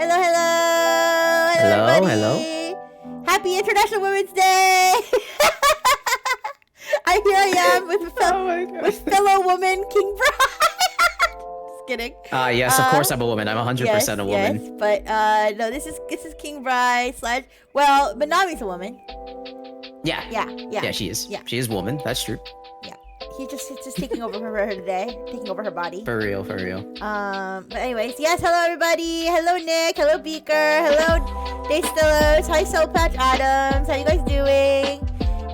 Hello, hello, Hello, hello. everybody. Happy International Women's Day. Here I am Oh my with god. fellow woman King Brian. Just kidding. Yes, of course I'm a woman. I'm 100% a woman. Yes, but no, this is King Brian / well, Manami's a woman. Yeah. Yeah, Yeah, she is. Yeah. She is woman. That's true. Yeah, he's just taking over her today, taking over her body. For real, for real. But anyways, yes, hello everybody. Hello Nick. Hello Beaker. Hello Daystillos. Hi Soul Patch Adams. How you guys doing?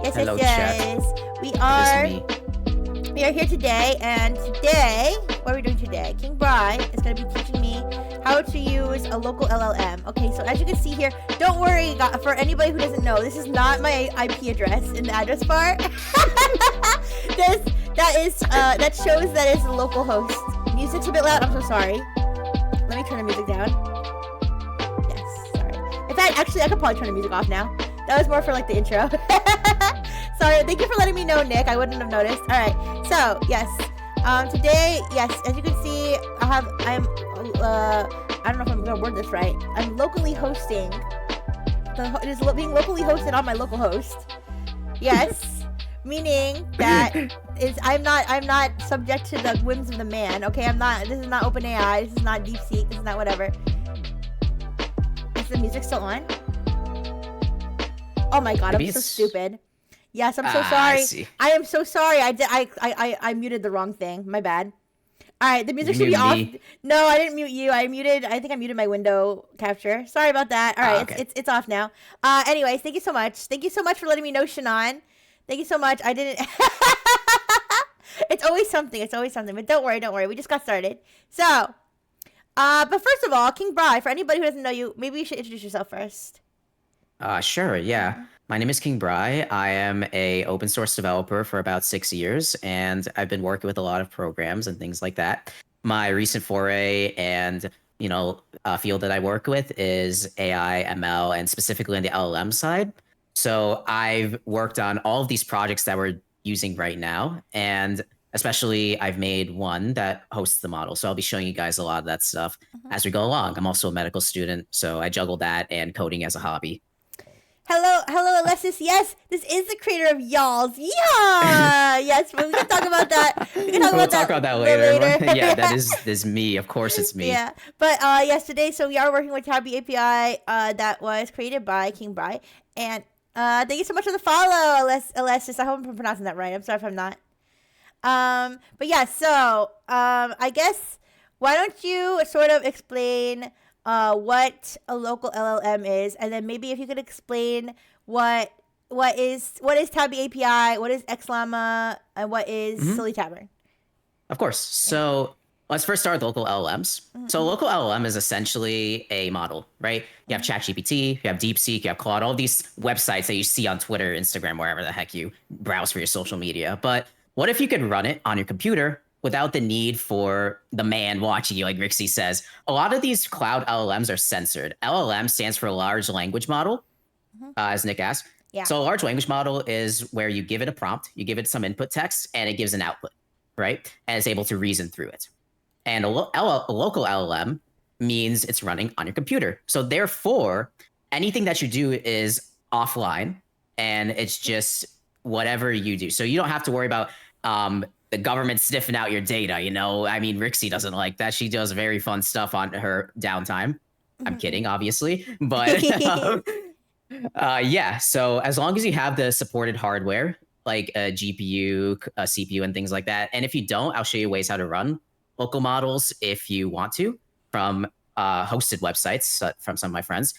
Yes, Hello, yes. We That is me. are here today, and today, what are we doing today? King Bri is going to be teaching me how to use a local LLM. Okay, so as you can see here, don't worry, for anybody who doesn't know, this is not my IP address in the address bar. That shows that it's a local host. Music's a bit loud, I'm so sorry. Let me turn the music down. Yes, sorry. In fact, actually, I could probably turn the music off now. That was more for like the intro. Sorry, thank you for letting me know, Nick. I wouldn't have noticed. All right, so yes, today, yes, as you can see, I don't know if I'm gonna word this right. I'm locally hosting. It is being locally hosted on my local host. Yes, meaning that I'm not subject to the whims of the man. Okay, I'm not. This is not OpenAI. This is not DeepSeek. This is not whatever. Is the music still on? Oh my god, I'm so stupid. Yes, I'm so sorry. I am so sorry. I muted the wrong thing. My bad. All right, the music should be off. No, I didn't mute you. I think I muted my window capture. Sorry about that. All right, okay. It's off now. Anyways, thank you so much. Thank you so much for letting me know, Shannon. Thank you so much. I didn't. It's always something. It's always something. But don't worry. We just got started. So, but first of all, King Bri, for anybody who doesn't know you, maybe you should introduce yourself first. Sure, yeah. My name is King Bri. I am a open source developer for about 6 years, and I've been working with a lot of programs and things like that. My recent foray and field that I work with is AI, ML, and specifically on the LLM side. So I've worked on all of these projects that we're using right now, and especially I've made one that hosts the model. So I'll be showing you guys a lot of that stuff as we go along. I'm also a medical student, so I juggle that and coding as a hobby. Hello, Alexis. Yes, this is the creator of Y'alls. Yeah. Yes, we can talk about that. We'll talk about that later. Yeah, that is me. Of course, it's me. Yeah, but yes, today, so we are working with Tabby API that was created by King Bri, and thank you so much for the follow, Alexis. I hope I'm pronouncing that right. I'm sorry if I'm not. But yeah, so I guess why don't you sort of explain what a local LLM is, and then maybe if you could explain what is Tabby API, what is Xllama, and what is Silly Tavern. Of course. So let's first start with local LLMs. So a local LLM is essentially a model, right? You have ChatGPT, you have DeepSeek, you have Claude, all these websites that you see on Twitter, Instagram, wherever the heck you browse for your social media. But what if you could run it on your computer without the need for the man watching you, like Rixie says? A lot of these cloud LLMs are censored. LLM stands for large language model, as Nick asked. Yeah. So a large language model is where you give it a prompt, you give it some input text, and it gives an output, right? And it's able to reason through it. And a local LLM means it's running on your computer. So therefore, anything that you do is offline, and it's just whatever you do. So you don't have to worry about the government sniffing out your data, I mean, Rixie doesn't like that. She does very fun stuff on her downtime. I'm kidding, obviously. But yeah, so as long as you have the supported hardware, like a GPU, a CPU, and things like that. And if you don't, I'll show you ways how to run local models if you want to from hosted websites from some of my friends.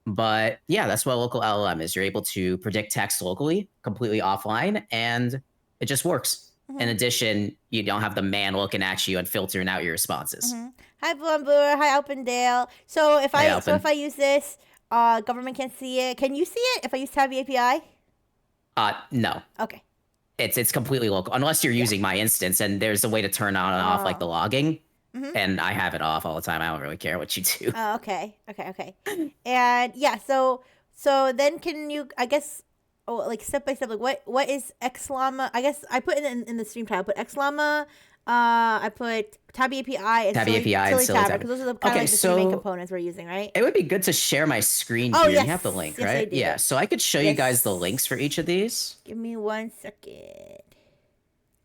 But yeah, that's what a local LLM is. You're able to predict text locally, completely offline, and it just works. In addition, you don't have the man looking at you and filtering out your responses. Hi, Blumboor. Hi, Alpendale. So if I use this, government can't see it. Can you see it if I use Tabby API? No. Okay. It's completely local, unless you're using my instance, and there's a way to turn on and off like the logging. And I have it off all the time. I don't really care what you do. Oh, okay. And yeah, so then can you, I guess, like step by step, like what is Xllama? I guess I put in the stream title, but Xllama, I put Tabby API and Tabby API and Silly Silly Tavern Tavern. because those are the kind of Okay, like the three main so components we're using, right? it would be good to share my screen Oh here. yes, You have the link, yes I right? do. Yeah, so I could show you guys the links for Yes. each of these. Give me 1 second.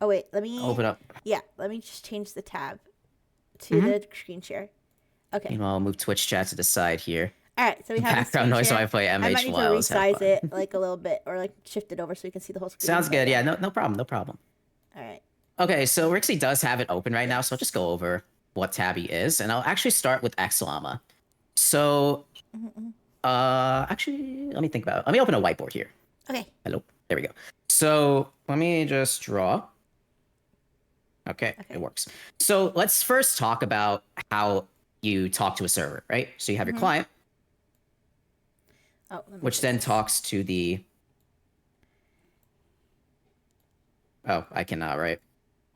Oh wait, let me. Open up. Yeah, let me just change the tab to Mhm. the screen share. Okay. Meanwhile, I'll move Twitch chat to the side here. All right, so we have the Background screen noise share. while I play I might MH need to Wiles. Have resize fun. it like a little bit, or like shift it over so you can see the whole screen. Sounds good. But, Yeah, no problem. No problem. All right. Okay, so Rixie does have it open right now, so I'll just go over what Tabby is, and I'll actually start with Xllama. So, Mm-hmm. actually, let me think about it. Let me open a whiteboard here. Okay. Hello. There we go. So, let me just draw. Okay, it works. So, let's first talk about how you talk to a server, right? So, you have your client, which then talks to the... Oh, I cannot write.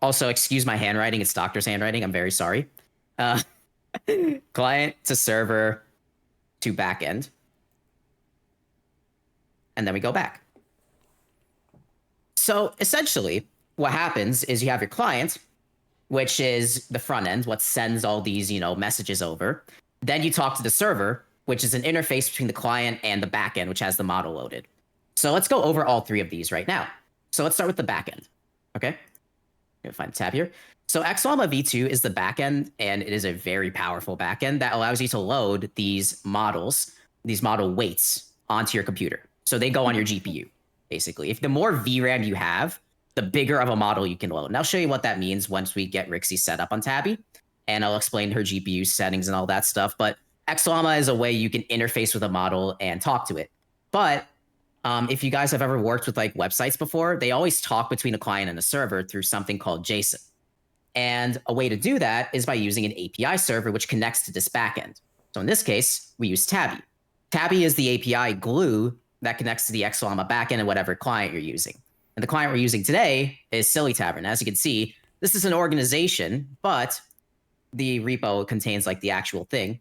Also, excuse my handwriting. It's doctor's handwriting. I'm very sorry. Client to server to backend. And then we go back. So essentially, what happens is you have your client, which is the front end, what sends all these, messages over. Then you talk to the server, which is an interface between the client and the backend, which has the model loaded. So let's go over all three of these right now. So let's start with the backend. Okay. Gonna find a tab here. So Xllama v2 is the backend, and it is a very powerful backend that allows you to load these models, these model weights onto your computer. So they go on your GPU, basically. If the more VRAM you have, the bigger of a model you can load. And I'll show you what that means once we get Rixie set up on Tabby, and I'll explain her GPU settings and all that stuff. But Xllama is a way you can interface with a model and talk to it. But if you guys have ever worked with like websites before, they always talk between a client and a server through something called JSON. And a way to do that is by using an API server, which connects to this backend. So in this case, we use Tabby. Tabby is the API glue that connects to the Xllama backend and whatever client you're using. And the client we're using today is Silly Tavern. As you can see, this is an organization, but the repo contains like the actual thing.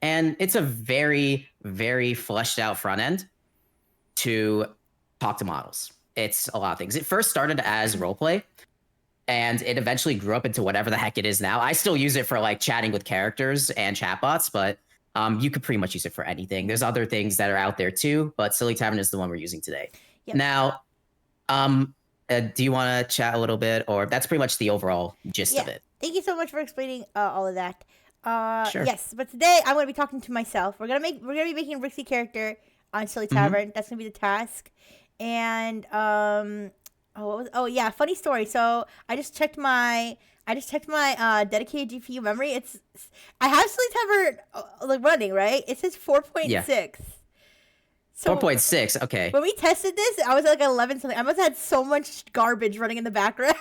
And it's a very, very fleshed out front end to talk to models. It's a lot of things. It first started as roleplay, and it eventually grew up into whatever the heck it is now. I still use it for like chatting with characters and chatbots, but you could pretty much use it for anything. There's other things that are out there too, but Silly Tavern is the one we're using today. Yep. Now, do you want to chat a little bit, or that's pretty much the overall gist of it? Thank you so much for explaining all of that. Sure. Yes, but today I'm going to be talking to myself. We're gonna be making a Rixie character on Silly Tavern. That's gonna be the task. And funny story. So I just checked my dedicated GPU memory. I have Silly Tavern running, right? It says 4.6. Yeah. So 4.6, okay. When we tested this, I was at like 11 something. I must have had so much garbage running in the background.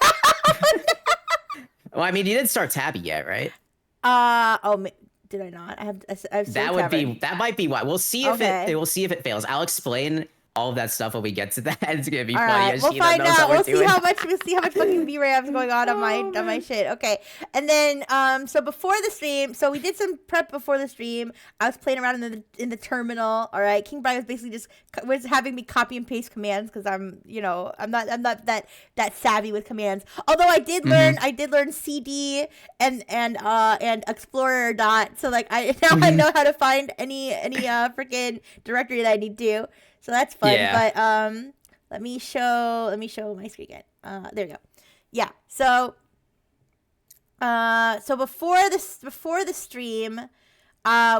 Well, I mean, you didn't start Tabby yet, right? Did I not? I have that might be why. We'll see if it fails. I'll explain all of that stuff when we get to that. It's gonna be funny. Right, we'll find out. We'll see how much fucking VRAM's going on my shit. Okay, and then so before the stream, so we did some prep before the stream. I was playing around in the terminal. All right, kingbri was having me copy and paste commands because I'm not that savvy with commands. Although I did learn CD and Explorer dot. So like I know how to find any freaking directory that I need to. So that's fun. Yeah. But let me show my screen again. There we go. Yeah. So before the stream,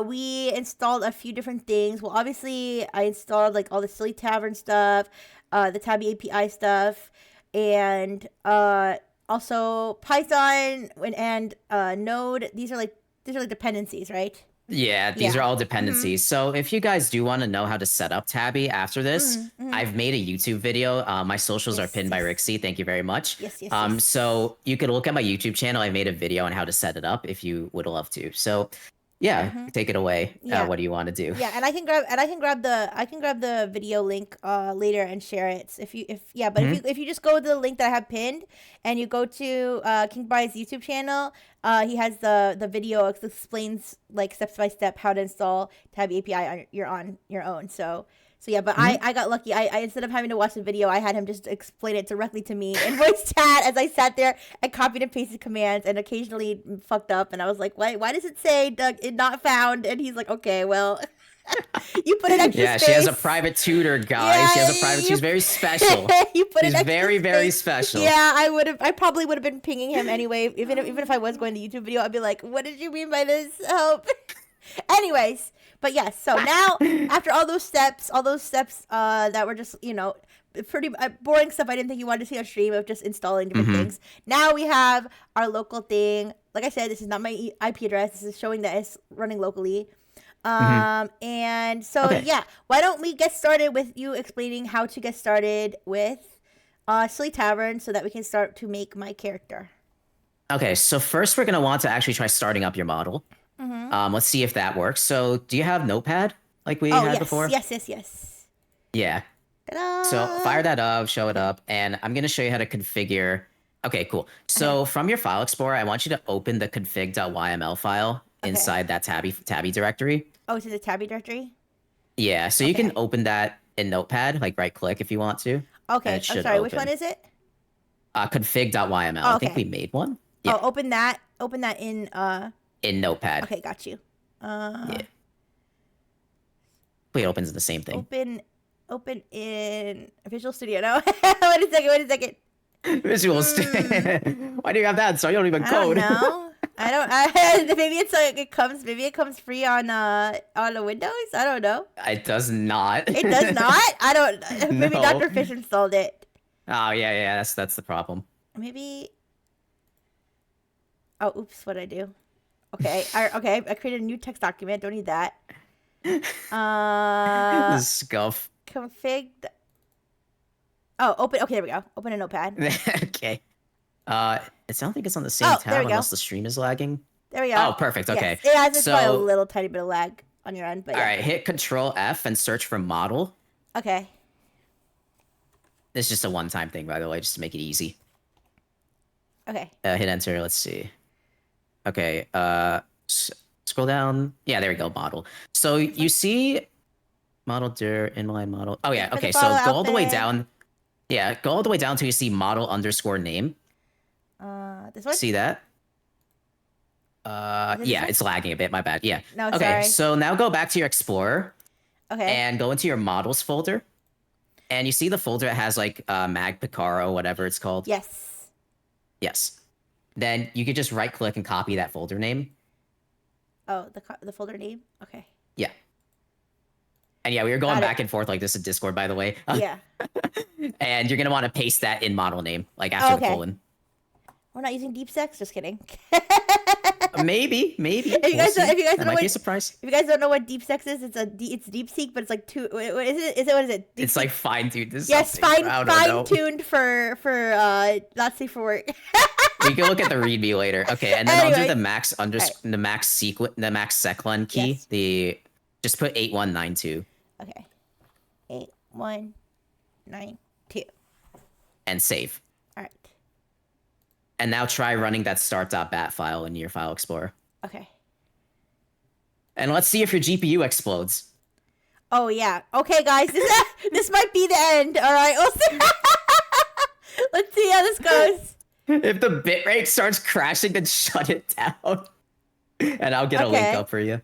we installed a few different things. Well, obviously I installed like all the Silly Tavern stuff, the Tabby API stuff, and also Python and Node. These are like dependencies, right? Yeah, these are all dependencies. So if you guys do want to know how to set up Tabby after this, I've made a YouTube video. My socials are pinned by Rixie. Thank you very much. Yes. So you can look at my YouTube channel. I made a video on how to set it up if you would love to. So yeah, take it away. What do you want to do? Yeah, and I can grab the video link later and share it. If you just go to the link that I have pinned and you go to Kingbri's YouTube channel, He has the video explains like step by step how to install Tabby API on your own. So yeah, but I got lucky. I instead of having to watch the video, I had him just explain it directly to me in voice chat as I sat there and copied and pasted commands and occasionally fucked up. And I was like, why does it say it not found? And he's like, okay, well, you put an extra Yeah, space. she has a private tutor, guys. Yeah, she has a private. She's very special. You put She's an extra very, very space. special. Yeah, I probably would have been pinging him anyway. Even if I was going to YouTube video, I'd be like, what did you mean by this? Help. Anyways, but yes. So now after all those steps that were just pretty boring stuff I didn't think you wanted to see on stream of just installing different things. Now we have our local thing. Like I said, this is not my IP address. This is showing that it's running locally. And so yeah, why don't we get started with you explaining how to get started with Silly Tavern so that we can start to make my character. Okay, so first we're gonna want to actually try starting up your model. Let's see if that works. So do you have Notepad like we had before? Yes. Yeah. Ta-da! So fire that up, show it up, and I'm gonna show you how to configure. Okay, cool. So from your file explorer, I want you to open the config.yml file inside that tabby directory. Oh, it's in the Tabby directory? Yeah, so you can open that in Notepad, like right click if you want to. Okay, I'm sorry, which one is it? Config.yml. I think we made one. Yeah. Oh, open that in Notepad. Okay, got you. Yeah. Wait, it opens the same thing. Open in Visual Studio. No. Wait a second. Visual Studio. Why do you have that? So you don't even code. I don't know. Maybe it's like it comes free on the Windows. I don't know. It does not. It does not. I don't. Maybe No. Dr. Fish installed it. Oh yeah. That's the problem. Maybe. Oh, oops! What'd I do? Okay. I created a new text document. Don't need that. The scuff. Config. Oh, open. Okay, there we go. Open a Notepad. Okay. It sounds like it's on the same tab unless the stream is lagging. There we go. Oh, perfect. Okay. Yes. It has probably a little tiny bit of lag on your end, but all right, hit Control F and search for model. Okay. It's just a one-time thing, by the way, just to make it easy. Okay. Hit enter. Let's see. Okay. Scroll down. Yeah, there we go. Model. So you see model dir inline model. Oh yeah. Okay. So go all the way down. Yeah, go all the way down till you see model _ name. This one. See that? Yeah, it's lagging a bit. My bad. Yeah. No, okay. sorry. So now go back to your Explorer. Okay. And go into your models folder. And you see the folder that has like Mag Picaro, whatever it's called. Yes. Yes. Then you could just right click and copy that folder name. Oh, the folder name. Okay. Yeah. And yeah, we were going back and forth like this in Discord, by the way. Yeah. And you're gonna want to paste that in model name, like after the colon. We're not using deep sex. Just kidding. Maybe. If you guys don't know might be a surprise. If you guys don't know what deep sex is, it's deep seek, but it's like what is it? What is it? It's like fine tuned. Yes, fine tuned for not safe for work. You can look at the README later. Okay, and then under the max the max seclen key, just put 8192. Okay. 8192. And save. All right. And now try running that start.bat file in your file explorer. Okay. And let's see if your GPU explodes. Oh yeah. Okay, guys, this might be the end. All right. Let's see how this goes. If the bitrate starts crashing, then shut it down. And I'll get a link up for you.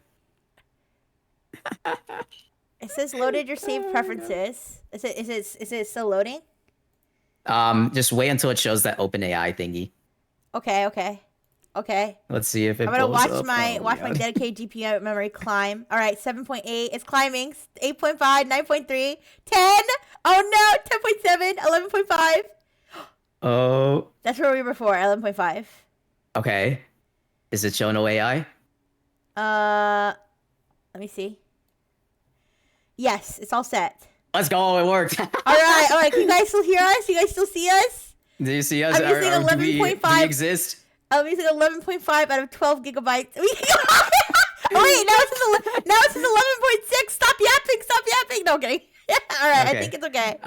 It says loaded your saved preferences. Is it still loading? Just wait until it shows that OpenAI thingy. Okay. Let's see if it. I'm gonna blows watch up. my dedicated GPU memory climb. All right, 7.8. It's climbing. 8.5, 9.3, 10. Oh no, 10.7, 11.5. Oh. That's where we were before. 11.5. Okay. Is it showing no AI? Let me see. Yes, it's all set. Let's go. It worked. All right. Can you guys still hear us? You guys still see us? Do you see us? I'm using 11.5. Do we exist? I'm using 11.5 out of 12 gigabytes. Oh wait, now it's 11.6. Stop yapping. No, I'm kidding. All right, I Okay. think it's okay.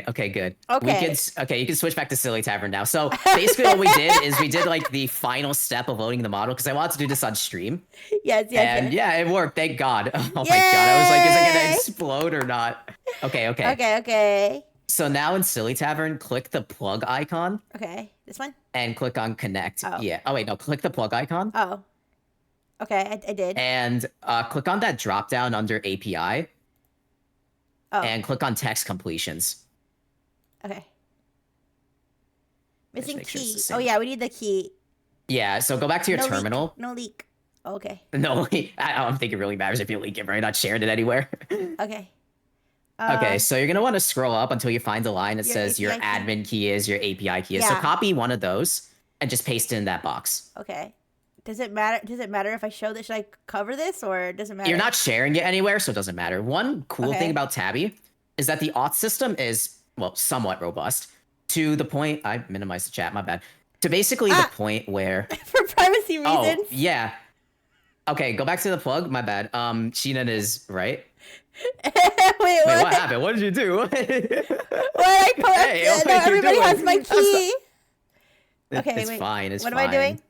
Okay, good. Okay. Okay, you can switch back to Silly Tavern now. So basically what we did is we did like the final step of loading the model because I wanted to do this on stream. Yes, yes, And yes. yeah, it worked. Thank God. Oh my God. I was like, is it gonna Yay! explode or not? Okay. Okay. So now in Silly Tavern, click the plug icon Okay. This one? and click on connect. Oh. Yeah. Oh wait, no, click the plug icon Oh. Okay, I did. and click on that drop down under API Oh. and click on text completions. Okay. Missing make sure it's key. the same. Oh yeah, we need the key. Yeah, so go back to your No terminal. Leak. No leak. Okay. No, I don't think it really matters if you leak it, right? You're not sharing it anywhere. Okay. Okay, so you're gonna want to scroll up until you find the line that Your says your API key? admin key is, your API key is. So Yeah. copy one of those and just paste it in that box. Okay. Does it matter? Does it matter if I show this? Should I cover this or does it matter? You're not sharing it anywhere, so it doesn't matter. One cool Okay. thing about Tabby is that the auth system is, well, somewhat robust to the point, I minimized the chat, my bad. To basically the point where, for privacy oh, reasons. yeah. Okay, go back to the plug, my bad. Sheenan is right. Wait, What happened? What did you do? What I collected? Hey, what no, are you everybody doing? has my key. Okay, It's wait. fine. It's What fine. am I doing?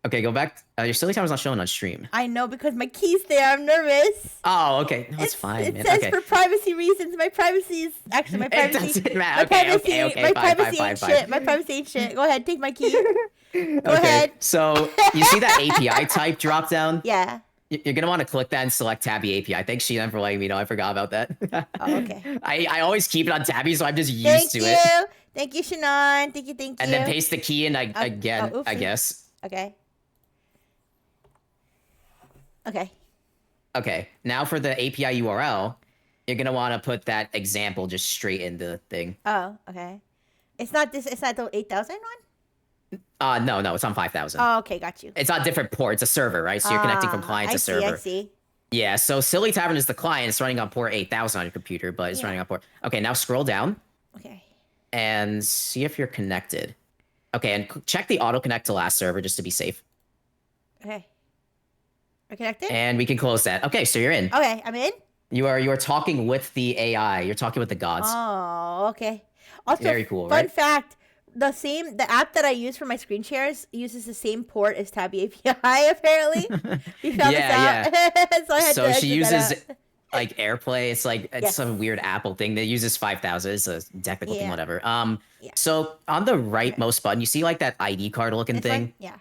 Okay, go back. Your silly timer's not showing on stream. I know because my key's there. I'm nervous. Oh, okay. No, it's fine. It Man. says Okay. for privacy reasons. My privacy is actually my It privacy. doesn't matter. My Okay, privacy, okay. my Fine, privacy fine, ain't fine. shit. My privacy ain't shit. Go ahead, take my key. Go Okay, ahead. so you see that API type drop down? Yeah. You're gonna want to click that and select Tabby API. Thanks, Sheena, for letting me know. I forgot about that. Oh, okay. I always keep it on Tabby, so I'm just used Thank to you. it. Thank you, Shannon. Thank you. And then paste the key in again, I oopsie. guess. Okay. Okay. Okay, now for the API URL, you're gonna want to put that example just straight in the thing. Oh, okay. It's not this. It's not the 8,000 one. No, it's on 5,000. Oh, okay, got you. It's on different port. It's a server, right? So you're connecting from client to server. I see. Yeah, so Silly Tavern is the client. It's running on port 8,000 on your computer, but it's running on port. Okay, now scroll down. Okay. And see if you're connected. Okay, and check the auto connect to last server just to be safe. Okay. We're connected? And we can close that. Okay, so you're in. Okay, I'm in? You are talking with the AI. You're talking with the gods. Oh, okay. Also, Very cool, fun right? fact, the app that I use for my screen shares uses the same port as Tabby API, apparently. We found this out. So I had So to she check that uses out. like AirPlay. It's like Yes. some weird Apple thing that uses 5,000. It's a technical thing, Yeah. whatever. Yeah. So on the rightmost button, you see like that ID card looking This thing. one? Yeah.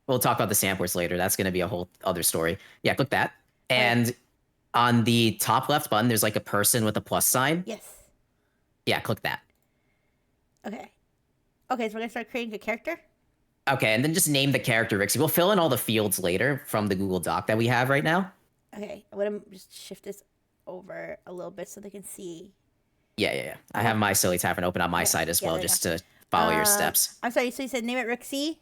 We'll talk about the samplers later. That's going to be a whole other story. Yeah, click that. And on the top left button, there's like a person with a plus sign. Yes. Yeah, click that. Okay. Okay, so we're going to start creating a character? Okay, and then just name the character Rixie. We'll fill in all the fields later from the Google Doc that we have right now. Okay, I'm going to just shift this over a little bit so they can see. Yeah. I have my Silly Tavern open on my side as well, there you just to follow your steps. I'm sorry, so you said name it Rixie?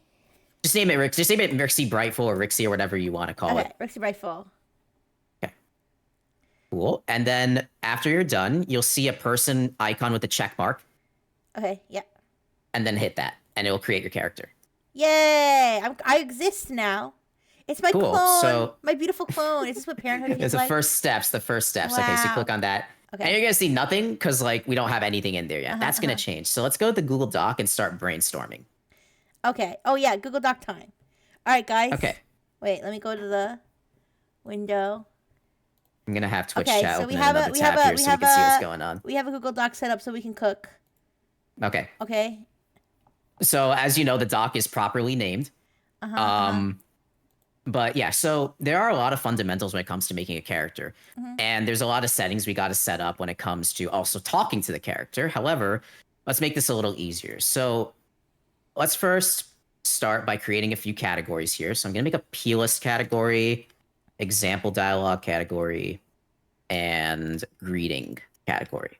Just name it Rixie. Just name it Rixie Brightful or Rixie or whatever you want to call it. Rixie Brightful. Cool. And then after you're done, you'll see a person icon with a check mark, Okay, yeah. and then hit that, and it will create your character. Yay! I exist now. It's my Cool, clone. so- My beautiful clone. Is this what parenthood feels It's the like? first steps. Okay, so Wow. click on that. Okay. And you're gonna see nothing because like we don't have anything in there yet. That's gonna change. So let's go to the Google Doc and start brainstorming. Okay. Oh yeah, Google Doc time. All right, guys. Okay. Wait, let me go to the window. I'm gonna have Twitch Okay, chat so open we have another we tab have here so we can see what's going on. We have a Google Doc set up so we can cook. Okay. Okay. So as you know, the doc is properly named. But yeah, so there are a lot of fundamentals when it comes to making a character. And there's a lot of settings we got to set up when it comes to also talking to the character. However, let's make this a little easier. So let's first start by creating a few categories here. So I'm going to make a plist category, example dialogue category, and greeting category.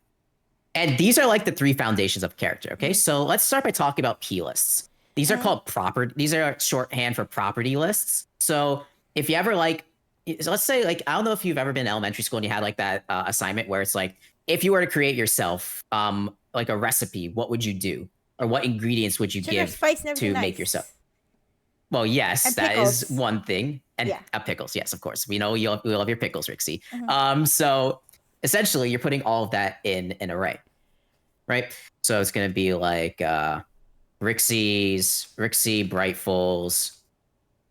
And these are like the three foundations of character. Okay, so let's start by talking about plists. These are called these are shorthand for property lists. So if you ever so let's say I don't know if you've ever been in elementary school and you had like that assignment where it's like, if you were to create yourself like a recipe, what would you do? Or what ingredients would you Sugar, give spice, and everything to make nice. yourself? Well, yes, And that is pickles. one thing. And Yeah. pickles, yes, of course. We know we love your pickles, Rixie. Mm-hmm. So essentially you're putting all of that in an array, right? So it's going to be like Rixie Brightful's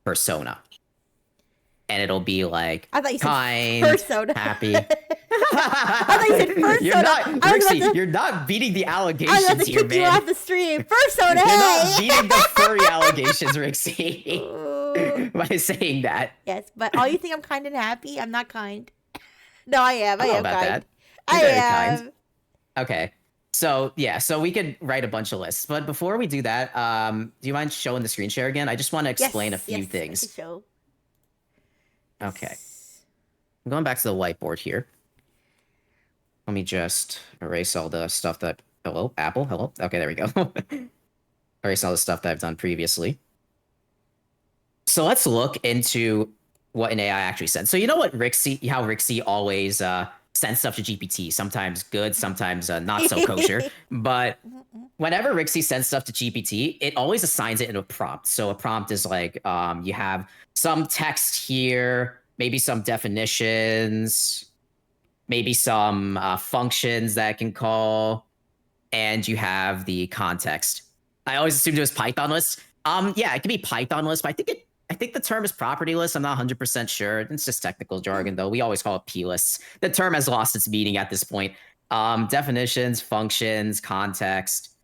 persona. And it'll be like I thought you said kind, persona. happy. I thought you said persona. You're not, Rixie, to, you're not beating the I allegations was about to here, kick you man. off the stream. Persona, You're hey! not beating the furry allegations, Rixie, by saying that. Yes, but all you think I'm kind and happy? I'm not kind. No, I am. I I don't know am about kind. that. You're I very am. kind. Okay. So yeah, so we could write a bunch of lists, but before we do that, do you mind showing the screen share again? I just want to explain a few things. I can show. Okay. I'm going back to the whiteboard here. Let me just erase all the stuff that... Hello, Apple? Hello? Okay, there we go. Erase all the stuff that I've done previously. So let's look into what an AI actually sends. So you know what how Rixie always sends stuff to GPT, sometimes good, sometimes not so kosher. But whenever Rixie sends stuff to GPT, it always assigns it in a prompt. So a prompt is like, you have some text here, maybe some definitions, maybe some functions that can call, and you have the context. I always assumed it was Python list. Yeah, it could be Python list, but I think the term is property list. I'm not 100% sure. It's just technical jargon, though. We always call it P lists. The term has lost its meaning at this point. Definitions, functions, context.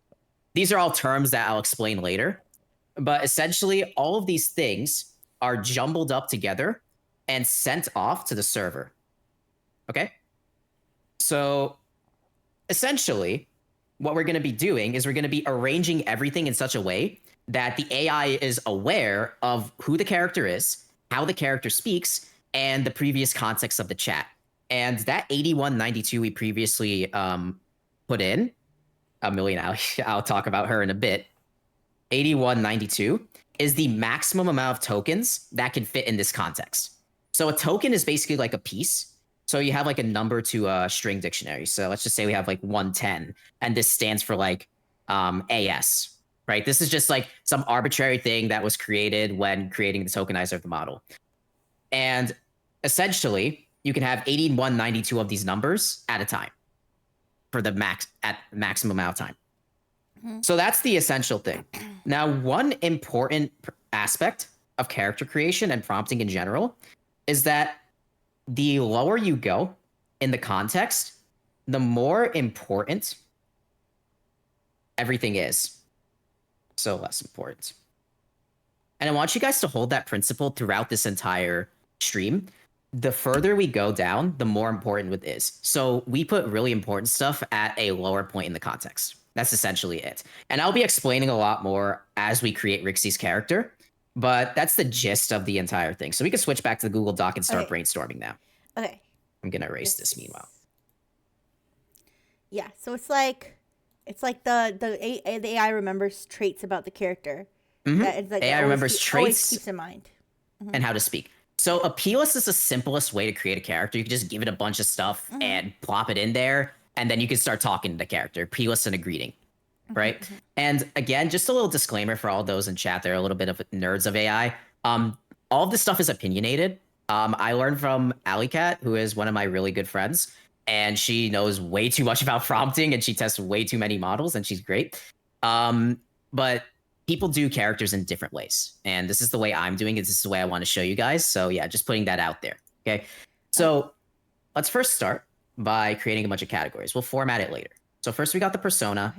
These are all terms that I'll explain later. But essentially, all of these things are jumbled up together and sent off to the server. Okay? So essentially, what we're going to be doing is we're going to be arranging everything in such a way that the AI is aware of who the character is, how the character speaks, and the previous context of the chat. And that 8192 we previously put in, Amelia, I'll talk about her in a bit. 8192 is the maximum amount of tokens that can fit in this context. So a token is basically like a piece. So you have like a number to a string dictionary. So let's just say we have like 110, and this stands for like AS, right? This is just like some arbitrary thing that was created when creating the tokenizer of the model. And essentially, you can have 8192 of these numbers at a time for the maximum amount of time. So that's the essential thing. Now, one important aspect of character creation and prompting in general is that the lower you go in the context, the more important everything is. So less important. And I want you guys to hold that principle throughout this entire stream. The further we go down, the more important it is. So we put really important stuff at a lower point in the context. That's essentially it. And I'll be explaining a lot more as we create Rixie's character, but that's the gist of the entire thing. So we can switch back to the Google Doc and start brainstorming now. Okay. I'm going to erase this meanwhile. Yeah, so it's like the AI remembers traits about the character. Mm-hmm. It's like AI remembers traits always keeps in mind. Mm-hmm. And how to speak. So a P list is the simplest way to create a character. You can just give it a bunch of stuff and plop it in there, and then you can start talking to the character. P list and a greeting, right? And again, just a little disclaimer for all those in chat. They're a little bit of nerds of AI. All of this stuff is opinionated. I learned from Alleycat, who is one of my really good friends, and she knows way too much about prompting, and she tests way too many models, and she's great. But people do characters in different ways, and this is the way I'm doing it. This is the way I want to show you guys. So yeah, just putting that out there. Okay. So let's first start by creating a bunch of categories. We'll format it later. So first we got the persona,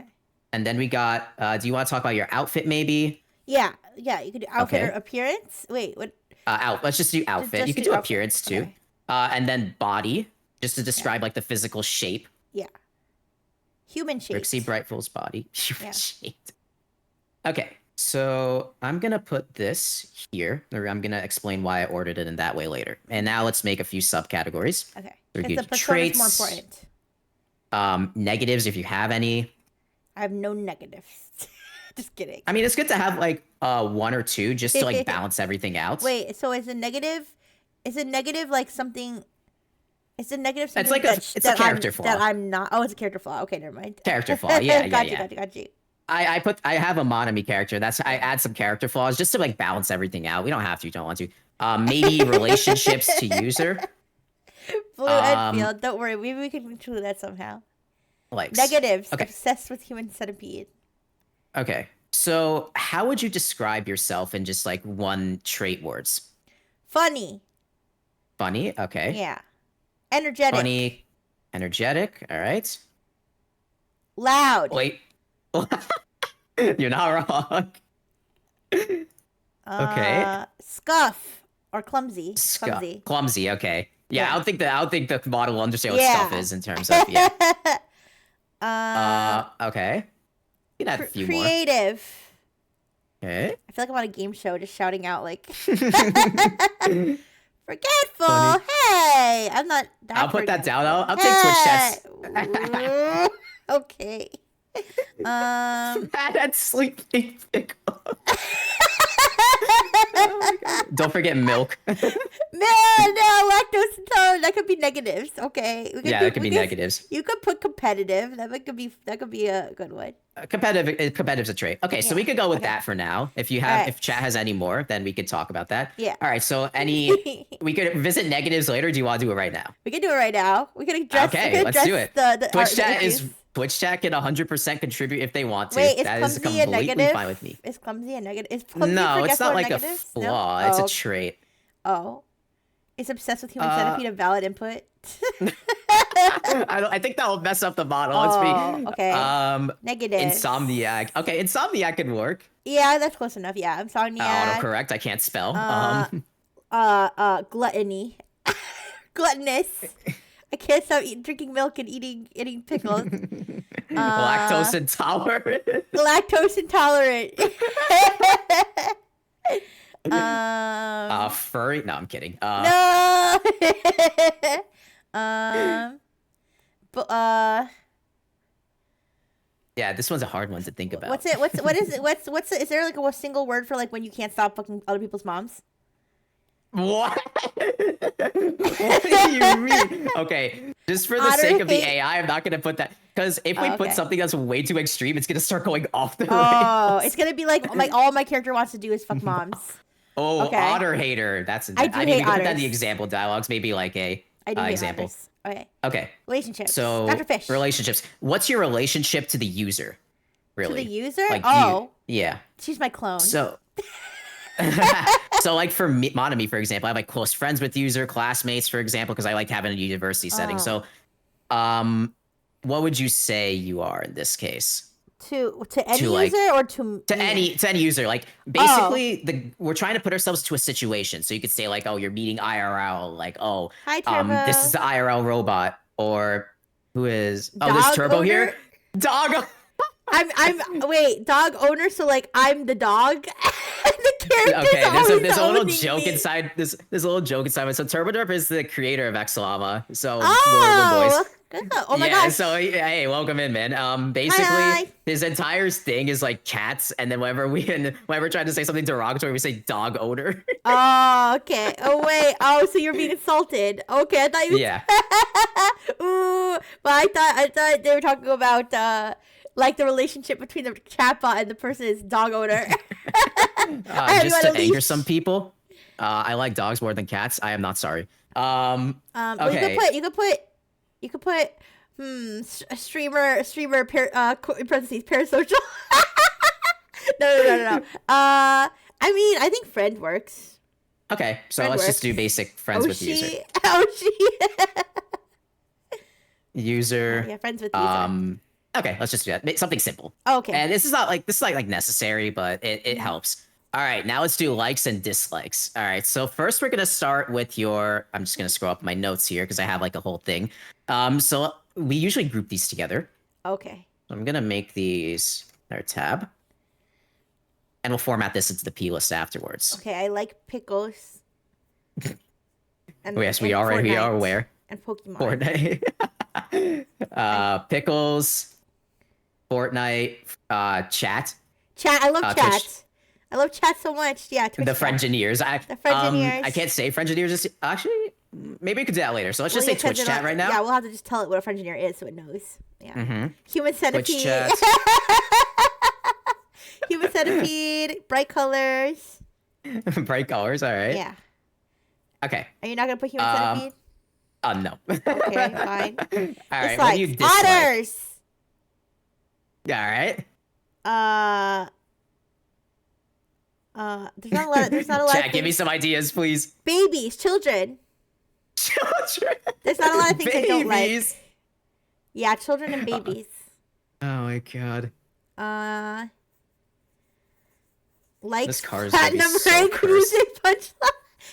and then we got, do you want to talk about your outfit maybe? Yeah. You could do outfit or appearance. Wait, what? Let's just do outfit. You could do appearance too. Okay. And then body, just to describe like the physical shape. Yeah. Human shape. Rixie Brightful's body. Human shaped. Okay. So I'm going to put this here. Or I'm going to explain why I ordered it in that way later. And now let's make a few subcategories. Okay. Because the persona is more important. Negatives, if you have any. I have no negatives. Just kidding. I mean, it's good to have like one or two just to like balance everything out. Wait, so is a negative like something... It's a negative something it's a character flaw. That I'm not... Oh, it's a character flaw. Okay, never mind. Character flaw, yeah. Got you. I have a monami character. I add some character flaws just to like balance everything out. We don't have to, you don't want to. Maybe relationships to user. Blue Enfield. Don't worry. Maybe we can include that somehow. Likes. Negatives. Okay. Obsessed with human centipede. Okay. So, how would you describe yourself in just like one trait words? Funny. Funny. Okay. Yeah. Energetic. Funny. Energetic. All right. Loud. Wait. You're not wrong. Okay. Scuff or clumsy. Clumsy. Okay. Yeah, Yeah. I don't think the model will understand what Yeah. stuff is in terms of okay. You can add a few more. Creative. Okay. I feel like I'm on a game show just shouting out like forgetful. Funny. Hey, I'm not that I'll put that down. I'll hey. take Twitch chats. Okay. That's sleeping pickle. Don't forget milk. No, lactose intolerant. That could be negatives. Okay. That could be negatives. You could put competitive. That could be a good one. Competitive's a trait. Okay, so we could go with that for now. If you have, if chat has any more, then we could talk about that. Yeah. All right. So we could visit negatives later. Do you want to do it right now? We can do it right now. We can address. Okay, let's do it. The Twitch chat can 100% contribute if they want to. Wait, is that is clumsy a completely negative? fine with me. Is clumsy a negative? Is clumsy No, it's not like negative? a flaw. It's a trait. Oh. Is obsessed with human centipede a valid input? I think that will mess up the model. Okay. Negative. Insomniac. Okay, insomniac can work. Yeah, that's close enough. Yeah, insomniac. Autocorrect. I can't spell. Gluttony. Gluttonous. I can't stop drinking milk and eating pickles. Lactose intolerant. Lactose intolerant. Furry. No, I'm kidding. No. Yeah, this one's a hard one to think about. What is it? Is there like a single word for like when you can't stop fucking other people's moms? What? What do you mean? Okay, just for the sake of the AI, I'm not gonna put that because if we put something that's way too extreme, it's gonna start going off the rails. It's gonna be like all my character wants to do is fuck moms. Otter hater. That's I mean, we could put that in the example dialogues. Maybe like a example. Otters. Okay. Relationships. So Dr. Fish. relationships. What's your relationship to the user? Really? To the user? Like, yeah. She's my clone. So. So like for me, Monami, for example, I have like close friends with user, classmates, for example, because I like having a university setting. So, what would you say you are in this case? To any user or to any user? Like basically, we're trying to put ourselves to a situation. So you could say like, oh, you're meeting IRL, like, oh, hi, Turbo. This is the IRL robot, or who is Dog there's Turbo owner? here, dog. Wait, dog owner. So like I'm the dog. There's a little joke inside this. There's a little joke inside. So TurboDerp is the creator of Exalama. So we're boys. Oh my gosh. So hey, welcome in, man. Basically, hi. his entire thing is like cats, and then whenever we're trying to say something derogatory, we say dog odor. Oh, okay. Oh wait. Oh, so you're being insulted. Okay, I thought you. Yeah. Ooh, but I thought they were talking about like the relationship between the chatbot and the person is dog odor. Just to anger some people. I like dogs more than cats. I am not sorry. Okay. You could put a streamer in parentheses parasocial. No. I mean, I think friend works. Okay, so let's just do basic friends with user. User. Yeah, friends with user. Okay, let's just do that. Something simple. Okay. And this is not like necessary, but it helps. All right, now let's do likes and dislikes. All right, so first we're gonna start with I'm just gonna scroll up my notes here because I have like a whole thing. So we usually group these together. Okay. So I'm gonna make these our tab, and we'll format this into the P list afterwards. Okay, I like pickles. Yes, we are aware. And Pokemon. Fortnite. Pickles. Fortnite. Chat. Chat. I love chat. Twitch. I love chat so much. Yeah, Twitch the Frengineers. The Frengineers. I can't say Frengineers. Actually, maybe we could do that later. So let's just say Twitch chat right now. Yeah, we'll have to just tell it what a Frengineer is so it knows. Yeah. Mm-hmm. Human centipede. Twitch chat. Human centipede. Bright colors. Bright colors. All right. Yeah. Okay. Are you not gonna put human centipede? No. Okay, fine. All right, what do you Dislikes. dislike? Otters. All right. Uh, there's not a lot of Chat, give me things. some ideas, please. Babies, children. Children. There's not a lot of things I don't like. Babies. Yeah, children and babies. Oh my god. Uh, This likes car is gonna be platinum so rank cursed. music punchline.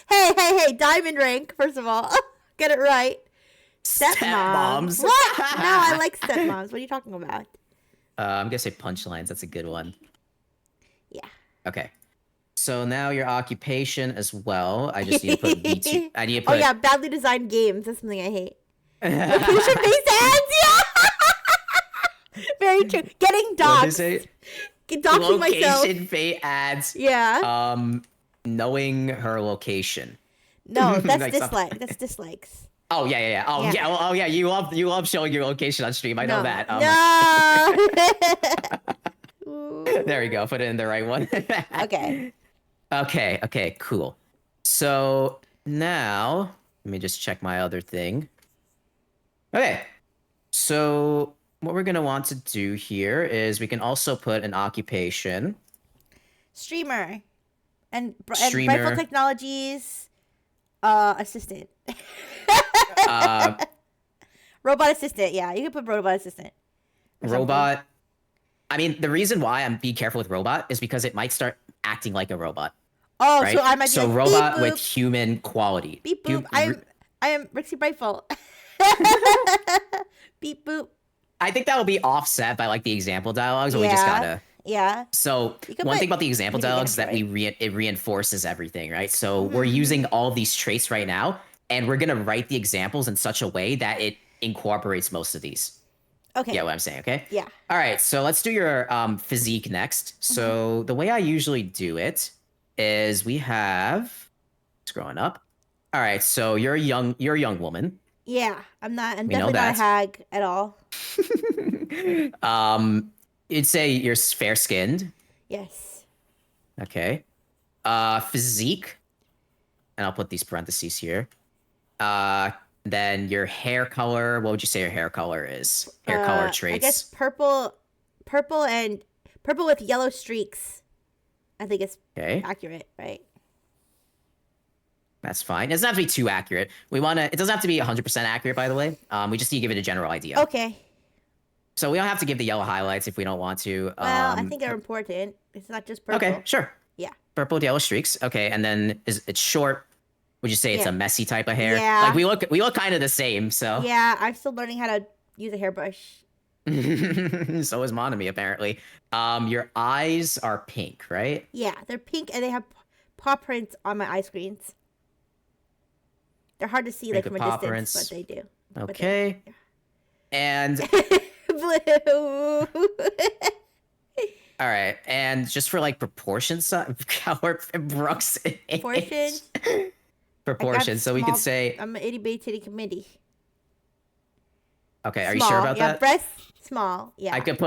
Hey, diamond rank, first of all. Get it right. Stepmoms. Stepmoms. What? No, I like stepmoms. What are you talking about? I'm gonna say punchlines. That's a good one. Yeah. Okay. So now your occupation as well. I just need to put B2. I need to Oh put. yeah, badly designed games. That's something I hate. Location-based ads. Yeah. Very true. Getting What did doxxed. they say? Doxing myself. Location-based ads. Yeah. Knowing her location. No, that's Like dislike. That's dislikes. Oh yeah. Oh Yeah. yeah. Oh yeah. You love showing your location on stream. I know that. No. There we go. Put it in the right one. Okay. Okay. Cool. So now let me just check my other thing. Okay. So what we're gonna want to do here is we can also put an occupation. Streamer. And Streamer. Brightful Technologies assistant. Robot assistant, yeah. You can put robot assistant. Robot. I mean, the reason why I'm be careful with robot is because it might start acting like a robot. Oh, right? so I might be like, robot beep, with boop. human quality. Beep boop. I am Rixie Brightful. Beep boop. I think that will be offset by like the example dialogues, or we just gotta. Yeah. So one thing about the example dialogues is that it reinforces everything, right? So we're using all these traits right now, and we're gonna write the examples in such a way that it incorporates most of these. Okay. Yeah, what I'm saying, okay? Yeah. All right, so let's do your physique next. So the way I usually do it is we have scrolling up. All right, so you're a young woman. Yeah, I'm We definitely not a hag at all. You'd say you're fair-skinned. Yes. Okay. Physique, and I'll put these parentheses here. Then your hair color. What would you say your hair color is? Hair color traits. I guess purple with yellow streaks. I think it's accurate, right? That's fine. It doesn't have to be too accurate. It doesn't have to be 100% accurate, by the way. We just need to give it a general idea. Okay. So we don't have to give the yellow highlights if we don't want to. Well, I think they're important. It's not just purple. Okay, sure. Yeah. Purple with yellow streaks. Okay, and then it's short. Would you say it's a messy type of hair? Yeah. Like we look kind of the same, so. Yeah, I'm still learning how to use a hairbrush. So is Monami, apparently. Your eyes are pink, right? Yeah, they're pink and they have paw prints on my eye screens. They're hard to see like from a distance, prints. but they do. Okay. And blue. all right, and just for like proportions, Brooks. Proportions. Proportions. So we could say. I'm an itty bitty titty committee. Okay, are Small. you sure about that? Breasts small. Yeah. I could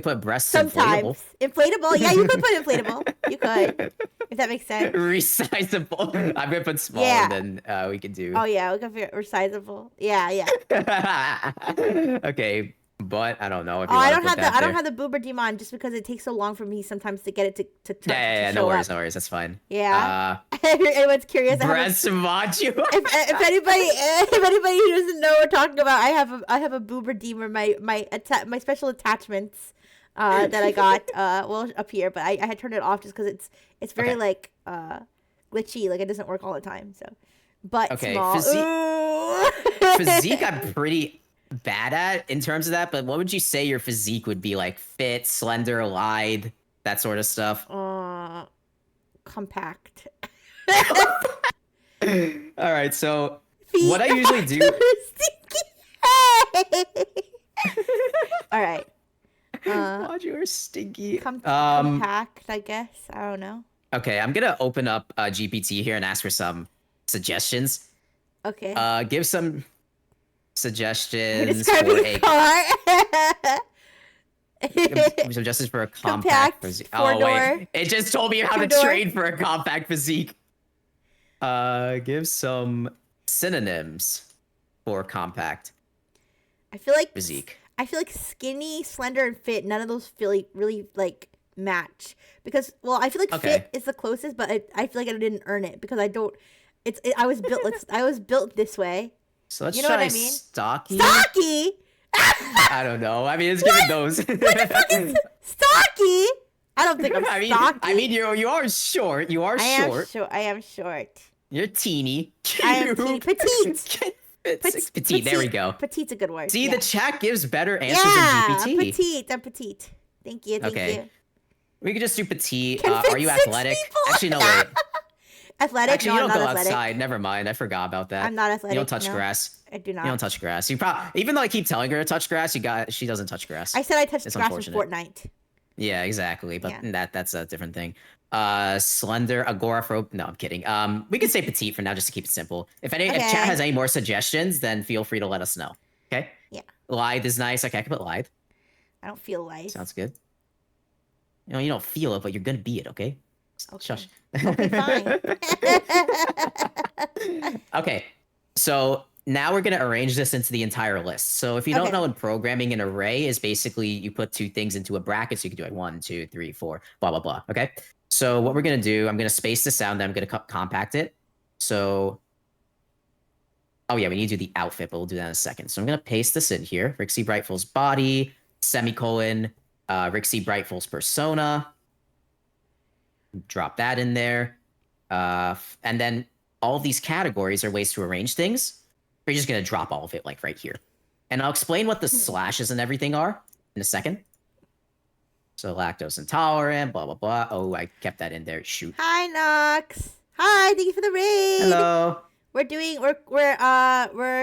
put breasts sometimes inflatable. Yeah, you could put inflatable. You could, if that makes sense. Resizable. I'm gonna put small, and then we can do. Oh yeah, we can figure resizable. Yeah. Okay, but I don't know if you I don't have the boober demon just because it takes so long for me sometimes to get it to yeah. No worries. That's fine. Yeah. If anyone's curious, breast module. if anybody who doesn't know what we're talking about, I have a boober deemer. My special attachments that I got will appear, but I had turned it off just because it's very like glitchy, like it doesn't work all the time. So, but small. Physique, I'm pretty bad at in terms of that, but what would you say your physique would be like? Fit, slender, wide, that sort of stuff. Compact. All right, so what I usually do. All right. Modular stinky. Compact, I guess. I don't know. Okay, I'm gonna open up GPT here and ask for some suggestions. Okay. Give some suggestions for a car. Give suggestions for a compact physique. Oh wait, it just told me how to train for a compact physique. Give some synonyms or compact I feel like physique? skinny, slender, and fit. None of those feel really like match because I feel like Okay. fit is the closest, but I feel like I didn't earn it because I don't. I was built. I was built this way. So let's You know try what I mean? stocky. Stocky. I don't know. I mean, it's given those. Stocky. I don't think I'm stocky. I mean, you are short. You are short. I am short. You're teeny. I am teeny. Petite. Petite. There we go. Petite's a good word. See, yeah. the chat gives better answers Yeah, than GPT. petite. I'm petite. Thank you. Thank Okay. you. We could just do petite. Can fit Are you 6 athletic? people? Actually, no, wait. Athletic? Actually, No, you I'm don't not go athletic. outside. Never mind. I forgot about that. I'm not athletic. You don't touch no. grass. I do not. You don't touch grass. Even though I keep telling her to touch grass, she doesn't touch grass. I said I touched It's grass in unfortunate. Fortnite. Yeah, exactly. But Yeah. that's a different thing. Slender, agoraphobe. No, I'm kidding. We could say petite for now, just to keep it simple. If Okay. chat has any more suggestions, then feel free to let us know. Okay. Yeah. Lithe is nice. Okay, I can put lithe. I don't feel life. Sounds good. You know, you don't feel it, but you're gonna be it. Okay. Okay. Shush. Okay, fine. Okay. So now we're gonna arrange this into the entire list. So if you don't Okay. know, in programming, an array is basically you put two things into a bracket, so you can do like 1, 2, 3, 4, blah blah blah. Okay. So what we're gonna do, I'm gonna space this out, then I'm gonna compact it. So, oh yeah, we need to do the outfit, but we'll do that in a second. So I'm gonna paste this in here. Rixie Brightful's body, semicolon, Rixie Brightful's persona. Drop that in there. And then all of these categories are ways to arrange things. We're just going to drop all of it like right here. And I'll explain what the slashes and everything are in a second. So lactose intolerant, blah, blah, blah. Oh, I kept that in there. Shoot. Hi, Nox. Hi, thank you for the raid. Hello. We're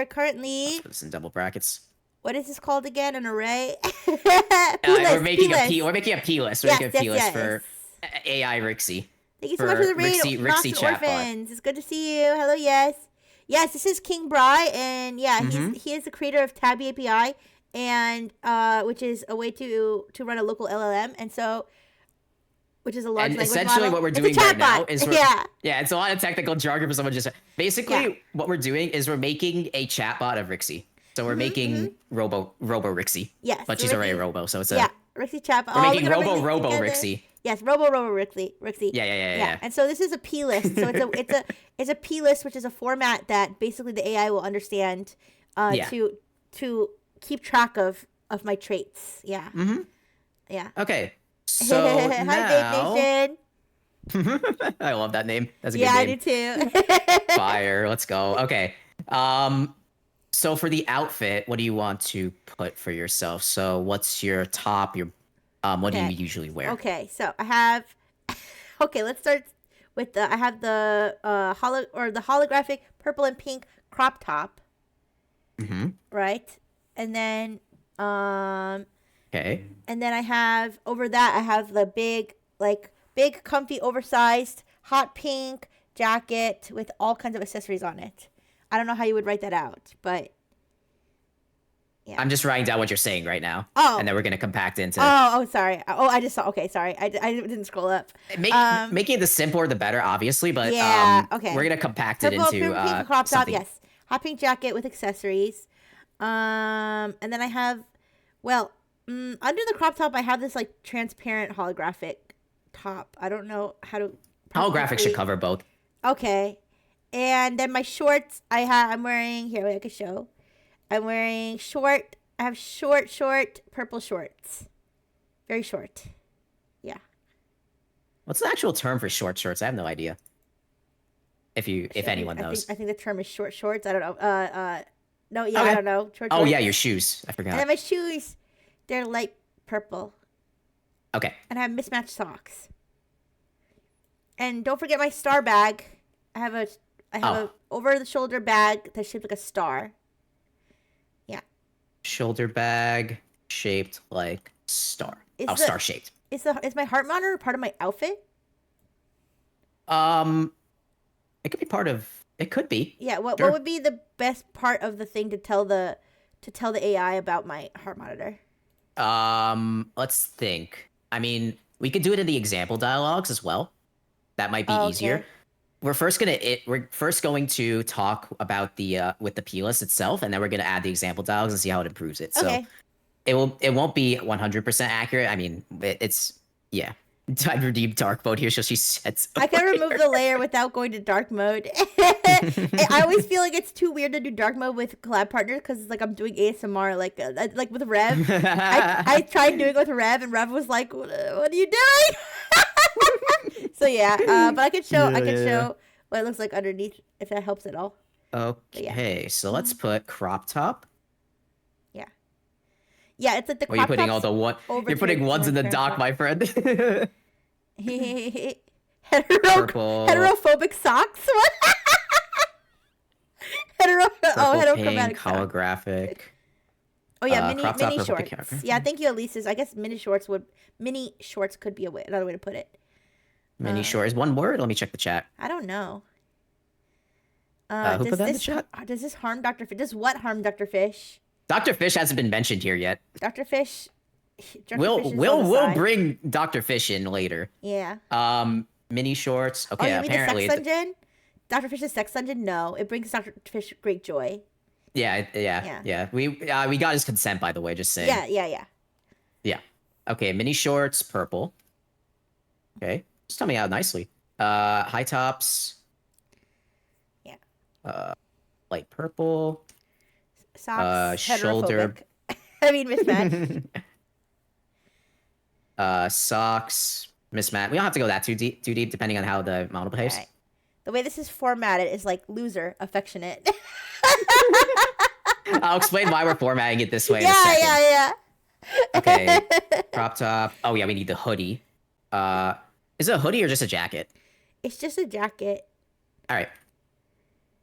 currently. Let's put this in double brackets. What is this called again? An array? We're making P-list. a P list. We're Yes, making a P yes, list yes. for AI Rixie. Thank you so much for the raid, Rixie Nox and chatbot. Orphans. It's good to see you. Hello, yes. Yes, this is kingbri, and yeah, he is the creator of Tabby API, and which is a way to run a local LLM, and so, which is a large language essentially model. what we're It's a doing right now chatbot. is yeah, it's a lot of technical jargon for someone just basically what we're doing is we're making a chatbot of Rixie. So we're making Robo Rixie. Yes, But she's already a Robo, so it's a Rixie chatbot. we're making we're gonna Robo link together. Rixie. Yes, Robo Rixie. Yeah. And so this is a P list. So it's a P list, which is a format that basically the AI will understand to keep track of my traits. Yeah. Mm-hmm. Yeah. Okay. So Hi, now Vape Nation. I love that name. That's a good Yeah, I name. do too. Fire. Let's go. Okay. So for the outfit, what do you want to put for yourself? So what's your top? Your what do you usually wear? Okay, so I have. Okay, let's start with the. I have the holographic purple and pink crop top. Mm-hmm. Right, and then Okay. And then I have over that I have the big comfy oversized hot pink jacket with all kinds of accessories on it. I don't know how you would write that out, but yeah. I'm just writing down what you're saying right now. Oh. And then we're gonna compact into. Oh, sorry. Oh, I just saw. Okay, sorry. I didn't scroll up. Making it the simpler the better, obviously. But okay. We're gonna compact Purple, it into pink crop top. something. Yes, hot pink jacket with accessories. And then I have, under the crop top, I have this like transparent holographic top. I don't know how to. Holographic should cover both. Okay, and then my shorts. I'm wearing here. Wait, I can show. I'm wearing short. I have short purple shorts. Very short. Yeah. What's the actual term for short shorts? I have no idea. If anyone knows. I think the term is short shorts. I don't know. No, yeah, Okay. I don't know. Short Oh shorts. yeah, your shoes. I forgot. And then my shoes, they're light purple. Okay. And I have mismatched socks. And don't forget my star bag. I have a over the shoulder bag that's shaped like a star. Yeah. Shoulder bag shaped like star. Star shaped. Is my heart monitor part of my outfit? It could be part of. It could be. Yeah. What Sure. would be the best part of the thing to tell the AI about my heart monitor? Let's think. I mean, we could do it in the example dialogues as well. That might be easier. we're first going to talk about the with the plist itself, and then we're gonna add the example dialogues and see how it improves it. So Okay. it won't be 100% accurate. I mean, it's yeah. I've redeemed dark mode here, so she said so. I can remove the layer without going to dark mode. I always feel like it's too weird to do dark mode with collab partners because it's like I'm doing ASMR, like with Rev. I tried doing it with Rev, and Rev was like, "What are you doing?" So yeah, but I can show what it looks like underneath if that helps at all. Okay, so let's put crop top. Yeah, it's like the crop top. You're putting all the one. You're putting ones in the dock, my friend. Heterophobic socks. What? Heterochromatic holographic. Oh yeah, mini shorts. Yeah, thank you, Elise's. I guess mini shorts could be another way to put it. Mini shorts, one word. Let me check the chat. I don't know. Who put that in the chat? Does this harm Dr. Fish? Does what harm Dr. Fish? Dr. Fish hasn't been mentioned here yet. Dr. Fish. We'll bring Dr. Fish in later. Yeah. Mini shorts. Okay, you apparently. Mean the sex dungeon? Dr. Fish's sex dungeon? No, it brings Dr. Fish great joy. Yeah. We got his consent, by the way. Just saying. Yeah. Okay, mini shorts, purple. Okay, just tell me out nicely. High tops. Yeah. Light purple. Socks. Shoulder. I mean mismatch. Socks. Mismatch. We don't have to go that too deep, depending on how the model behaves. Right. The way this is formatted is like loser, affectionate. I'll explain why we're formatting it this way. Yeah. Okay. Crop top. Oh yeah, we need the hoodie. Is it a hoodie or just a jacket? It's just a jacket. All right.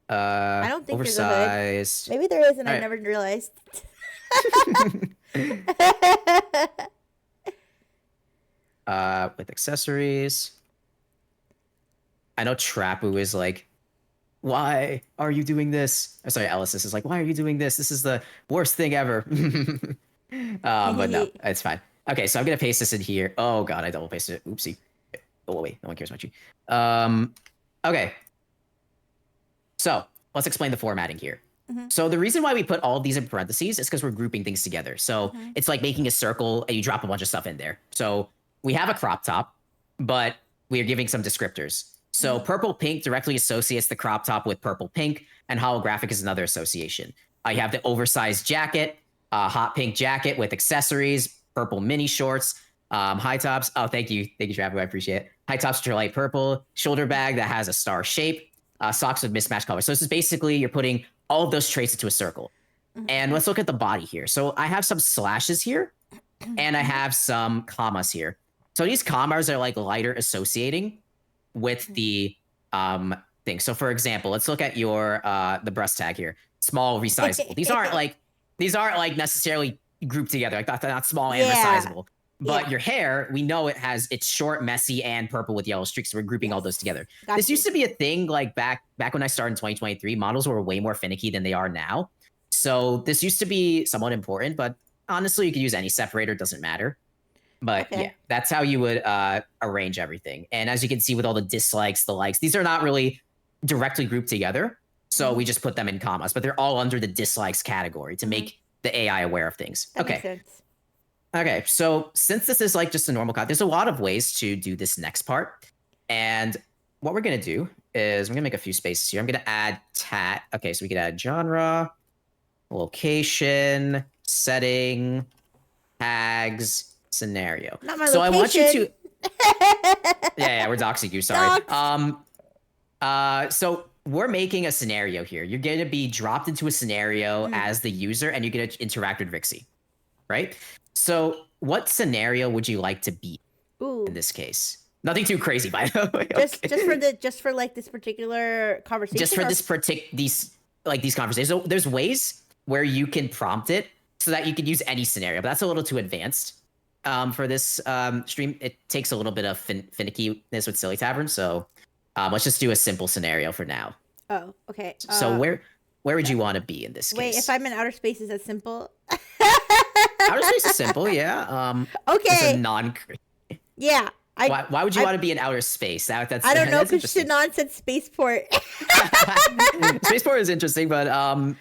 I don't think oversized. There's a hood. Maybe there is, and I never realized. With accessories. I know Trapu is like, why are you doing this? I'm sorry, Ellis is like, why are you doing this? This is the worst thing ever. But no, it's fine. Okay, so I'm gonna paste this in here. Oh god, I double pasted it. Oopsie. Oh wait, no one cares about you. Okay. So let's explain the formatting here. So the reason why we put all of these in parentheses is because we're grouping things together. So it's like making a circle and you drop a bunch of stuff in there. So we have a crop top, but we are giving some descriptors. So purple pink directly associates the crop top with purple pink, and holographic is another association. You have the oversized jacket, hot pink jacket with accessories, purple mini shorts, high tops. Oh, thank you, Trapu, I appreciate it. High tops which are light purple, shoulder bag that has a star shape, socks with mismatched colors. So this is basically you're putting all of those traits into a circle. And let's look at the body here. So I have some slashes here, and I have some commas here. So these commas are like lighter associating with the thing. So for example, let's look at your the breast tag here. Small, resizable. These aren't like necessarily grouped together. Like not small and resizable. But your hair, we know it's short, messy, and purple with yellow streaks. So we're grouping all those together. This used to be a thing like back when I started in 2023. Models were way more finicky than they are now. So this used to be somewhat important, but honestly, you could use any separator, doesn't matter. But yeah, that's how you would arrange everything. And as you can see with all the dislikes, the likes, these are not really directly grouped together. So we just put them in commas, but they're all under the dislikes category to make the AI aware of things. That makes sense. Okay, so since this is like just a normal code, there's a lot of ways to do this next part. And what we're going to do is I'm going to make a few spaces here. I'm going to add Okay, so we could add genre, location, setting, tags, scenario. Not my so location. I want you to... yeah, we're doxing you, sorry. So we're making a scenario here. You're going to be dropped into a scenario as the user, and you're going to interact with Rixie, right? So what scenario would you like to be in this case? Nothing too crazy, by the way. Just for like this particular conversation. Just for these conversations. So there's ways where you can prompt it so that you can use any scenario, but that's a little too advanced for this stream. It takes a little bit of finickiness with Silly Tavern, so let's just do a simple scenario for now. Oh, okay. So where would you want to be in this case? Wait, if I'm in outer space, is that simple? Outer space is simple, yeah. Okay. It's a Yeah. Why would you I- want to be in outer space? That's I don't know that's because interesting. Shannon said spaceport. Spaceport is interesting, but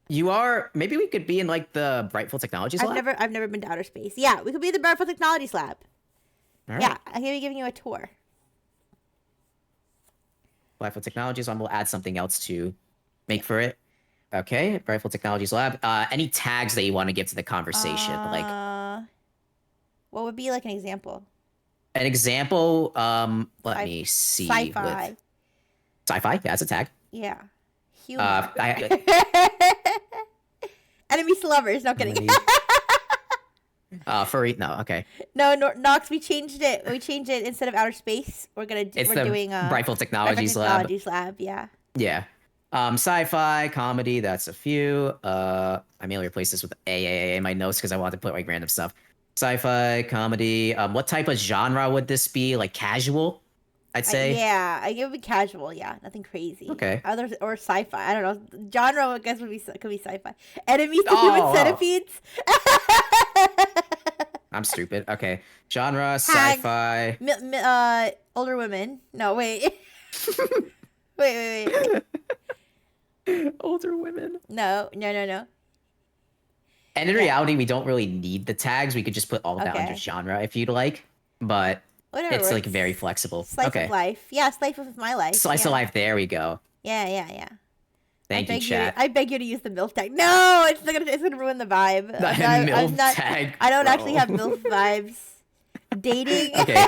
you are maybe we could be in like the Brightful Technologies lab. I've never been to outer space. Yeah, we could be in the Powerful Technologies lab. All right. Yeah, I'm gonna be giving you a tour. Brightful Technologies lab. We'll add something else to make for it. Okay, Brightful Technologies lab. Any tags that you want to give to the conversation, like What would be like an example? an example. Let Sci- me see. Sci-fi. With sci-fi, yeah, that's a tag. Yeah. Humor. I Enemies to lovers. No kidding. furry. No, okay. No, Nox. We changed it. We changed it instead of outer space. We're doing Brightful Technologies lab. Technologies lab. Yeah. Yeah. Sci-fi, comedy, that's a few. I mainly replaced this with AAA in my notes because I wanted to put like random stuff. Sci-fi, comedy. What type of genre would this be? Like casual, I'd say. Yeah, it would be casual. Yeah, nothing crazy. Okay. Others or sci-fi. I don't know. Genre, I guess could be sci-fi. Enemies to human centipedes. I'm stupid. Okay. Genre, sci-fi. Older women. No, wait. wait. Older women. No. And in reality, we don't really need the tags. We could just put all of that under genre if you'd like. But whatever it's works. like very flexible. Slice of life. Yeah, slice of my life. Slice of life. There we go. Yeah. Thank you, chat. I beg you to use the MILF tag. No, it's gonna ruin the vibe. MILF tag. I don't actually have MILF vibes. Dating. Okay.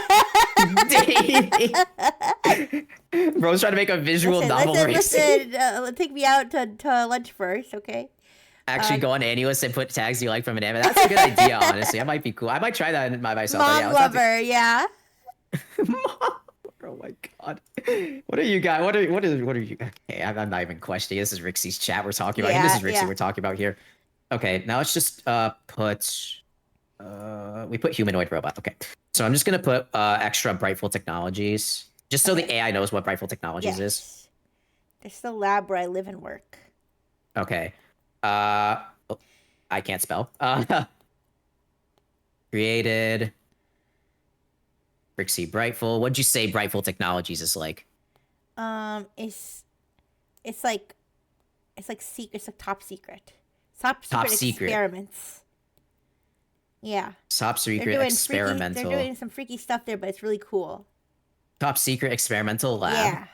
Dating. Bro's trying to make a visual novel racing. Listen, take me out to lunch first, okay? Actually, go on Annuus and put tags you like from an anime. That's a good idea, honestly. That might be cool. I might try that by myself. Mom lover, yeah. Mom. Oh my god. What are you guys? What are you? Okay, I'm not even questioning. This is Rixie's chat we're talking about. This is Rixie we're talking about here. Okay, now let's just put we put humanoid robot. Okay. So I'm just gonna put extra Brightful Technologies. Just so the AI knows what Brightful Technologies is. It's the lab where I live and work. Okay. I can't spell. Created. Rixie Brightful. What'd you say Brightful Technologies is like? It's like top secret. Top secret experiments. Yeah. Top secret experimental. They're doing some freaky stuff there, but it's really cool. Top secret experimental lab. Yeah.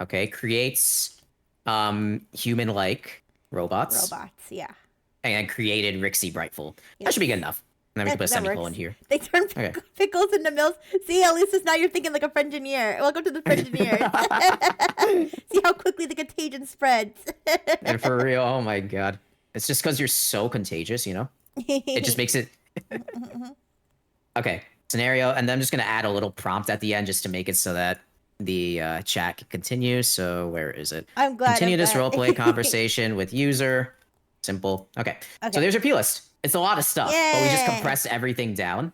Okay. Creates human-like robots. Yeah. And created Rixie Brightful. Yes. That should be good enough. And then we can put a semicolon works. here. They turn pickles into mills. See, at least now you're thinking like a Frengineer. Welcome to the Frengineers. See how quickly the contagion spreads. And for real, oh my god. It's just because you're so contagious, you know? It just makes it... Okay, scenario. And then I'm just going to add a little prompt at the end just to make it so that the chat can continue. So where is it? I'm glad. Continue this roleplay conversation with user. Simple. Okay. So there's your P list. It's a lot of stuff, but we just compress everything down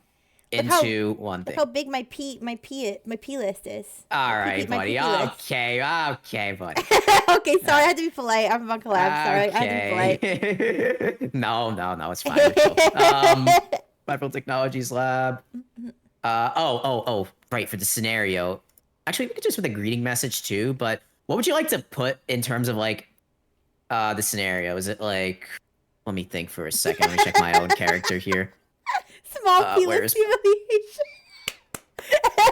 into one thing. Look how big my P list is. All right, buddy. Okay, buddy. Okay, sorry, I had to be polite. I'm on collab. Sorry, I had to be polite. No, it's fine. Brightful Technologies Lab. Right, for the scenario. Actually, we could just with a greeting message too, but what would you like to put in terms of like the scenario? Is it like, let me think for a second. Let me check my own character here. Small penis humiliation.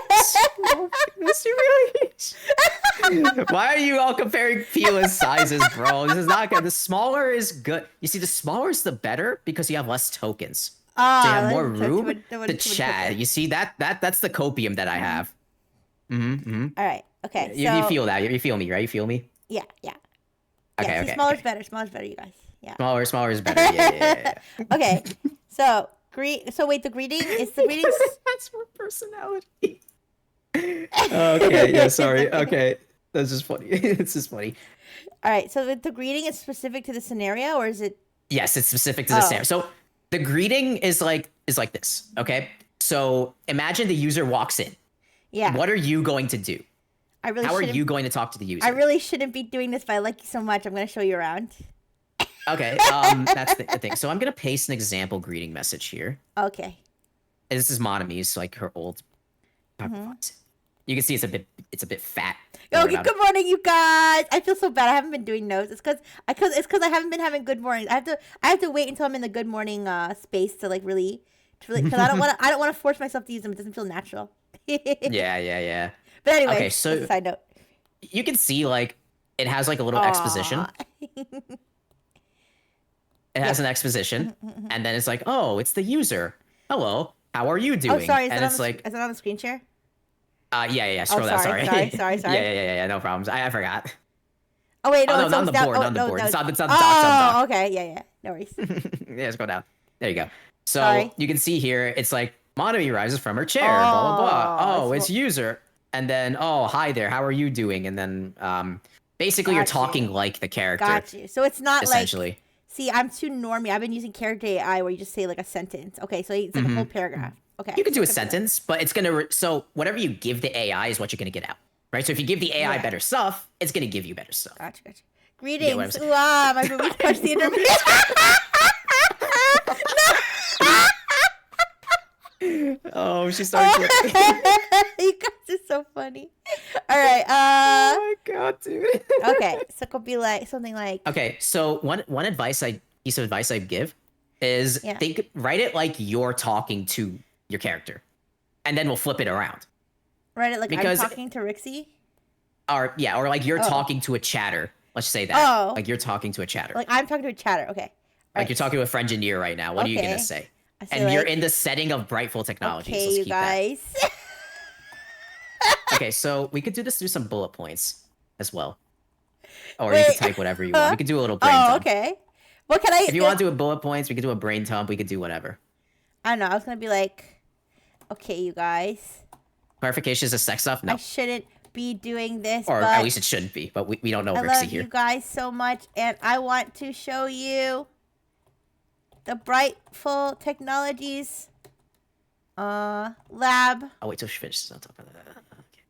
Small penis humiliation. Why are you all comparing penis sizes, bro? This is not good. The smaller is good. You see, the smaller is the better because you have less tokens. So you have more room to chat. You see, that's the copium that I have. All right. Okay. You feel that. You feel me, right? You feel me? Yeah. Okay. Smaller is better. Smaller is better, you guys. Yeah. Smaller is better. Yeah. Okay. So wait, the greeting is the greeting. That's more personality. Okay. Yeah. Sorry. Okay. That's just funny. It's just funny. All right. So the greeting is specific to the scenario, or is it? Yes, it's specific to the scenario. So the greeting is like this. Okay. So imagine the user walks in. Yeah. What are you going to do? How are you going to talk to the user? I really shouldn't be doing this, but I like you so much. I'm going to show you around. Okay, that's the thing. So I'm going to paste an example greeting message here. Okay. And this is Monami's, like her old You can see it's a bit fat. Okay, good morning, you guys. I feel so bad. I haven't been doing those. It's because I haven't been having good mornings. I have to wait until I'm in the good morning space to really because I don't want to force myself to use them. It doesn't feel natural. Yeah. But anyway, Okay, so that's a side note. you can see like it has like a little exposition. It has an exposition, and then it's like, oh, it's the user. Hello, how are you doing? Oh, sorry. Is and is it on the screen share? Yeah. Scroll down. Sorry. Sorry. Yeah. No problems. I forgot. Oh wait, no, Oh, no, it's not on the down. board. Oh, not on the no, board. no. It's on the dock. Oh, okay. Yeah. No worries. Yeah, let's go down. There you go. So Sorry. you can see here, it's like Monomi rises from her chair. Blah blah blah. Oh, it's user. And then, oh, hi there. How are you doing? And then, basically, you're talking like the character. Got you. So it's not essentially. Like. See, I'm too normie. I've been using character AI where you just say like a sentence. Okay, so it's like a whole paragraph. Okay. You can do a sentence, but it's gonna. So whatever you give the AI is what you're gonna get out, right? So if you give the AI better stuff, it's gonna give you better stuff. Gotcha. Greetings. Wow, my boobies touch the internet. Oh, she started. You guys are so funny. All right. Oh my god, dude. Okay, so it could be like something like. Okay, so one piece of advice I'd give is write it like you're talking to your character, and then we'll flip it around. Write it like I'm talking to Rixie. Or like you're talking to a chatter. Let's say that. Oh. Like you're talking to a chatter. Like I'm talking to a chatter. Okay. Like you're talking to a friengineer right now. What are you gonna say? And you're in the setting of Brightful Technologies. Okay, Let's you keep guys. That. Okay, so we could do this through some bullet points as well. Or you could type whatever you want. We could do a little brain dump. Okay. What can I... If you want to do a bullet points, we could do a brain dump. We could do whatever. I don't know. I was going to be like, okay, you guys. Clarification is a sex stuff? No. I shouldn't be doing this, or at least it shouldn't be, but we don't know Rixie here. I love you guys so much, and I want to show you the Brightful Technologies lab. I'll wait till she finishes on top of that.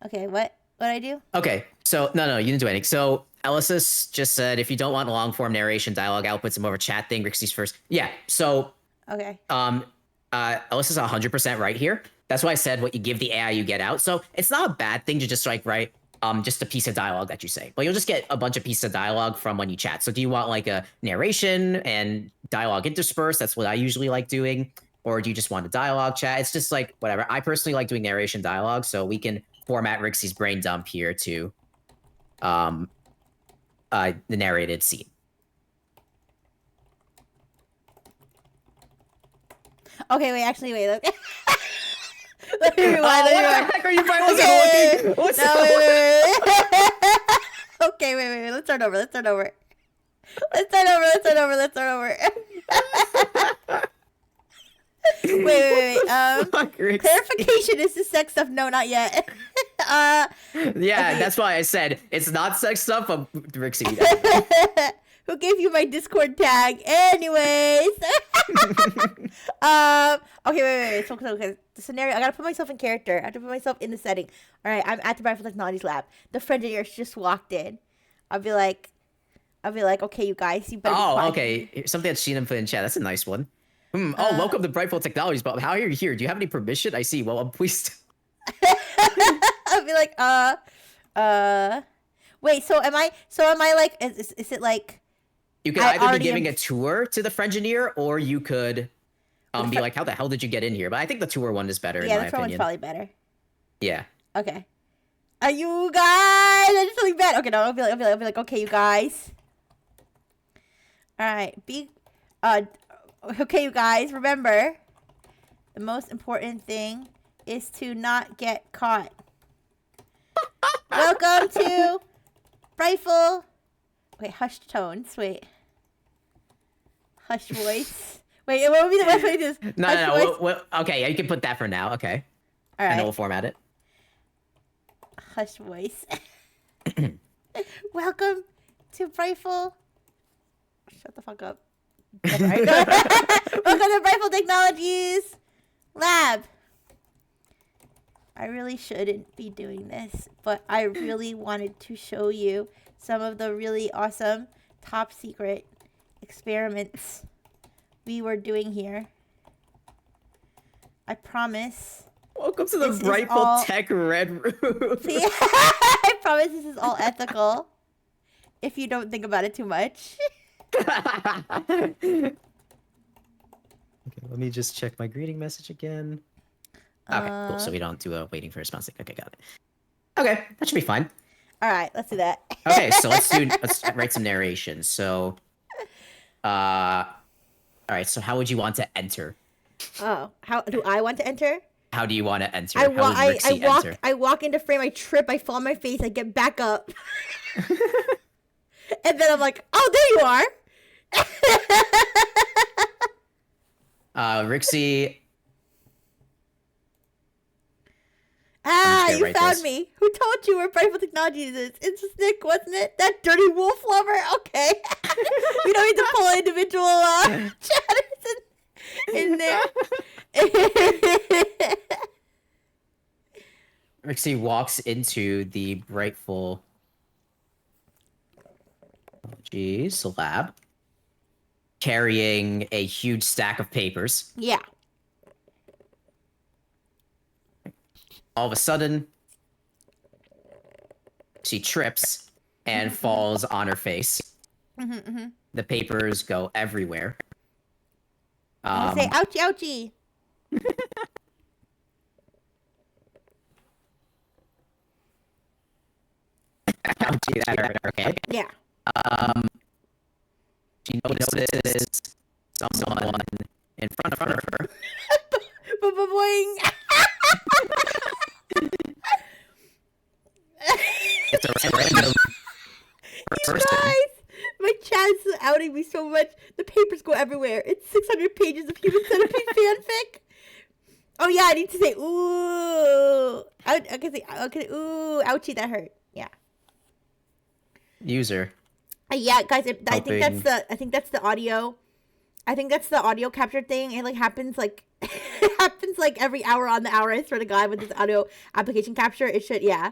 Okay, what I do? Okay, so no, you didn't do anything. So Elysis just said, if you don't want long form narration dialogue outputs and more of a chat thing, Rixie's first. Yeah, so okay. Elysis is 100% right here. That's why I said what you give the AI, you get out. So it's not a bad thing to just like write just a piece of dialogue that you say, but you'll just get a bunch of pieces of dialogue from when you chat. So do you want like a narration and dialogue interspersed? That's what I usually like doing. Or do you just want a dialogue chat? It's just like whatever. I personally like doing narration dialogue, so we can format Rixie's brain dump here to the narrated scene. Okay, wait. Let me rewind. What the heck are you looking? What's up? Wait. Okay, wait. Let's start over. Wait. Clarification is the sex stuff. No, not yet. Yeah, okay. That's why I said it's not sex stuff, but Rixie. Who gave you my Discord tag? Anyways. Okay, wait. So, the scenario, I gotta put myself in character. I have to put myself in the setting. All right, I'm at the Brightful Technologies lab. The friend just walked in. I'll be like, okay, you guys, you better be quiet. Okay. Something that Sheena put in chat. That's a nice one. Welcome to Brightful Technologies, but how are you here? Do you have any permission? I see. Well, I'm pleased. I'll be like, wait, so am I like, is it like, you could either be giving a tour to the friengineer, or you could be like, how the hell did you get in here? But I think the tour one is better, in my opinion. Yeah, the tour one's probably better. Yeah. Okay. Are you guys? I just feeling bad. Okay, no, I'll be like, okay, you guys. All right, okay, you guys, remember, the most important thing is to not get caught. Welcome to Brightful. Wait, hushed tones. Wait. Hushed voice. Wait, what would be the best way to do this? No. Okay, yeah, you can put that for now. Okay. All right. And then we'll format it. Hushed voice. Welcome to Brightful. Shut the fuck up. Welcome to Brightful Technologies lab. I really shouldn't be doing this, but I really wanted to show you some of the really awesome top secret experiments we were doing here. I promise Welcome to the This is Brightful all- Tech Red Room. See, I promise this is all ethical. If you don't think about it too much. Okay, let me just check my greeting message again. Okay, cool. So we don't do a waiting for a response. Okay, got it. Okay, that should be fine. All right, let's do that. Okay, so let's write some narration. So, all right. So how would you want to enter? Oh, how do I want to enter? How do you want to enter? I How would Rixie enter? I walk into frame, I trip, I fall on my face, I get back up. And then I'm like, oh, there you are. Rixie. You write found this. me. Who told you where Brightful Technologies is? It's Nick, wasn't it? That dirty wolf lover? Okay. We don't need to pull individual chatters in there. Rixie walks into the Brightful Technologies lab, carrying a huge stack of papers. Yeah. All of a sudden, she trips and falls on her face. The papers go everywhere. You say, ouchie, ouchie. Ouchie, that hurt. Okay. Yeah. She notices someone in front of her. Boing. It's a random You person. guys, my chat is outing me so much. The papers go everywhere. It's 600 pages of Human Centipede fanfic. Oh yeah, I need to say ooh. I can say okay. Ooh, ouchie, that hurt. Yeah. User. Yeah, guys. I think Helping. that's the audio. I think that's the audio capture thing. It like happens like it happens like every hour on the hour. I swear to God, with this audio application capture, it should. Yeah.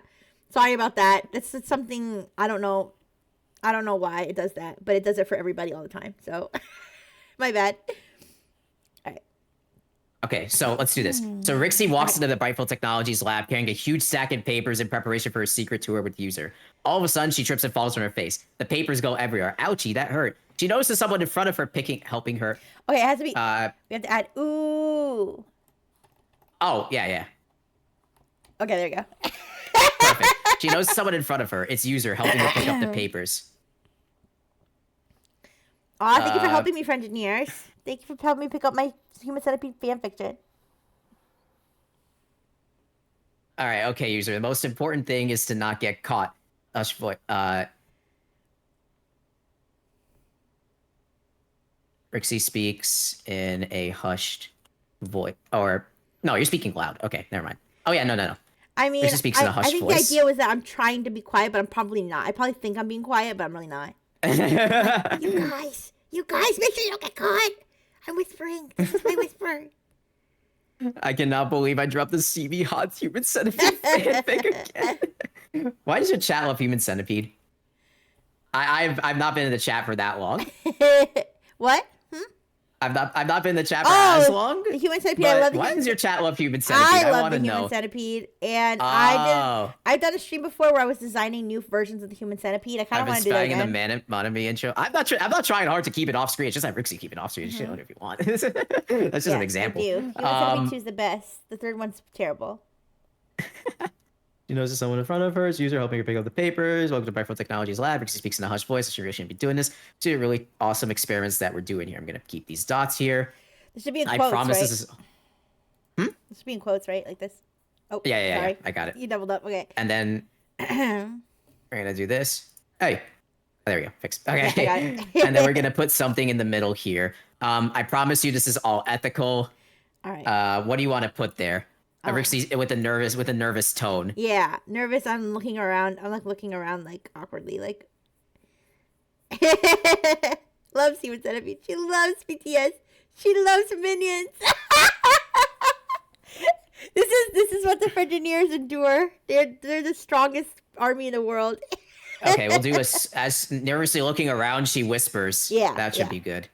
Sorry about that. That's something I don't know. I don't know why it does that, but it does it for everybody all the time. So, my bad. All right. Okay, so let's do this. So Rixie walks into the Brightful Technologies lab carrying a huge stack of papers in preparation for a secret tour with the user. All of a sudden, she trips and falls on her face. The papers go everywhere. Ouchie, that hurt. She notices someone in front of her helping her. Okay, it has to be. Uh, We have to add ooh. oh, yeah. Okay, there you go. Perfect. She notices someone in front of her. It's user helping her pick up the papers. Aw, thank you for helping me, friend engineers. Thank you for helping me pick up my Human Centipede fanfiction. All right, okay, user. The most important thing is to not get caught. Rixie speaks in a hushed voice. Or, no, you're speaking loud. Okay, never mind. Oh, yeah, no. I mean, Rixie speaks in a I hushed think voice. the idea was that I'm trying to be quiet, but I'm probably not. I probably think I'm being quiet, but I'm really not. You guys, make sure you don't get caught. I'm whispering. This is my whisper. I cannot believe I dropped the CB Hot Human Centipede fanfic again. Why does your chat love Human Centipede? I've not been in the chat for that long. What? I've not been in the chat for as long. The Human Centipede. I love the Why human does your chat love Human Centipede? I love want the to Human know. Centipede, and Oh. I've done a stream before where I was designing new versions of the Human Centipede. I kind I've of been want to do that spamming again. the Manami intro. I'm not trying hard to keep it off screen. It's just that Rixie keep it off screen. You should own it if you want. That's just an example. I do. Human Centipede 2 is the best. The third one's terrible. She knows there's someone in front of her. It's user helping her pick up the papers. Welcome to Brightful Technologies Lab. Rixie speaks in a hushed voice. So she really shouldn't be doing this. Two really awesome experiments that we're doing here. I'm gonna keep these dots here. This should be in I quotes, promise right? this is. This should be in quotes, right? Like this. Oh, Yeah. sorry. I got it. You doubled up. Okay. And then we're gonna do this. Hey, there we go. Fixed. Okay. Yeah, I got it. And then we're gonna put something in the middle here. I promise you, this is all ethical. All right. What do you want to put there? Rixie with a nervous tone. Yeah, nervous. I'm looking around. I'm like looking around like awkwardly, like. Loves Human Centipede. She loves BTS. She loves Minions. This is what the Frengineers endure. They're the strongest army in the world. Okay, we'll do as nervously looking around, she whispers. Yeah, That should yeah. be good.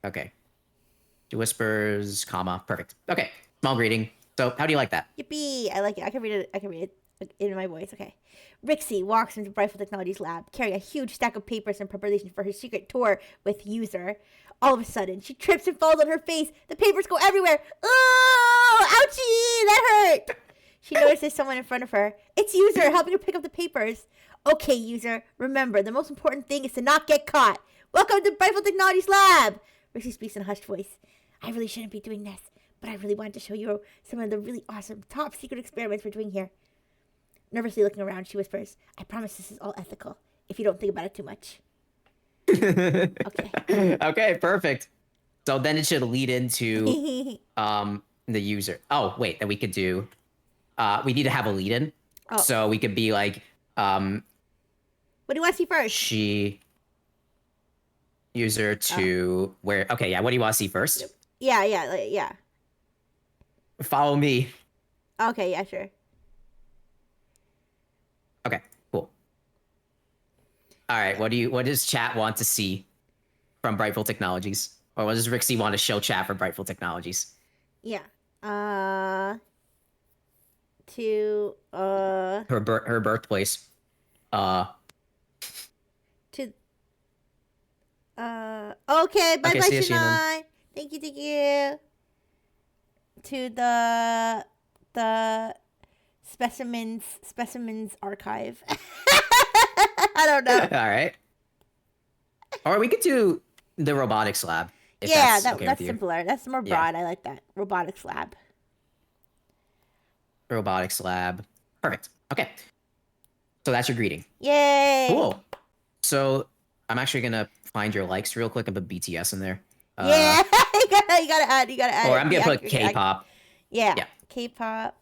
Okay. She whispers, comma, perfect. Okay, small greeting. So how do you like that? Yippee! I like it. I can read it. I can read it in my voice. Okay. Rixie walks into Brightful Technologies lab, carrying a huge stack of papers in preparation for her secret tour with User. All of a sudden, she trips and falls on her face. The papers go everywhere. Oh, ouchie! That hurt. She notices someone in front of her. It's User helping her pick up the papers. Okay, User. Remember, the most important thing is to not get caught. Welcome to Brightful Technologies lab. Rixie speaks in a hushed voice. I really shouldn't be doing this, but I really wanted to show you some of the really awesome top secret experiments we're doing here. Nervously looking around, she whispers, I promise this is all ethical, if you don't think about it too much. Okay. Okay, perfect. So then it should lead into the user. Oh, wait, then we could do we need to have a lead in. Oh. So we could be like What do you want to see first? she user to where okay, yeah, what do you want to see first? Yeah, yeah. Follow me. Okay, yeah, sure. Okay, cool. All right, what does chat want to see from Brightful Technologies? Or what does Rixie want to show chat for Brightful Technologies? Yeah. Her birthplace. Okay, bye Okay, bye, see ya, Shannon. Thank you. To the specimens archive. I don't know. All right. Or we could do the robotics lab. If Yeah, that's okay that's with you. simpler. That's more broad. I like that. Robotics lab. Robotics lab. Perfect. Okay. So that's your greeting. Yay! Cool. So I'm actually gonna find your likes real quick and put BTS in there. Yeah, you gotta add. Or I'm gonna put K-pop. Yeah. Yeah. K-pop.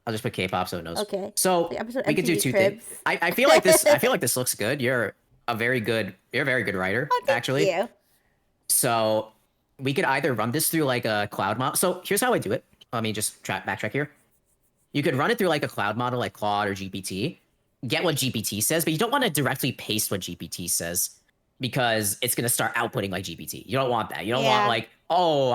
I'll just put K-pop so it knows. Okay. So The episode we could do MTV two Cribs. things. I feel like this. I feel like this looks good. You're a very good writer. Oh, thank actually. you. So we could either run this through like a cloud model. So here's how I do it. Let me just backtrack here. You could run it through like a cloud model like Claude or GPT. Get what GPT says, but you don't want to directly paste what GPT says because it's going to start outputting like GPT. You don't want that. You don't want like, oh,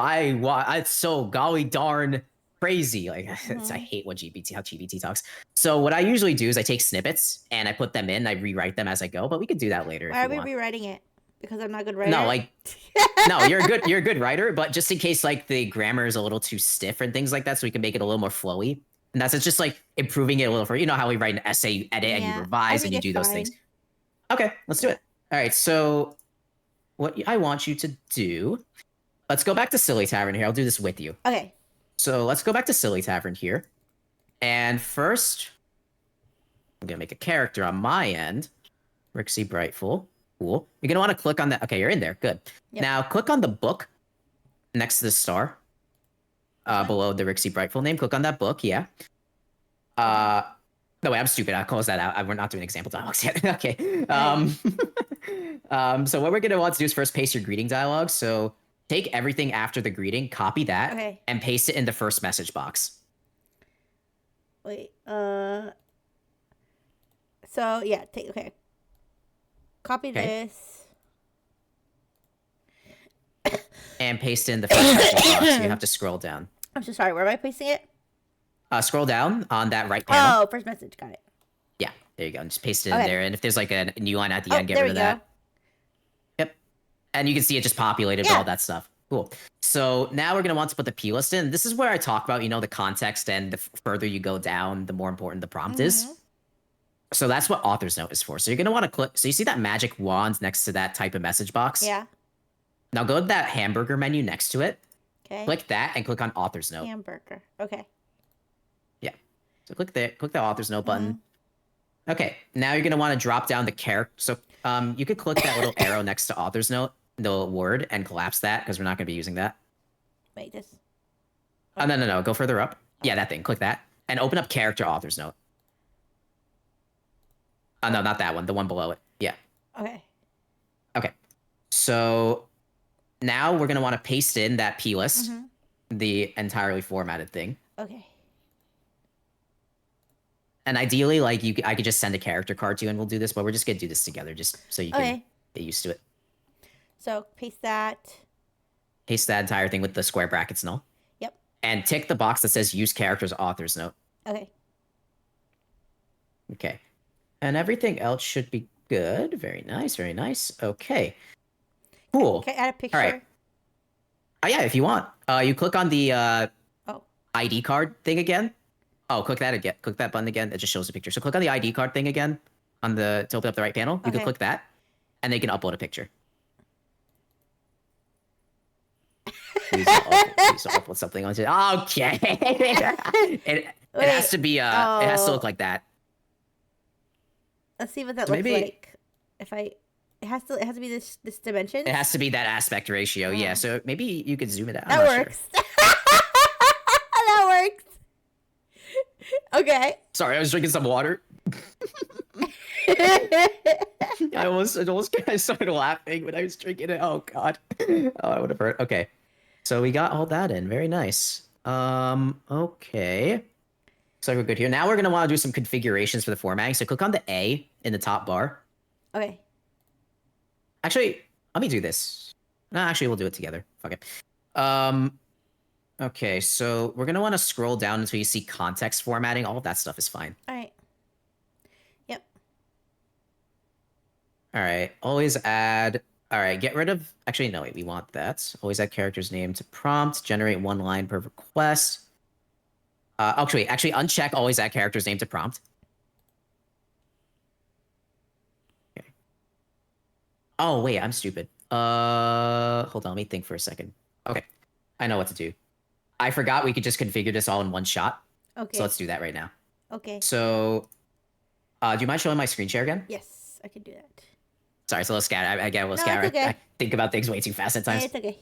it's so golly darn crazy. Like I hate how GPT talks. So what I usually do is I take snippets and I put them in. I rewrite them as I go, but we could do that later. Why are we rewriting it? Because I'm not a good writer? No, like, no, you're a good writer, but just in case like the grammar is a little too stiff and things like that, so we can make it a little more flowy. And it's just like improving it a little for, you know how we write an essay, you edit and you revise and you do those things. Okay, let's do it. All right, so what I want you to do, let's go back to Silly Tavern here. I'll do this with you. Okay. So let's go back to Silly Tavern here. And first, I'm going to make a character on my end. Rixie Brightful. Cool. You're going to want to click on that. Okay, you're in there. Good. Yep. Now, click on the book next to the star. Below the Rixie Brightful name. Click on that book. Yeah. No, wait, I'm stupid. I'll close that out. We're not doing example dialogues yet. Okay. So what we're going to want to do is first paste your greeting dialogue. So take everything after the greeting, copy that, and paste it in the first message box. Wait, so yeah, okay. Copy this. And paste in the first message box. So you have to scroll down. I'm so sorry. Where am I pasting it? Scroll down on that right panel. Oh, first message. Got it. Yeah, there you go. And just paste it in there. And if there's like a new line at the end, get rid of that. Yep. And you can see it just populated with all that stuff. Cool. So now we're going to want to put the P list in. This is where I talk about, the context, and the further you go down, the more important the prompt is. So that's what author's note is for. So you're going to want to click. So you see that magic wand next to that type of message box? Yeah. Now go to that hamburger menu next to it. Okay. Click that and click on author's note. Hamburger. Okay. Yeah. So click there. Click the author's note button. Okay. Now you're going to want to drop down the character. So you could click that little arrow next to author's note, the word, and collapse that because we're not going to be using that. Wait, this. Oh, no. Go further up. Yeah, that thing. Click that. And open up character author's note. Oh, no, not that one. The one below it. Yeah. Okay. Okay. So now we're going to want to paste in that P list, the entirely formatted thing. Okay. And ideally, like I could just send a character card to you and we'll do this, but we're just going to do this together just so you can get used to it. So paste that. Paste that entire thing with the square brackets and all. Yep. and tick the box that says use character's author's note. Okay. Okay. And everything else should be good. Very nice, very nice. Okay. Cool. Can I add a picture? All right. Yeah, if you want. You click on the Oh. ID card thing again. Oh, click that again. Click that button again. It just shows the picture. So click on the ID card thing again on the to open up the right panel. You can click that, and they can upload a picture. Please upload something onto it. Okay. it has to be. It has to look like that. Let's see what that looks like. If it has to be this dimension. It has to be that aspect ratio. Yeah. So maybe you could zoom it out. That works. Sure. That works. Okay. Sorry, I was drinking some water. I almost started laughing when I was drinking it. Oh god. Oh, I would have hurt. Okay. So we got all that in. Very nice. Okay. Looks like we're good here. Now we're gonna want to do some configurations for the formatting. So click on the A in the top bar. Okay. Actually, let me do this. No, actually, we'll do it together. Fuck it. Okay, so we're gonna want to scroll down until you see context formatting. All of that stuff is fine. All right. Yep. All right. Always add. All right. Get rid of. Actually, no. Wait. We want that. Always add character's name to prompt. Generate one line per request. Actually, uncheck. Always add character's name to prompt. Okay. Oh wait, I'm stupid. Hold on. Let me think for a second. Okay, I know what to do. I forgot we could just configure this all in one shot. Okay. So let's do that right now. Okay. So, do you mind showing my screen share again? Yes, I can do that. Sorry, it's a little scatter. I get a little scatter. Okay. I think about things way too fast at times. Yeah, it's okay.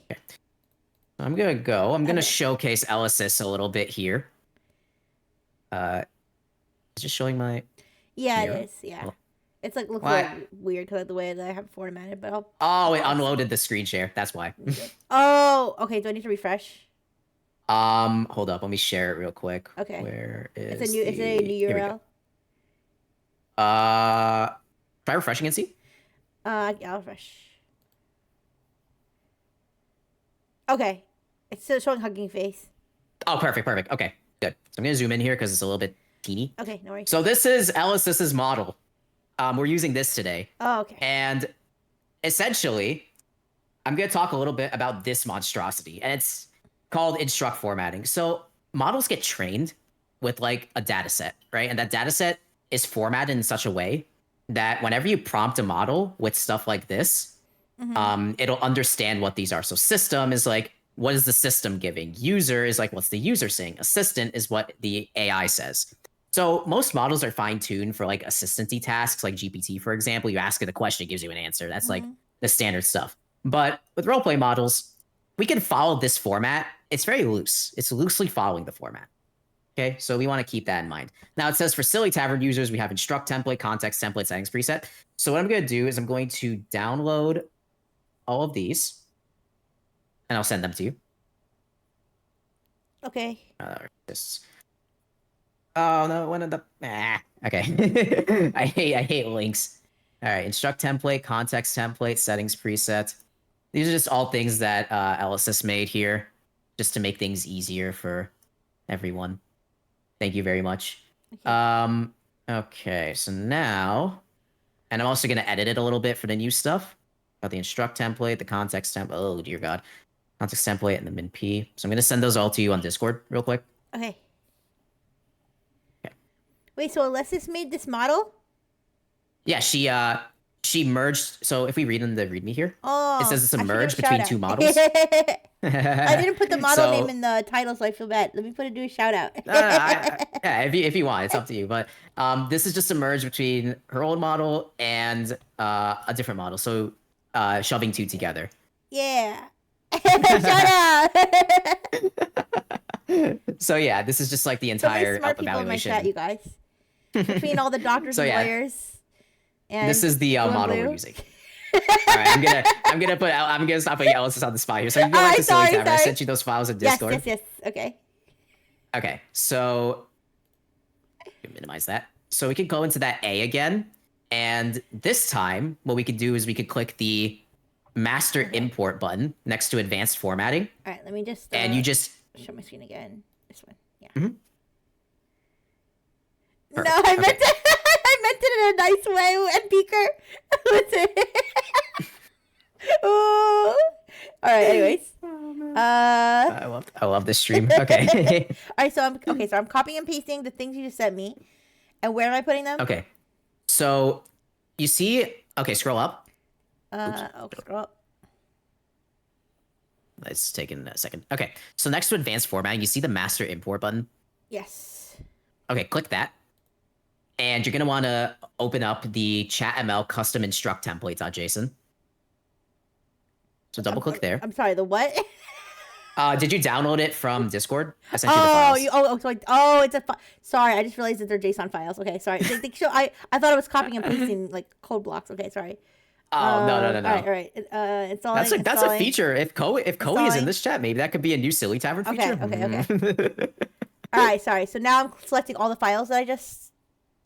I'm gonna go. I'm gonna showcase Elysis a little bit here. Just showing my. Yeah, it is. Yeah, it's like looks a little weird because of the way that I have it formatted. But I'll. Oh, it unloaded the screen share. That's why. Oh, okay. Do I need to refresh? Hold up. Let me share it real quick. Okay. Where is Is it a new URL? Try refreshing and see. Yeah, I'll refresh. Okay, it's still showing Hugging Face. Oh, perfect. Okay, good. So I'm gonna zoom in here because it's a little bit teeny. Okay, no worries. So this is Elysis's model. We're using this today. Oh, okay. And essentially, I'm gonna talk a little bit about this monstrosity, and it's called instruct formatting. So models get trained with like a data set, right? And that data set is formatted in such a way that whenever you prompt a model with stuff like this, it'll understand what these are. So system is like, what is the system giving? User is like, what's the user saying? Assistant is what the AI says. So most models are fine-tuned for like assistant-y tasks, like GPT, for example. You ask it a question, it gives you an answer. That's like the standard stuff. But with roleplay models, we can follow this format. It's very loose. It's loosely following the format. Okay, so we want to keep that in mind. Now it says for Silly Tavern users, we have instruct template, context template, settings preset. So what I'm going to do is I'm going to download all of these, and I'll send them to you. Okay. Oh no, one of the okay. I hate links. All right, instruct template, context template, settings preset. These are just all things that Elysis made here, just to make things easier for everyone. Thank you very much. Okay. Okay, so now, and I'm also gonna edit it a little bit for the new stuff. Got the instruct template, the context template. Oh dear God, context template and the min-p. So I'm gonna send those all to you on Discord real quick. Okay. Wait, so Elysis made this model? Yeah, she merged. So if we read in the README here, it says it's a merge between two models. I didn't put the model name in the title, so I feel bad. Let me do a shout out. Yeah, if you want, it's up to you. But this is just a merge between her old model and a different model. So shoving two together. Yeah. Shout out. So yeah, this is just like the entire smart people evaluation. in my chat, you guys. Between all the doctors and lawyers. And this is the model we're using. All right, I'm gonna stop putting Elysis on the spot here. So you can go back to Silly Tavern. I sent you those files in Discord. Yes. Okay. Okay, so minimize that. So we can go into that A again, and this time what we could do is we could click the master Okay. import button next to advanced formatting. All right, let me just. And you just show my screen again. This one. Yeah. Mhm. No, Perfect. I meant Okay. it. I meant it in a nice way, and Beaker. What's it? Ooh. All right. Anyways. I love this stream. Okay. All right. So I'm copying and pasting the things you just sent me, and where am I putting them? Okay. So you see, okay, scroll up. Scroll up. It's taking a second. Okay. So next to advanced formatting, you see the master import button. Yes. Okay, click that. And you're going to want to open up the chatml custom instruct template.json. So double click there. I'm sorry. The what? Did you download it from Discord? I sent you the files. It's a. Sorry, I just realized that they're JSON files. Okay, sorry. I thought it was copying and pasting like code blocks. Okay, sorry. Oh, no. All right. Installing. That's a feature. If Koei is in Installing. this chat, maybe that could be a new Silly Tavern feature. Okay. All right, sorry. So now I'm selecting all the files that I just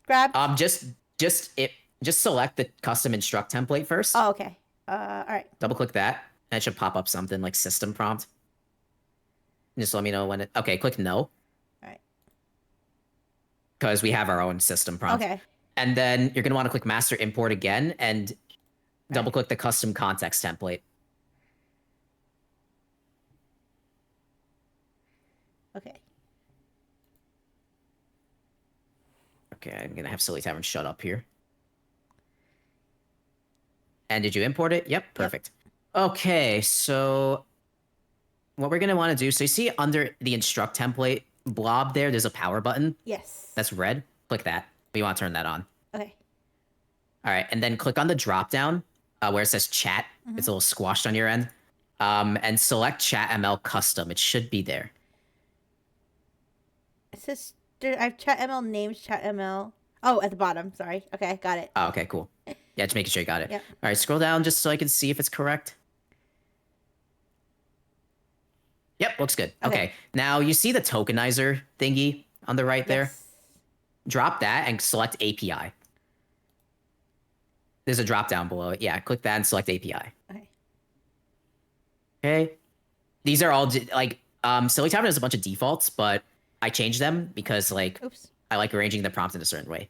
grabbed. Just select the custom instruct template first. Oh, okay. All right. Double click that, and it should pop up something like system prompt. Just let me know when it. Okay, click no. All right. Because we have our own system prompt. Okay. And then you're gonna want to click master import again and double click the custom context template. Okay. Okay, I'm gonna have Silly Tavern shut up here. And did you import it? Yep, perfect. Yep. Okay, so what we're gonna want to do, so you see under the instruct template blob there's a power button. Yes. That's red. Click that. We want to turn that on. Okay. All right, and then click on the drop down where it says chat. It's a little squashed on your end. And select chatml custom. It should be there. It says I have chatml names, chatml. Oh, at the bottom. Sorry. Okay, got it. Oh, okay, cool. Yeah, just making sure you got it. Yep. All right, scroll down just so I can see if it's correct. Yep, looks good. Okay. Now you see the tokenizer thingy on the right there? Drop that and select API. There's a drop down below it. Yeah, click that and select API. Okay. These are all like Silly Tavern has a bunch of defaults, but I changed them because like I like arranging the prompt in a certain way.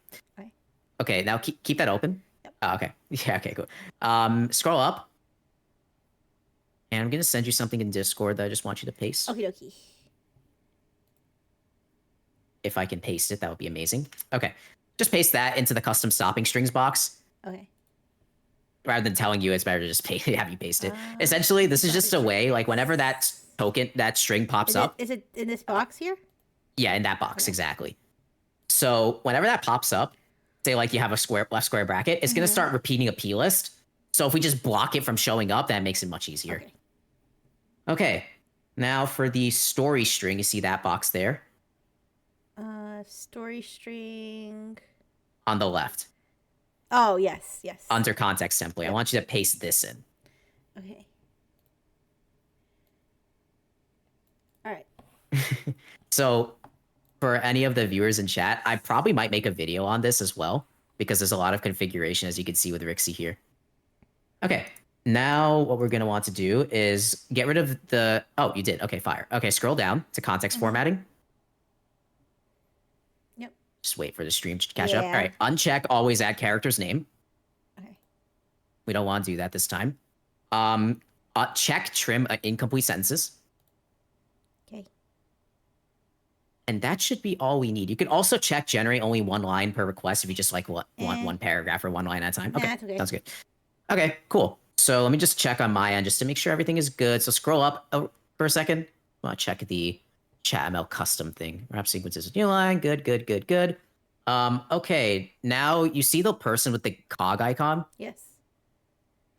Okay, now keep that open. Yep. Oh, okay. Yeah, okay, cool. Scroll up. And I'm gonna send you something in Discord that I just want you to paste. Okie dokie. If I can paste it, that would be amazing. Okay. Just paste that into the custom stopping strings box. Okay. Rather than telling you, it's better to just have you paste it. Essentially, this is just a way, like whenever that string pops up. Is it in this box here? Yeah, in that box, exactly. So whenever that pops up, say like you have a left square bracket, it's gonna start repeating a P list. So if we just block it from showing up, that makes it much easier. Okay. Now for the story string, you see that box there? Story string. On the left. Oh, yes. Under context template. I want you to paste this in. Okay. All right. So for any of the viewers in chat, I probably might make a video on this as well, because there's a lot of configuration, as you can see with Rixie here. Okay. Now what we're going to want to do is get rid of the... Oh, you did. Okay, fire. Okay, scroll down to context formatting. Yep. Just wait for the stream to catch up. All right, uncheck always add character's name. Okay. We don't want to do that this time. Check trim incomplete sentences. Okay. And that should be all we need. You can also check generate only one line per request if you just like want one paragraph or one line at a time. Okay, sounds good. Okay, cool. So let me just check on my end just to make sure everything is good. So scroll up for a second. I want to check the chatml custom thing. Wrap sequences new line. Good. Okay, now you see the person with the cog icon? Yes.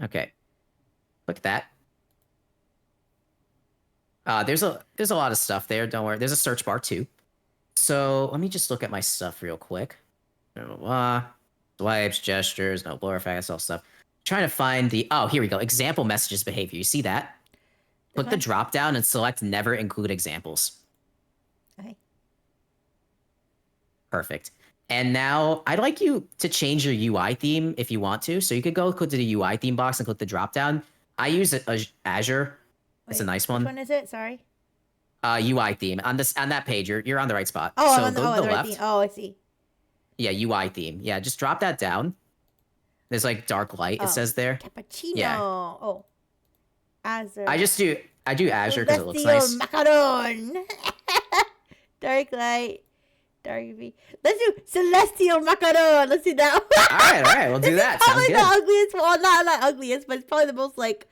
Okay. Click that. There's a lot of stuff there. Don't worry. There's a search bar too. So let me just look at my stuff real quick. Swipes, gestures, no blur effects, all stuff. Trying to find the here we go. Example messages behavior. You see that? Click the drop down and select never include examples. Okay. Perfect. And now I'd like you to change your UI theme if you want to. So you could go click to the UI theme box and click the drop down. I use Azure. It's a Wait, nice which one. one is it? Sorry. UI theme on this on that page. You're on the right spot. Oh, I'm So on the, go to on the the right thing. left. Oh, I see. Yeah, UI theme. Yeah, just drop that down. There's like dark light. It Oh, says there. Yeah, cappuccino. Oh, Azure. I do Azure because it looks Celestial nice. macaron. Dark light. Dark V. Let's do celestial macaron. Let's do that. All right, we'll do This is that. Sounds probably the good. ugliest. Well, not ugliest, but it's probably the most like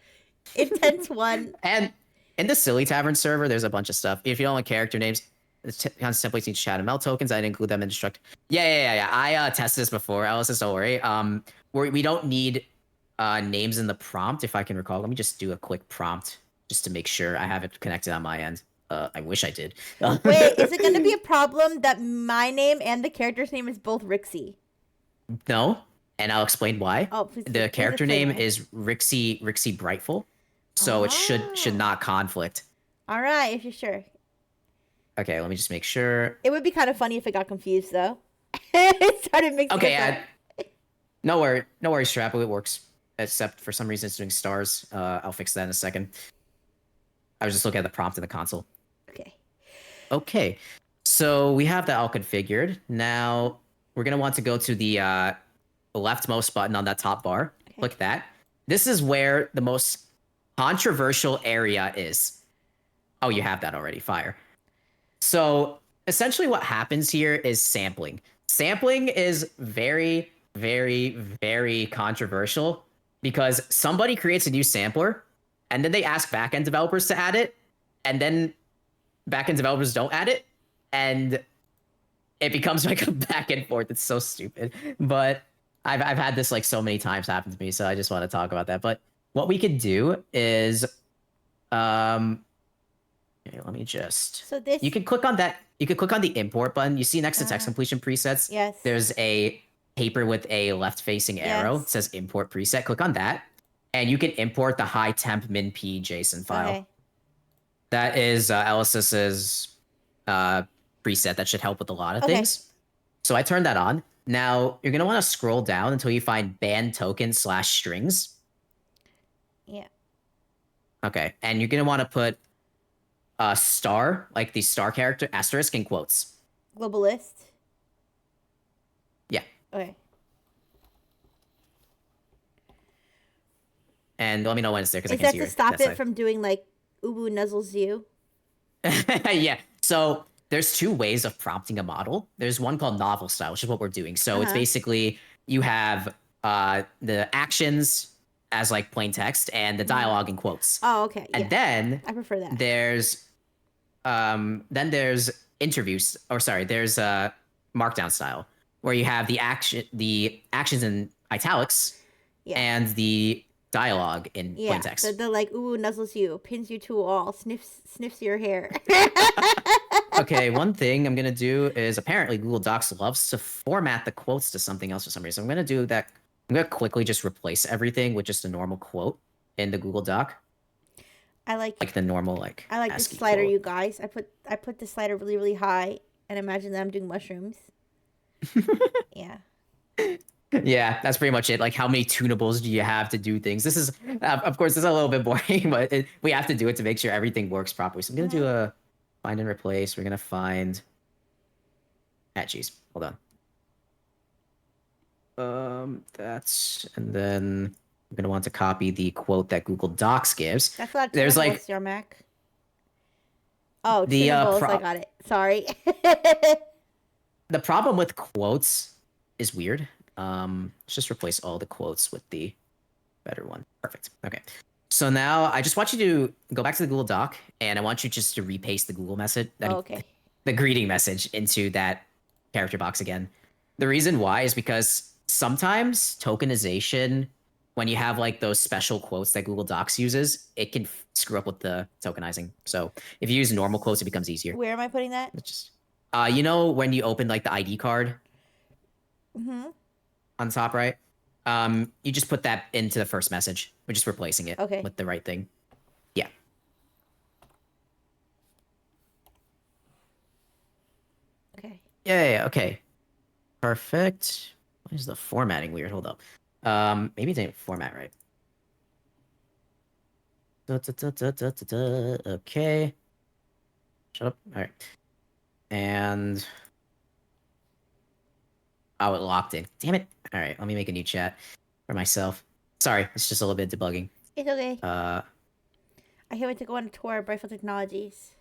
intense one. And in the Silly Tavern server, there's a bunch of stuff. If you don't like character names, kind of simply teach HTML tokens. I didn't include them in destruct. Yeah. I tested this before. Alice, don't worry. We don't need names in the prompt, if I can recall. Let me just do a quick prompt just to make sure I have it connected on my end. I wish I did. Wait, is it going to be a problem that my name and the character's name is both Rixie? No, and I'll explain why. Oh, please. The Please character explain name why. is Rixie Brightful, so it should Ah. not conflict. All right, if you're sure. Okay, let me just make sure. It would be kind of funny if it got confused, though. It started mixing Okay, us up. no worries, Strap. It works. Except for some reason it's doing stars. I'll fix that in a second. I was just looking at the prompt in the console. Okay. Okay, so we have that all configured. Now we're gonna want to go to the leftmost button on that top bar. Okay. Click that. This is where the most controversial area is. Oh, you have that already. Fire. So essentially what happens here is sampling. Sampling is very, very, very controversial because somebody creates a new sampler and then they ask backend developers to add it, and then backend developers don't add it, and it becomes like a back and forth. It's so stupid. But I've had this like so many times happen to me, so I just want to talk about that. But what we could do is okay, let me just. So this. You can click on that. You can click on the import button. You see next to text completion presets. Yes. There's a paper with a left-facing arrow. Yes. It says import preset. Click on that, and you can import the high temp min p JSON file. Okay. That is Alice's preset that should help with a lot of Okay. things. So I turned that on. Now you're gonna want to scroll down until you find band token / strings. Yeah. Okay, and you're gonna want to put star, like the star character, asterisk in quotes. Globalist. Yeah. Okay. And let me know when it's there because I Is can't that see to your stop that it side. from doing like Ubu nuzzles you? Yeah. So there's two ways of prompting a model. There's one called novel style, which is what we're doing. So it's basically you have the actions as like plain text and the dialogue in quotes. Oh, okay. And Yeah. then I prefer that. there's interviews, or sorry, there's markdown style where you have the actions in italics Yeah. and the dialogue in Yeah. plain text. The like Ubu nuzzles you, pins you to a wall, sniffs your hair. Okay, one thing I'm gonna do is apparently Google Docs loves to format the quotes to something else for some reason. I'm gonna do that. I'm gonna quickly just replace everything with just a normal quote in the Google Doc, I like like the normal this ASCII slider, quote. you guys. I put the slider really, really high and imagine that I'm doing mushrooms. Yeah. Yeah, that's pretty much it. Like, how many tunables do you have to do things? This is, of course, this is a little bit boring, but we have to do it to make sure everything works properly. So I'm gonna do a find and replace. We're gonna find. Geez, hold on. And then I'm gonna want to copy the quote that Google Docs gives. That's a lot of There's tunables, like your Mac. Oh, the, tunables. I got it. Sorry. the problem with quotes is weird. Let's just replace all the quotes with the better one. Perfect. Okay. So now I just want you to go back to the Google Doc, and I want you just to repaste the Google message, Okay. the greeting message into that character box again. The reason why is because sometimes tokenization, when you have like those special quotes that Google Docs uses, it can screw up with the tokenizing. So if you use normal quotes, it becomes easier. Where am I putting that? It's just, you know, when you open like the ID card Mm-hmm. on the top right, you just put that into the first message. We're just replacing it Okay. with the right thing. Yeah. Okay. Yeah. Okay. Perfect. Why is the formatting weird? Hold up. Maybe it didn't format right. Okay. Shut up. All right. And oh, it locked in. Damn it. All right, let me make a new chat for myself. Sorry, it's just a little bit debugging. It's okay. Uh, I can't wait to go on a tour of Brightfield Technologies.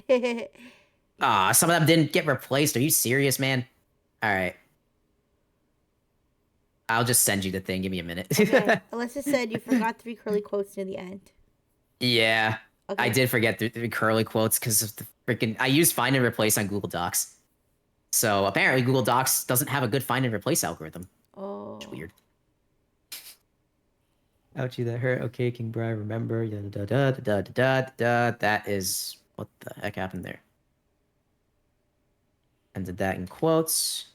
some of them didn't get replaced. Are you serious, man? All right. I'll just send you the thing. Give me a minute. Okay. Alyssa said you forgot 3 curly quotes near the end. Yeah, Okay. I did forget the curly quotes because of the freaking. I used find and replace on Google Docs. So apparently Google Docs doesn't have a good find and replace algorithm. Oh. It's weird. Ouchie, that hurt. Okay, kingbri, remember. Da, da, da, da, da, da, da. That is... What the heck happened there? Ended that in quotes.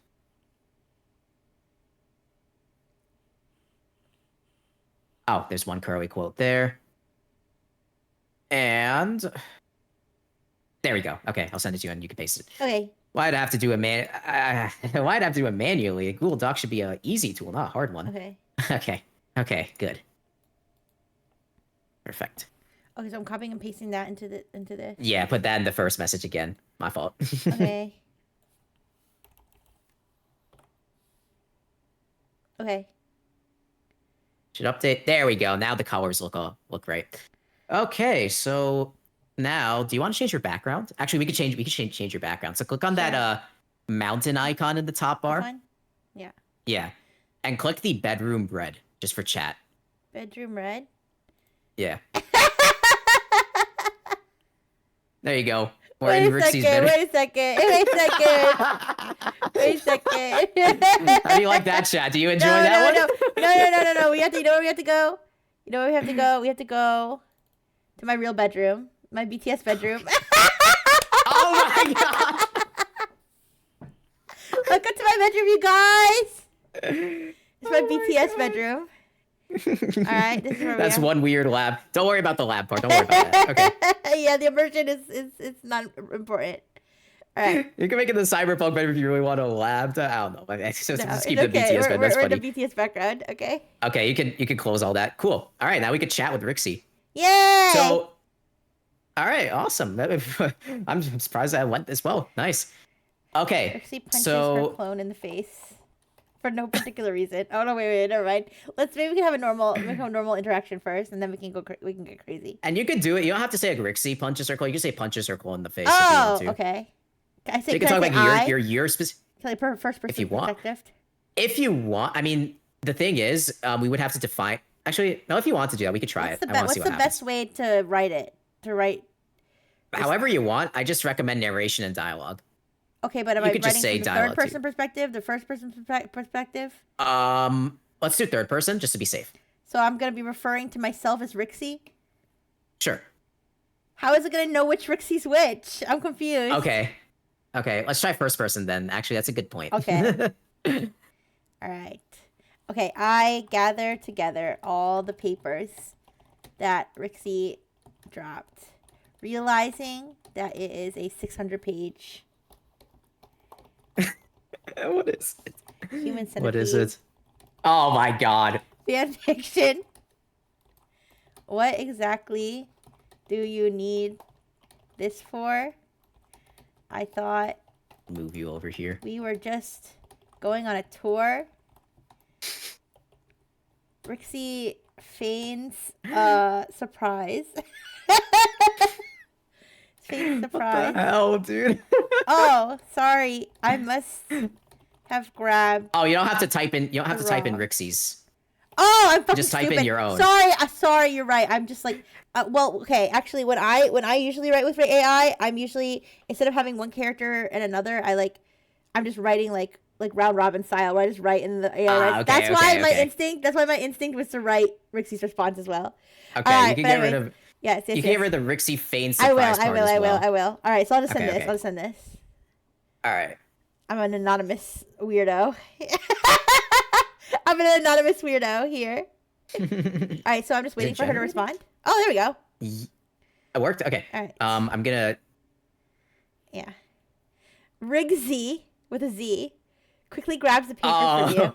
Oh, there's one curly quote there. And... There we go. Okay, I'll send it to you and you can paste it. Okay. Why'd I have to do it why'd I have to do it manually? Google Docs should be an easy tool, not a hard one. Okay. Okay. Okay, good. Perfect. Okay, so I'm copying and pasting that into this. Yeah, put that in the first message again. My fault. Okay. Okay. Should update. There we go. Now the colors look right. Okay, so now do you want to change your background? Actually, we could change your background. So click on that mountain icon in the top bar. This one? Yeah. Yeah. And click the bedroom red just for chat. Bedroom red. Yeah. There you go. Wait a second. Wait a second. How do you like that chat? Do you enjoy that one? No. We have to. You know where we have to go? You know where we have to go? We have to go to my real bedroom, my BTS bedroom. Oh my god! Welcome to my bedroom, you guys. It's my BTS bedroom. All right, this is where That's we are. one weird lab. Don't worry about the lab part. Don't worry about that. Okay. Yeah, the immersion is not important. All right. You can make it the cyberpunk bedroom if you really want a lab. I don't know. Just No, keep it's the okay. BTS bed. That's We're in funny. the BTS background. Okay. Okay, you can close all that. Cool. All right, now we could chat with Rixie. Yay! So, all right, awesome. I'm surprised that went this well. Nice. Okay, Rixie punches so her clone in the face for no particular reason. Oh no! Wait, never mind. Maybe we can have a normal interaction first, and then we can get crazy. and you could do it. You don't have to say like Rixie punches her clone. You can say punches her clone in the face if Oh, you want to. okay. Can I say? So you can can talk I about say I? your specific. Can I first person If you want. perspective? If you want, I mean, the thing is, we would have to define. Actually, no. If you want to do that, we could try it. I want to see What's what the happens. best way to write it? However you want. I just recommend narration and dialogue. Okay, but am You I could just writing say from the dialogue third person perspective, the first person perspective? Let's do third person just to be safe. So I'm gonna be referring to myself as Rixie. Sure. How is it gonna know which Rixie's which? I'm confused. Okay. Okay, let's try first person then. Actually, that's a good point. Okay. All right. Okay, I gather together all the papers that Rixie dropped, realizing that it is a 600-page What is it? human centipede. What is it? Oh my god. Fan fiction. What exactly do you need this for? I thought Move you over here. we were just going on a tour. Rixie feigns surprise. Feigns surprise. What the hell, dude? Oh, sorry. I must have grabbed. Oh, you don't have to type in. You don't have to type in Wrong. Rixie's. Oh, I'm fucking Just type in stupid. your own. Sorry. You're right. I'm just like, well, okay. Actually, when I usually write with AI, I'm usually, instead of having one character and another, I'm just writing like round robin style, where I just write and the AI writes. Okay, That's why my okay. instinct. That's why my instinct was to write Rixie's response as well. Okay, All right, you can but get anyway, rid of. Yes. You can get rid of the Rixie feign I surprise will. part as well. I will. All right. So I'll just send Okay, this. okay. I'll just send this. All right. I'm an anonymous weirdo. I'm an anonymous weirdo here. All right, so I'm just waiting for her to generated? respond. Oh, there we go. It worked. Okay. All right. I'm gonna. Yeah. Rigzy with a Z quickly grabs the paper from you.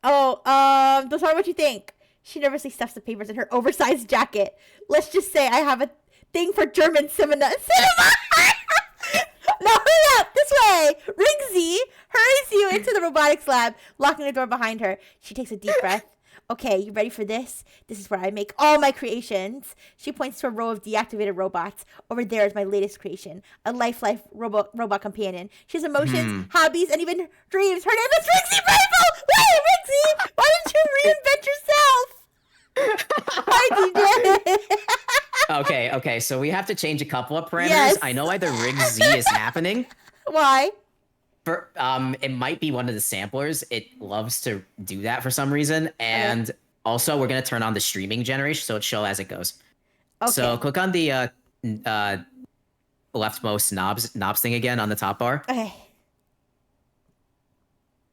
Oh, those are what you think. She nervously stuffs the papers in her oversized jacket. Let's just say I have a thing for German cinema. Now hurry up! This way! Rigsy hurries you into the robotics lab, locking the door behind her. She takes a deep breath. Okay, you ready for this? This is where I make all my creations. She points to a row of deactivated robots. Over there is my latest creation, a lifelike robot companion. She has emotions, hobbies, and even dreams. Her name is Rixie Brightful! Wait, Rixie! Why didn't you reinvent yourself? Hi, DJ. Okay, so we have to change a couple of parameters. Yes. I know why the Rig Z is happening. Why? It might be one of the samplers. It loves to do that for some reason. And also, we're going to turn on the streaming generation, so it shows as it goes. Okay. So click on the leftmost knobs thing again on the top bar. Okay.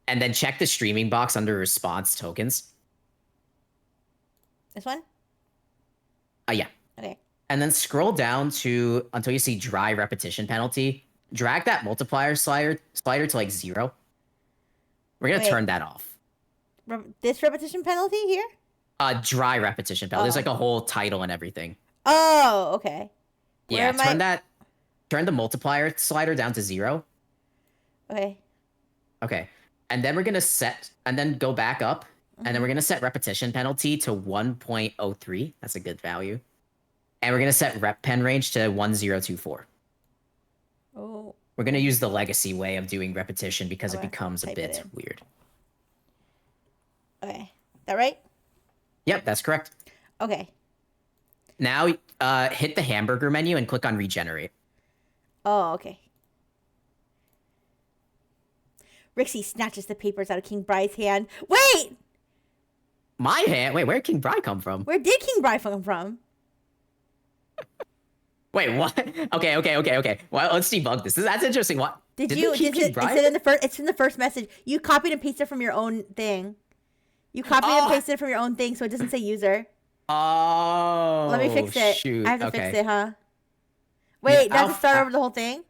And then check the streaming box under response tokens. This one? Yeah. Okay. And then scroll down until you see dry repetition penalty. Drag that multiplier slider to like 0. We're going to turn that off. This repetition penalty here? Dry repetition penalty. There's like a whole title and everything. Oh, okay. Turn the multiplier slider down to 0. Okay. Okay. And then we're going to go back up. And then we're going to set repetition penalty to 1.03. That's a good value. And we're going to set rep pen range to 1024. Oh. We're going to use the legacy way of doing repetition because it becomes a bit weird. Okay. That right? Yep, that's correct. Okay. Now, hit the hamburger menu and click on regenerate. Oh, okay. Rixie snatches the papers out of Kingbri's hand. Wait! My hand? Wait, where did Kingbri come from? Where did Kingbri come from? Wait, what? Okay. Well, let's debug this. That's interesting. What? It's in the first message. You copied and pasted from your own thing. You copied and pasted from your own thing, so it doesn't say user. Oh. Let me fix it. Shoot. I have to fix it, huh? Wait, does it start over the whole thing?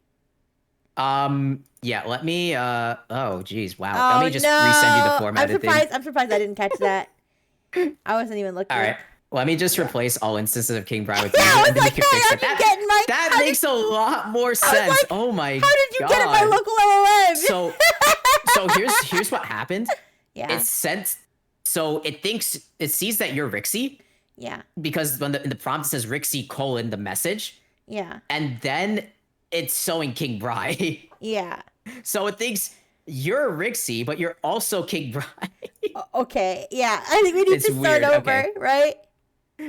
Yeah, let me, oh, geez, wow. Let me just resend you the formatted thing. I'm surprised I didn't catch that. I wasn't even looking. All right. Let me just replace all instances of Kingbri with yeah, you, and then like, you can fix it. That makes a lot more sense. Like, oh my god. How did you get it by local LLM? So here's what happened. Yeah. It sent, so it sees that you're Rixie. Yeah. Because when in the prompt it says Rixie : the message. Yeah. And then it's showing Kingbri. Yeah. So it thinks you're Rixie, but you're also Kingbri. Okay. Yeah. I think we need to start over, right?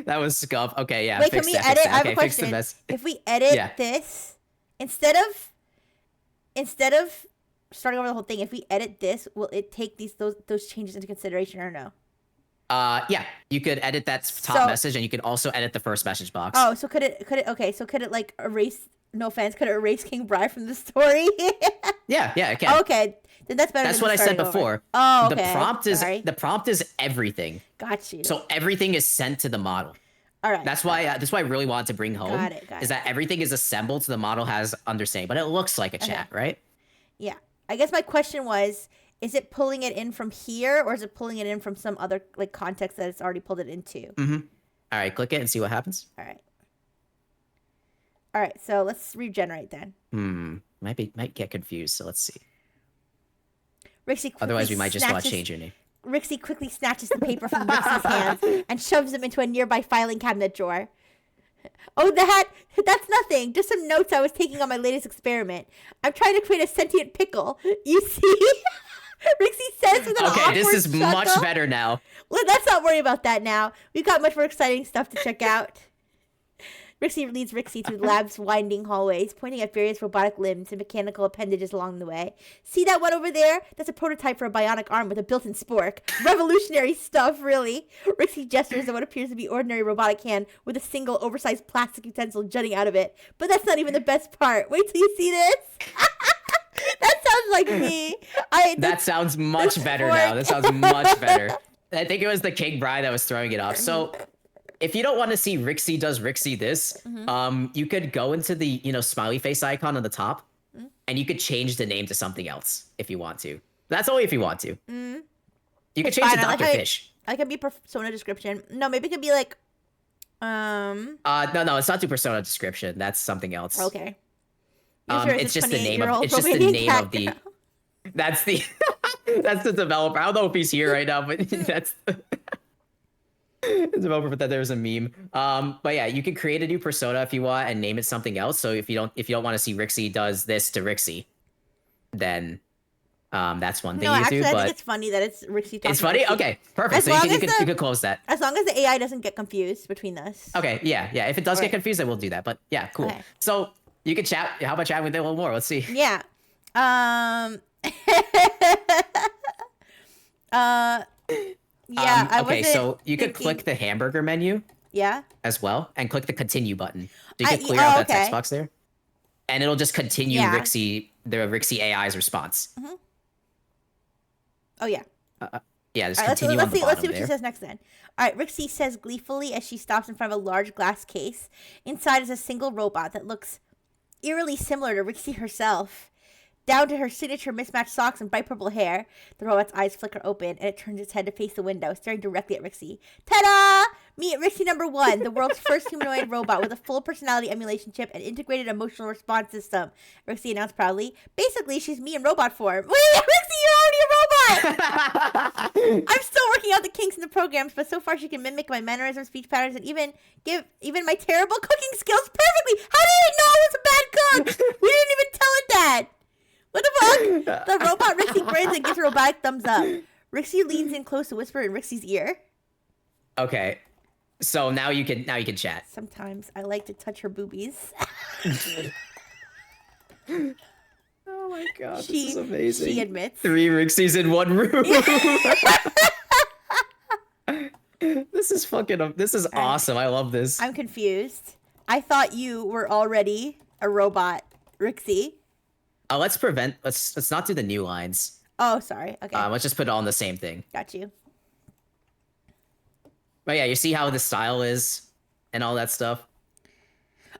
That was scuff. Okay, yeah. Wait, can we edit? I have a question. If we edit this, instead of starting over the whole thing, if we edit this, will it take those changes into consideration or no? Yeah. You could edit that top message, and you could also edit the first message box. Oh, so could it like erase? No offense, could it erase Kingbri from the story? yeah, it can. Okay, then that's better. That's what I said before. Oh, okay. The prompt is everything. Got you. So everything is sent to the model. All right. That's why I really wanted to bring home. Got it. Is that everything is assembled so the model has understanding, but it looks like a chat, right? Yeah. I guess my question was, is it pulling it in from here, or is it pulling it in from some other like context that it's already pulled it into? Mm-hmm. All right, click it and see what happens. All right, so let's regenerate then. Might get confused, so let's see. Rixie Otherwise, we might just want to change your name. Rixie quickly snatches the paper from Rixie's hands and shoves them into a nearby filing cabinet drawer. Oh, that's nothing. Just some notes I was taking on my latest experiment. I'm trying to create a sentient pickle. You see? Rixie says with an awkward Okay, this is chuckle. much better now. Let's not worry about that now. We've got much more exciting stuff to check out. Rixie leads Rixie through the lab's winding hallways, pointing at various robotic limbs and mechanical appendages along the way. See that one over there? That's a prototype for a bionic arm with a built-in spork. Revolutionary stuff, really. Rixie gestures at what appears to be ordinary robotic hand with a single oversized plastic utensil jutting out of it. But that's not even the best part. Wait till you see this. That sounds like me. That sounds much better now. That sounds much better. I think it was the Kingbri that was throwing it off. So if you don't want to see Rixie does Rixie this, you could go into the smiley face icon on the top, and you could change the name to something else if you want to. That's only if you want to. You could change it to Dr. Fish. I can be persona description. No, maybe it could be like, No, it's not to persona description. That's something else. Okay. User is It's a just the name of 28-year-old it's just the Romanian name cat of the. girl. That's the that's the developer. I don't know if he's here right now, but that's the developer. But that there's a meme. But yeah, you can create a new persona if you want and name it something else. So if you don't want to see Rixie does this to Rixie, then that's one thing No, you actually, do. I But think it's funny that it's Rixie talking it's funny. to Rixie. Okay, perfect. As So long you as could close that. As long as the AI doesn't get confused between us. Okay, yeah. If it does get Alright. confused, I will do that. But yeah, cool. Okay. So you can chat. How about chatting with it a little more? Let's see. Yeah. Yeah, I Okay, wasn't so you could thinking- click the hamburger menu Yeah. as well and click the continue button. So you can I- clear out that okay. text box there. And it'll just continue Yeah. the Rixie AI's response. Oh yeah. Yeah, just All right, let's continue see. on the Let's bottom see what there. she says next. Then. All right. Rixie says gleefully as she stops in front of a large glass case. Inside is a single robot that looks eerily similar to Rixie herself. Down to her signature mismatched socks and bright purple hair, the robot's eyes flicker open, and it turns its head to face the window, staring directly at Rixie. Ta-da! Meet Rixie number 1, the world's first humanoid robot with a full personality emulation chip and integrated emotional response system. Rixie announced proudly. Basically, she's me in robot form. Wait, Rixie, you're already a robot! I'm still working out the kinks in the programs, but so far she can mimic my mannerisms, speech patterns, and even my terrible cooking skills perfectly. How did it know I was a bad cook? You didn't even tell it that. What the fuck? The robot Rixie grins and gives a robotic thumbs up. Rixie leans in close to whisper in Rixie's ear. Okay. So now you can chat. Sometimes I like to touch her boobies. Oh my god, this is amazing. She admits. 3 Rixies in one room. This is awesome. I love this. I'm confused. I thought you were already a robot, Rixie. Let's not do the new lines. Oh, sorry. Okay. Let's just put it all in the same thing. Got you. But yeah, you see how the style is and all that stuff.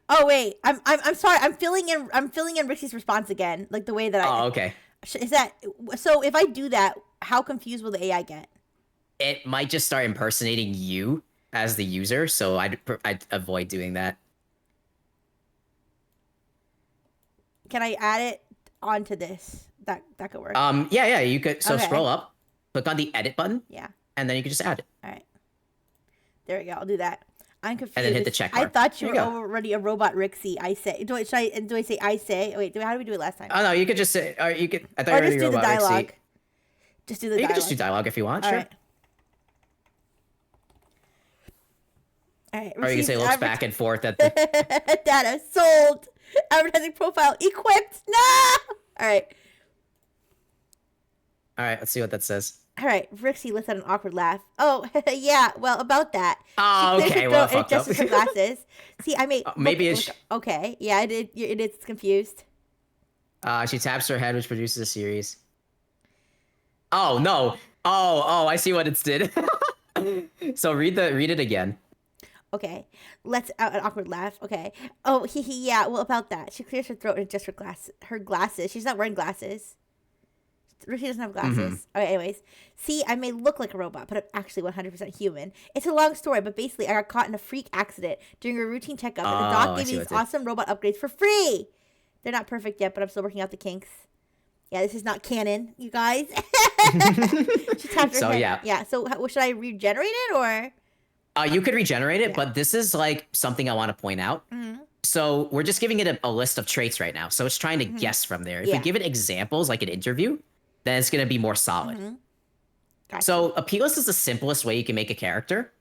Oh wait, I'm sorry. I'm filling in Rixie's response again, like the way that I. Oh, okay. Is that so? If I do that, how confused will the AI get? It might just start impersonating you as the user, so I'd avoid doing that. Can I add it onto this? That could work. Yeah, you could. So Okay. scroll up, click on the edit button, Yeah. and then you can just add it. All right. There we go. I'll do that. I'm confused. And then hit the check I mark. thought you were There you go. already a robot, Rixie. I say. Do I say I say? Oh, wait. How did we do it last time? Oh no, you could just say, or you could. I thought Or you were just do the robot Rixie. dialogue. Just do the You dialogue. can just do dialogue if you want. All Sure. right. All right. Or you can say looks back and forth at the. Data sold. Advertising profile equipped. No. All right. All right, let's see what that says. All right. Rixie lets out an awkward laugh. Oh, yeah. Well, about that. Oh, She clears okay. her Well, throat and fucked up. adjusts her glasses. See, I made. Maybe look, it's- okay. Yeah, it is confused. She taps her head, which produces a series. Oh no! Oh! I see what it's did. So read it again. Okay. Lets out an awkward laugh. Okay. Oh, yeah. Well, about that. She clears her throat and adjusts her glasses. She's not wearing glasses. She doesn't have glasses. Mm-hmm. Okay, anyways. See, I may look like a robot, but I'm actually 100% human. It's a long story, but basically, I got caught in a freak accident during a routine checkup, and the Oh, doc I gave see me what these it did. awesome robot upgrades for free. They're not perfect yet, but I'm still working out the kinks. Yeah, this is not canon, you guys. She tapped her So, head. yeah. Yeah, so should I regenerate it, or? You could regenerate it, Yeah. but this is like something I want to point out. Mhm. So we're just giving it a list of traits right now. So it's trying to guess from there. If Yeah. we give it examples like an interview, then it's gonna be more solid. Mhm. Gotcha. So a plist is the simplest way you can make a character.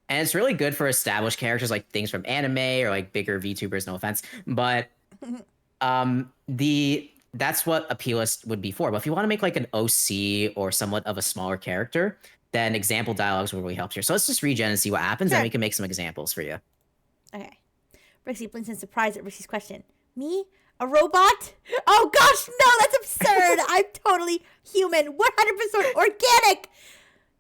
And it's really good for established characters like things from anime or like bigger VTubers, no offense. But that's what a plist would be for. But if you want to make like an OC or somewhat of a smaller character, then example dialogues will really help here. So let's just regen and see what happens, Sure. and we can make some examples for you. Okay. Rixie blinks in surprise at Rixie's question. Me? A robot? Oh gosh, no, that's absurd. I'm totally human, 100% organic.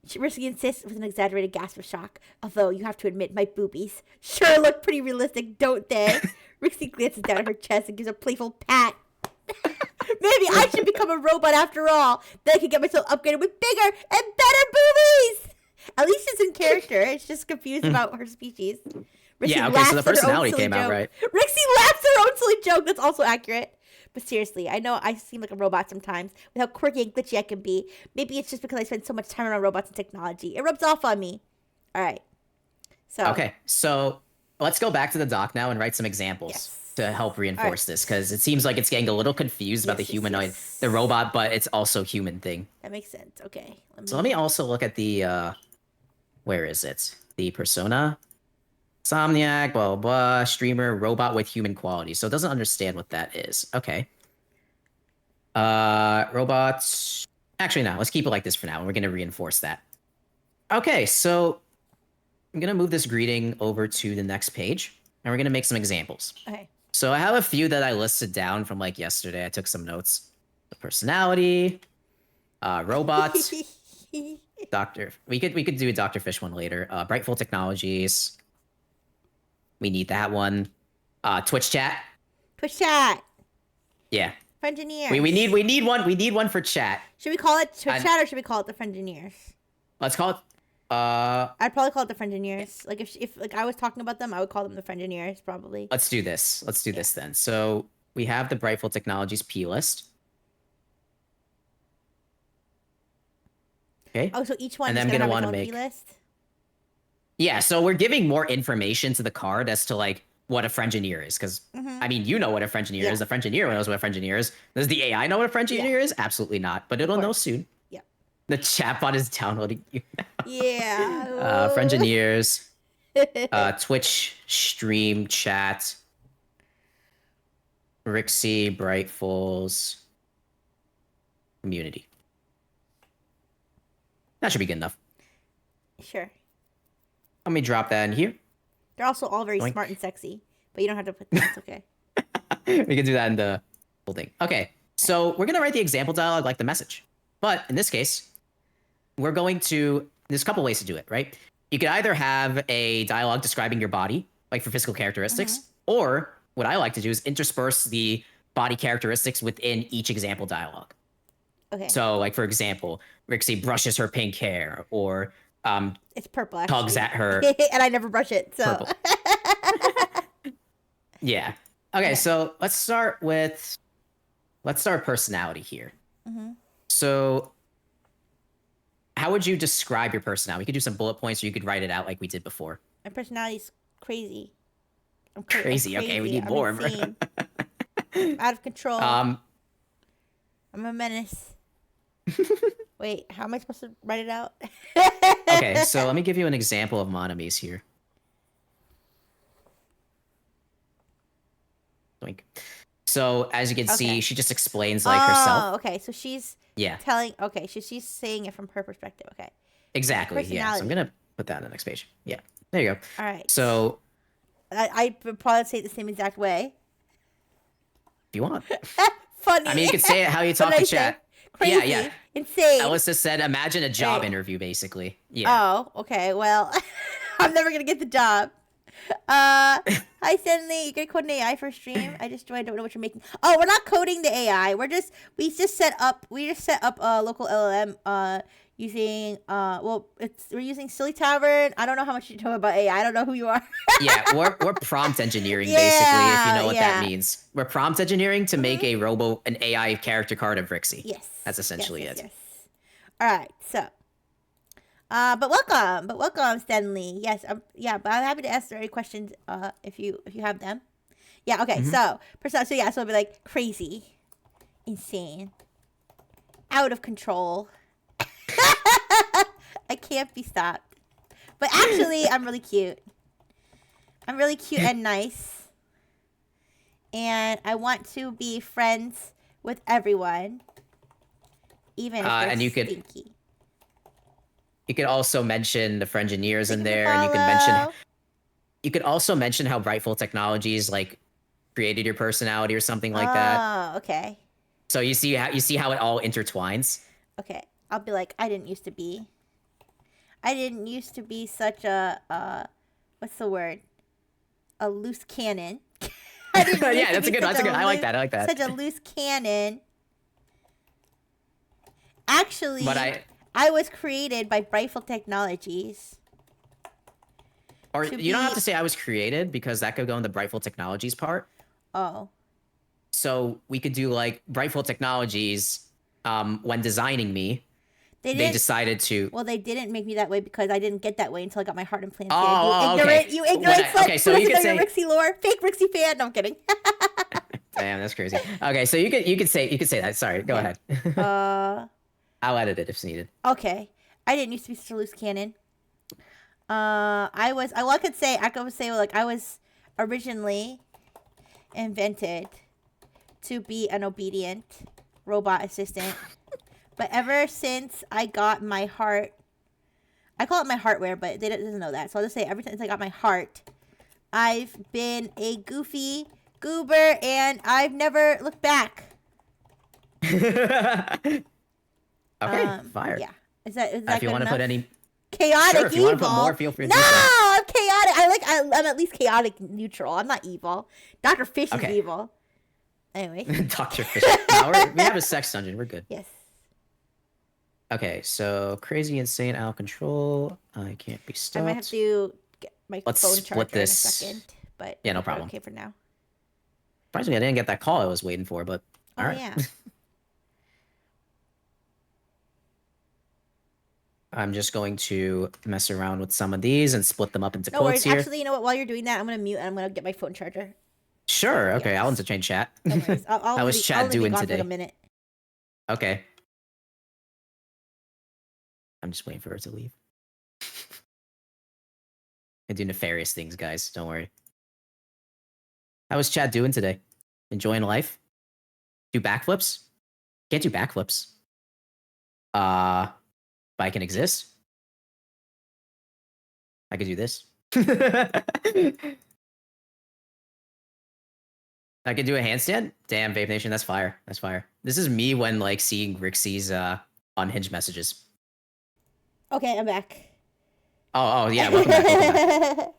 Rixie insists with an exaggerated gasp of shock. Although, you have to admit, my boobies sure look pretty realistic, don't they? Rixie glances down at her chest and gives a playful pat. Maybe I should become a robot after all. Then I could get myself upgraded with bigger and better boobies. At least it's in character. It's just confused about her species. Rixie Yeah, okay, so the laughs at her own personality silly came out joke. right. Rixie laughs at her own silly joke. That's also accurate. But seriously, I know I seem like a robot sometimes with how quirky and glitchy I can be. Maybe it's just because I spend so much time around robots and technology. It rubs off on me. All right. So. Okay, so let's go back to the doc now and write some examples to help reinforce this, because it seems like it's getting a little confused about the humanoid, the robot, but it's also human thing. That makes sense. Okay. Let me also look at the, where is it? The persona, Somniac, blah, blah, blah, streamer, robot with human qualities. So it doesn't understand what that is. Okay. Robots. Actually, no, let's keep it like this for now, and we're going to reinforce that. Okay, so I'm going to move this greeting over to the next page, and we're going to make some examples. Okay. So I have a few that I listed down from like yesterday. I took some notes. The personality, robots, Doctor. We could do a Dr. Fish one later. Brightful Technologies. We need that one. Twitch chat. Twitch chat. Yeah. Friengineers. We need one. We need one for chat. Should we call it Twitch chat or should we call it the Friengineers? Let's call it. I'd probably call it the Friengineers. Like if like I was talking about them, I would call them the Friengineers probably. Let's do this. Let's do this then. So we have the Brightful Technologies P list. Okay. Oh, so each one and is I'm gonna want have to its own make P-list? Yeah, so we're giving more information to the card as to like what a Friengineer is, because I mean, you know what a Friengineer is. The Friengineer knows what a Friengineer is. Does the AI know what a Friengineer is? Absolutely not, but it'll know soon. Yeah. The chatbot is downloading you now. Yeah. Friengineers, Twitch stream chat, Rixie, Brightfuls, community. That should be good enough. Sure. Let me drop that in here. They're also all very smart and sexy, but you don't have to put that. It's okay. We can do that in the whole thing. Okay, so we're going to write the example dialogue like the message. But in this case, we're going to... There's a couple ways to do it, right? You could either have a dialogue describing your body, like for physical characteristics, or what I like to do is intersperse the body characteristics within each example dialogue. Okay. So, like, for example, Rixie brushes her pink hair, or... it's purple, actually. Tugs at her. And I never brush it, so... Yeah. Okay, so let's start personality here. So how would you describe your personality? We could do some bullet points, or you could write it out like we did before. My personality's crazy. I'm crazy. Okay, we need more. I'm out of control. I'm a menace. Wait, how am I supposed to write it out? Okay, so let me give you an example of Monomies here. So as you can see, she just explains like herself. Oh, okay. So she's telling. Okay, so she's saying it from her perspective. Okay. Exactly. Yeah. So I'm gonna put that on the next page. Yeah. There you go. All right. So I would probably say it the same exact way. If you want. Funny. I mean, you could say it how you talk to chat. Crazy. Yeah. Insane. Alice just said, imagine a job interview, basically. Yeah. Oh, okay. Well, I'm never gonna get the job. Hi, Stanley. You gonna code an AI for stream? I just joined. Don't know what you're making. Oh, we're not coding the AI. We just set up a local LLM. Using we're using Silly Tavern. I don't know how much you know about AI. I don't know who you are. Yeah, we're prompt engineering, basically, if you know what that means. We're prompt engineering to make an AI character card of Rixie. Yes. That's essentially it. Yes. All right, so but welcome, Stanley. Yes, but I'm happy to answer any questions if you have them. Yeah, okay. So it'll be like crazy, insane, out of control. I can't be stopped. But actually, I'm really cute. I'm really cute and nice. And I want to be friends with everyone. Even if they're stinky. You could also mention the Friengineers in there. And you could also mention how Brightful Technologies like created your personality or something like that. Oh, okay. So you see how it all intertwines. Okay. I'll be like, I didn't used to be such a what's the word? A loose cannon. Yeah, that's a good. I like that. Such a loose cannon. Actually, I was created by Brightful Technologies. Or you don't have to say I was created, because that could go in the Brightful Technologies part. Oh. So we could do like Brightful Technologies, when designing me, they decided to. Well, they didn't make me that way because I didn't get that way until I got my heart implanted. Oh, You ignorant slut. Okay, so you could say Rixie lore, fake Rixie fan. No, I'm kidding. Damn, that's crazy. Okay, so you could say that. Sorry, go ahead. I'll edit it if needed. Okay, I didn't used to be such a loose cannon. I could say like I was originally invented to be an obedient robot assistant. But ever since I got my heart, I call it my heartware, but they doesn't know that. So I'll just say ever since I got my heart, I've been a goofy goober, and I've never looked back. Okay, fire. Yeah. Is that if you want to put any chaotic sure, if evil? you want to put more, feel free to no, do so. I'm chaotic. I'm at least chaotic neutral. I'm not evil. Dr. Fish is evil. Anyway. Dr. Fish. No, we have a sex dungeon. We're good. Yes. Okay, so crazy, insane, out of control. I can't be stopped. I might have to get my phone charger split this. in a second, but yeah, no problem. Okay for now. Surprisingly, I didn't get that call I was waiting for, but all right. Yeah. I'm just going to mess around with some of these and split them up into No quotes worries. here. Actually, you know what? While you're doing that, I'm gonna mute and I'm gonna get my phone charger. Sure. Okay, Yes. I'll entertain chat. No worries. How was chat doing today? today? For a minute. Okay. I'm just waiting for her to leave. I do nefarious things, guys. Don't worry. How was Chad doing today? Enjoying life? Do backflips? Can't do backflips. But I can exist. I could do this. I can do a handstand? Damn, Vape Nation, that's fire. That's fire. This is me when like seeing Rixie's unhinged messages. Okay, I'm back. Oh yeah, welcome back. Welcome back.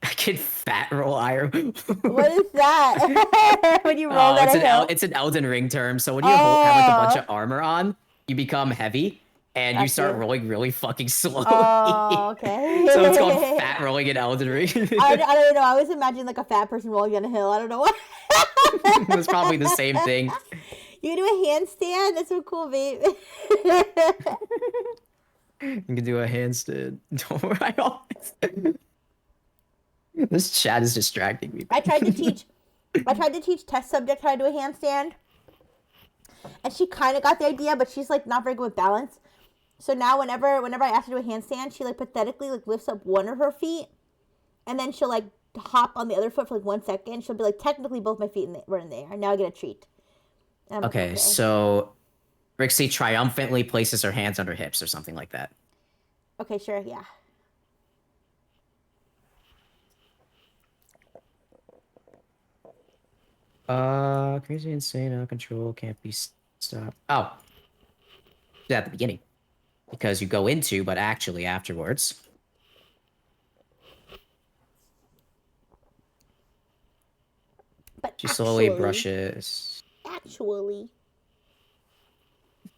I can fat roll iron. What is that? When you roll that it's an Elden Ring term. So when you have like a bunch of armor on, you become heavy and you start rolling really fucking slowly. Oh, okay. So it's called fat rolling in Elden Ring. I don't know. I always imagine like a fat person rolling down a hill. I don't know why. It's probably the same thing. You can do a handstand? That's so cool, babe. You can do a handstand. Don't worry. This chat is distracting me. I tried to teach test subject how to do a handstand. And she kind of got the idea, but she's like not very good with balance. So now whenever I ask her to do a handstand, she like pathetically like lifts up one of her feet, and then she'll like hop on the other foot for like 1 second. She'll be like, technically both my feet were in the air. Now I get a treat. Okay, like, so Rixie triumphantly places her hands on her hips or something like that. Okay, sure, yeah. Crazy, insane, out of control, can't be stopped. Oh, at the beginning, because you go into, but actually afterwards. But she slowly brushes. Actually.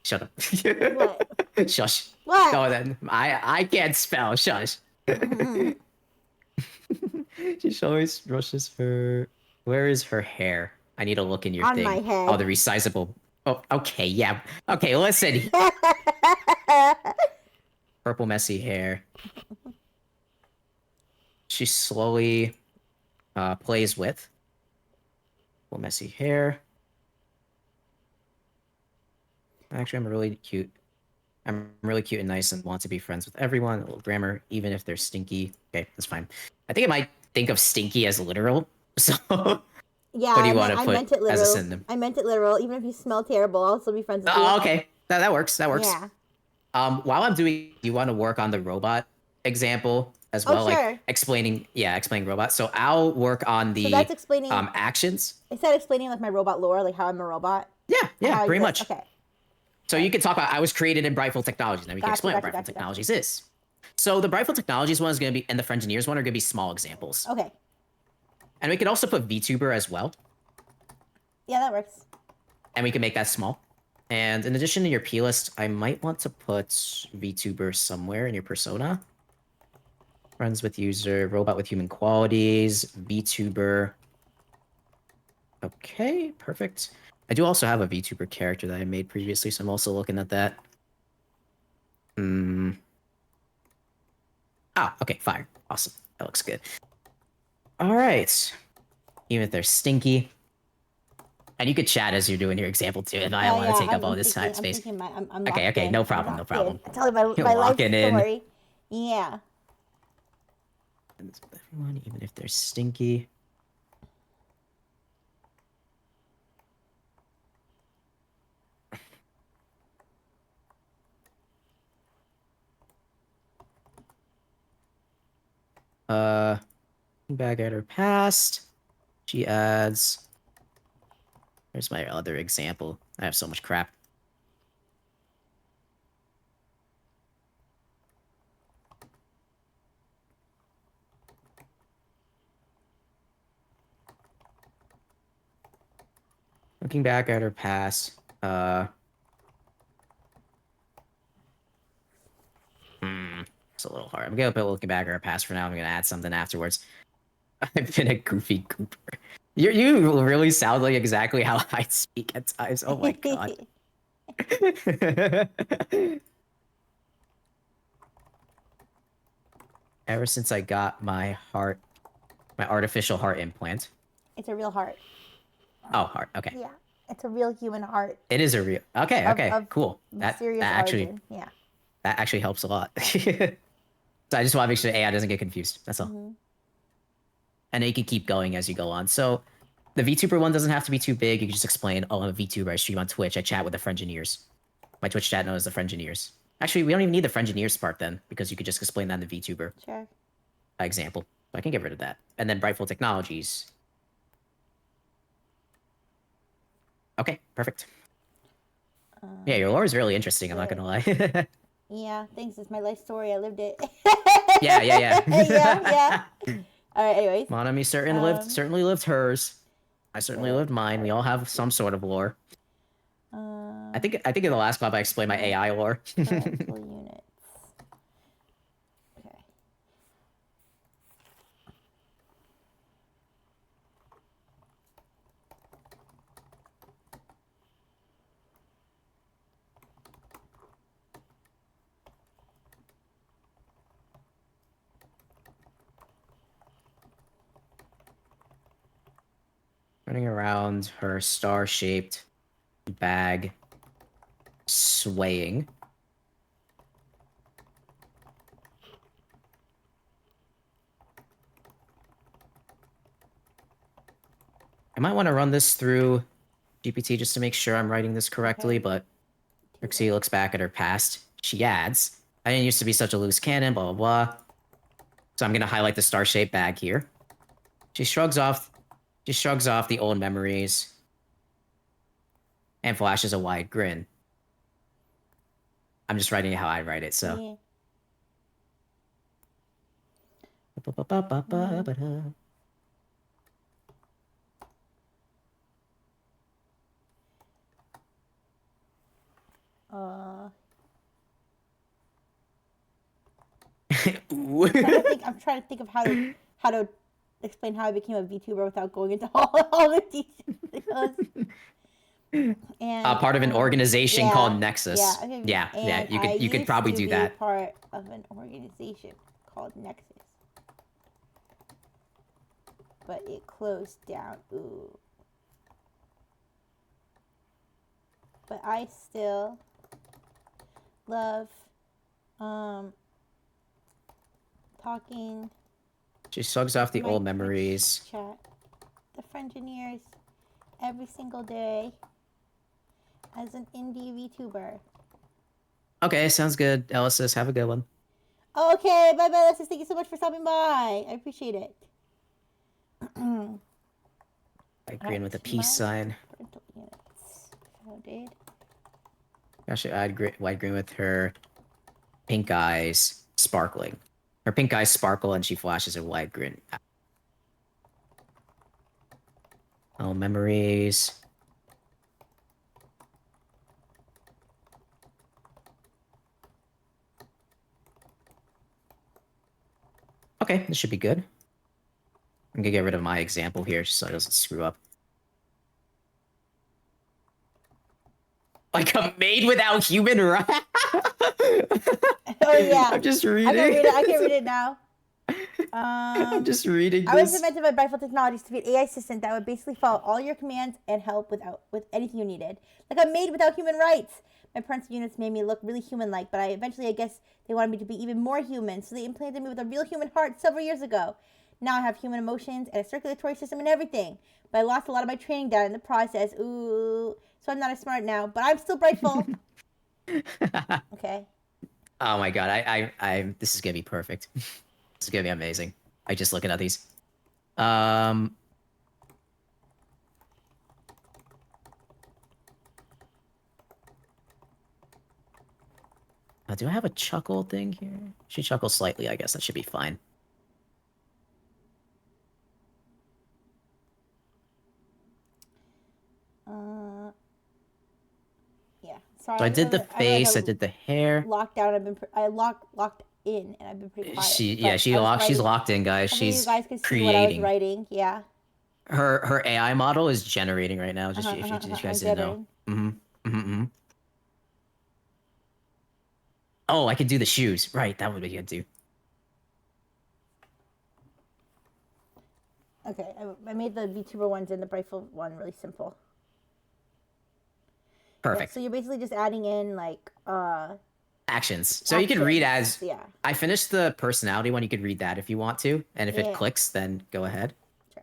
Shut up. What? Shush. What? No, then I can't spell. Shush. Mm-hmm. She slowly brushes her. Where is her hair? I need to look in your on thing. My head. Oh, the resizable. Oh, okay, yeah. Okay, listen. Purple messy hair. She slowly plays with. Purple messy hair. Actually, I'm really cute. I'm really cute and nice and want to be friends with everyone. A little grammar, even if they're stinky. Okay, that's fine. I think I might think of stinky as literal. So. Yeah, what do you want to put as a synonym? I meant it literal. Even if you smell terrible, I'll still be friends with you. Oh, okay. That works. That works. Yeah. While I'm doing, do you want to work on the robot example as well? Oh, sure. Like explaining robots. So I'll work on the that's explaining actions. Is that explaining like my robot lore, like how I'm a robot? Yeah, pretty much. Okay. So you can talk about I was created in Brightful Technologies. Then we can explain what Brightful Technologies is. So the Brightful Technologies one is going to be, and the Frengineers one are going to be small examples. Okay. And we could also put VTuber as well. Yeah, that works. And we can make that small. And in addition to your P list, I might want to put VTuber somewhere in your persona. Friends with user, robot with human qualities, VTuber. Okay, perfect. I do also have a VTuber character that I made previously, so I'm also looking at that. Hmm. Ah, okay, fire. Awesome. That looks good. All right. Even if they're stinky. And you could chat as you're doing your example too, if I don't want to take up all this I'm space. thinking I'm Okay, locked okay, in. no I'm problem, no locked problem. in. I tell you You're my life locking in. story. Yeah. Everyone, even if they're stinky. Uh, back at her past. She adds. Here's my other example. I have so much crap. Looking back at her past. It's a little hard. I'm gonna put looking back at her past for now. I'm gonna add something afterwards. I've been a goofy goober. You really sound like exactly how I speak at times. Oh my god. Ever since I got my artificial heart implant. It's a real heart. Oh, heart. Okay. Yeah. It's a real human heart. It is a real. Okay. Okay. Of Cool. mysterious That actually origin. Yeah. that actually helps a lot. So I just want to make sure the AI doesn't get confused. That's all. Mm-hmm. And then you can keep going as you go on. So the VTuber one doesn't have to be too big. You can just explain, oh, I'm a VTuber. I stream on Twitch. I chat with the Frengineers. My Twitch chat knows the Frengineers. Actually, we don't even need the Frengineers part then, because you could just explain that in the VTuber Sure. example. So I can get rid of that. And then Brightful Technologies. Okay, perfect. Yeah, your lore is really interesting. I'm not gonna lie. Yeah, thanks. It's my life story. I lived it. Yeah. yeah. All right. Anyways. Monami certainly lived hers. I certainly lived mine. We all have some sort of lore. I think in the last club I explained my AI lore. Parental units. Okay. Running around her star-shaped bag, swaying. I might want to run this through GPT just to make sure I'm writing this correctly, but Trixie looks back at her past. She adds, I didn't used to be such a loose cannon, blah, blah, blah. So I'm going to highlight the star-shaped bag here. She shrugs off the old memories and flashes a wide grin. I'm just writing it how I write it, so. Yeah. I'm trying to think of how to explain how I became a VTuber without going into all the details. And part of an organization called Nexus. Yeah. You could probably do that. Part of an organization called Nexus, but it closed down. Ooh. But I still love talking. She shrugs off the my old Twitch memories. Chat, the Frengineers, every single day as an indie VTuber. Okay, sounds good. Elysis, have a good one. Okay, bye bye, Alexis. Thank you so much for stopping by. I appreciate it. I green with a peace sign. Gosh, I'd white green with her pink eyes sparkling. Her pink eyes sparkle and she flashes a wide grin. Oh, memories. Okay, this should be good. I'm gonna get rid of my example here so it doesn't screw up. Like a maid without human rights. Oh yeah. I'm just reading. I can read it. I can read it now. I'm just reading I was this. invented by Brightful Technologies to be an AI assistant that would basically follow all your commands and help with anything you needed. Like a maid without human rights. My parents' units made me look really human-like, but I guess they wanted me to be even more human, so they implanted me with a real human heart several years ago. Now I have human emotions and a circulatory system and everything. But I lost a lot of my training data in the process. Ooh. So I'm not as smart now, but I'm still Brightful. Okay. Oh my god, this is gonna be perfect. This is gonna be amazing. I just looking at these. Do I have a chuckle thing here? She chuckles slightly, I guess that should be fine. Yeah. Sorry. So I did the face, I did the hair. Locked down. Locked in, and I've been pretty quiet. She's locked in, guys. She's you guys could see creating. what I was writing. Yeah. Her AI model is generating right now. Just if you guys didn't know. Oh, I could do the shoes. Right, that would be good too. Okay, I made the VTuber ones and the Brightful one really simple. Perfect. Yeah, so you're basically just adding in like actions. So you can read as yeah. I finished the personality one. You could read that if you want to, and if it clicks, then go ahead. Sure.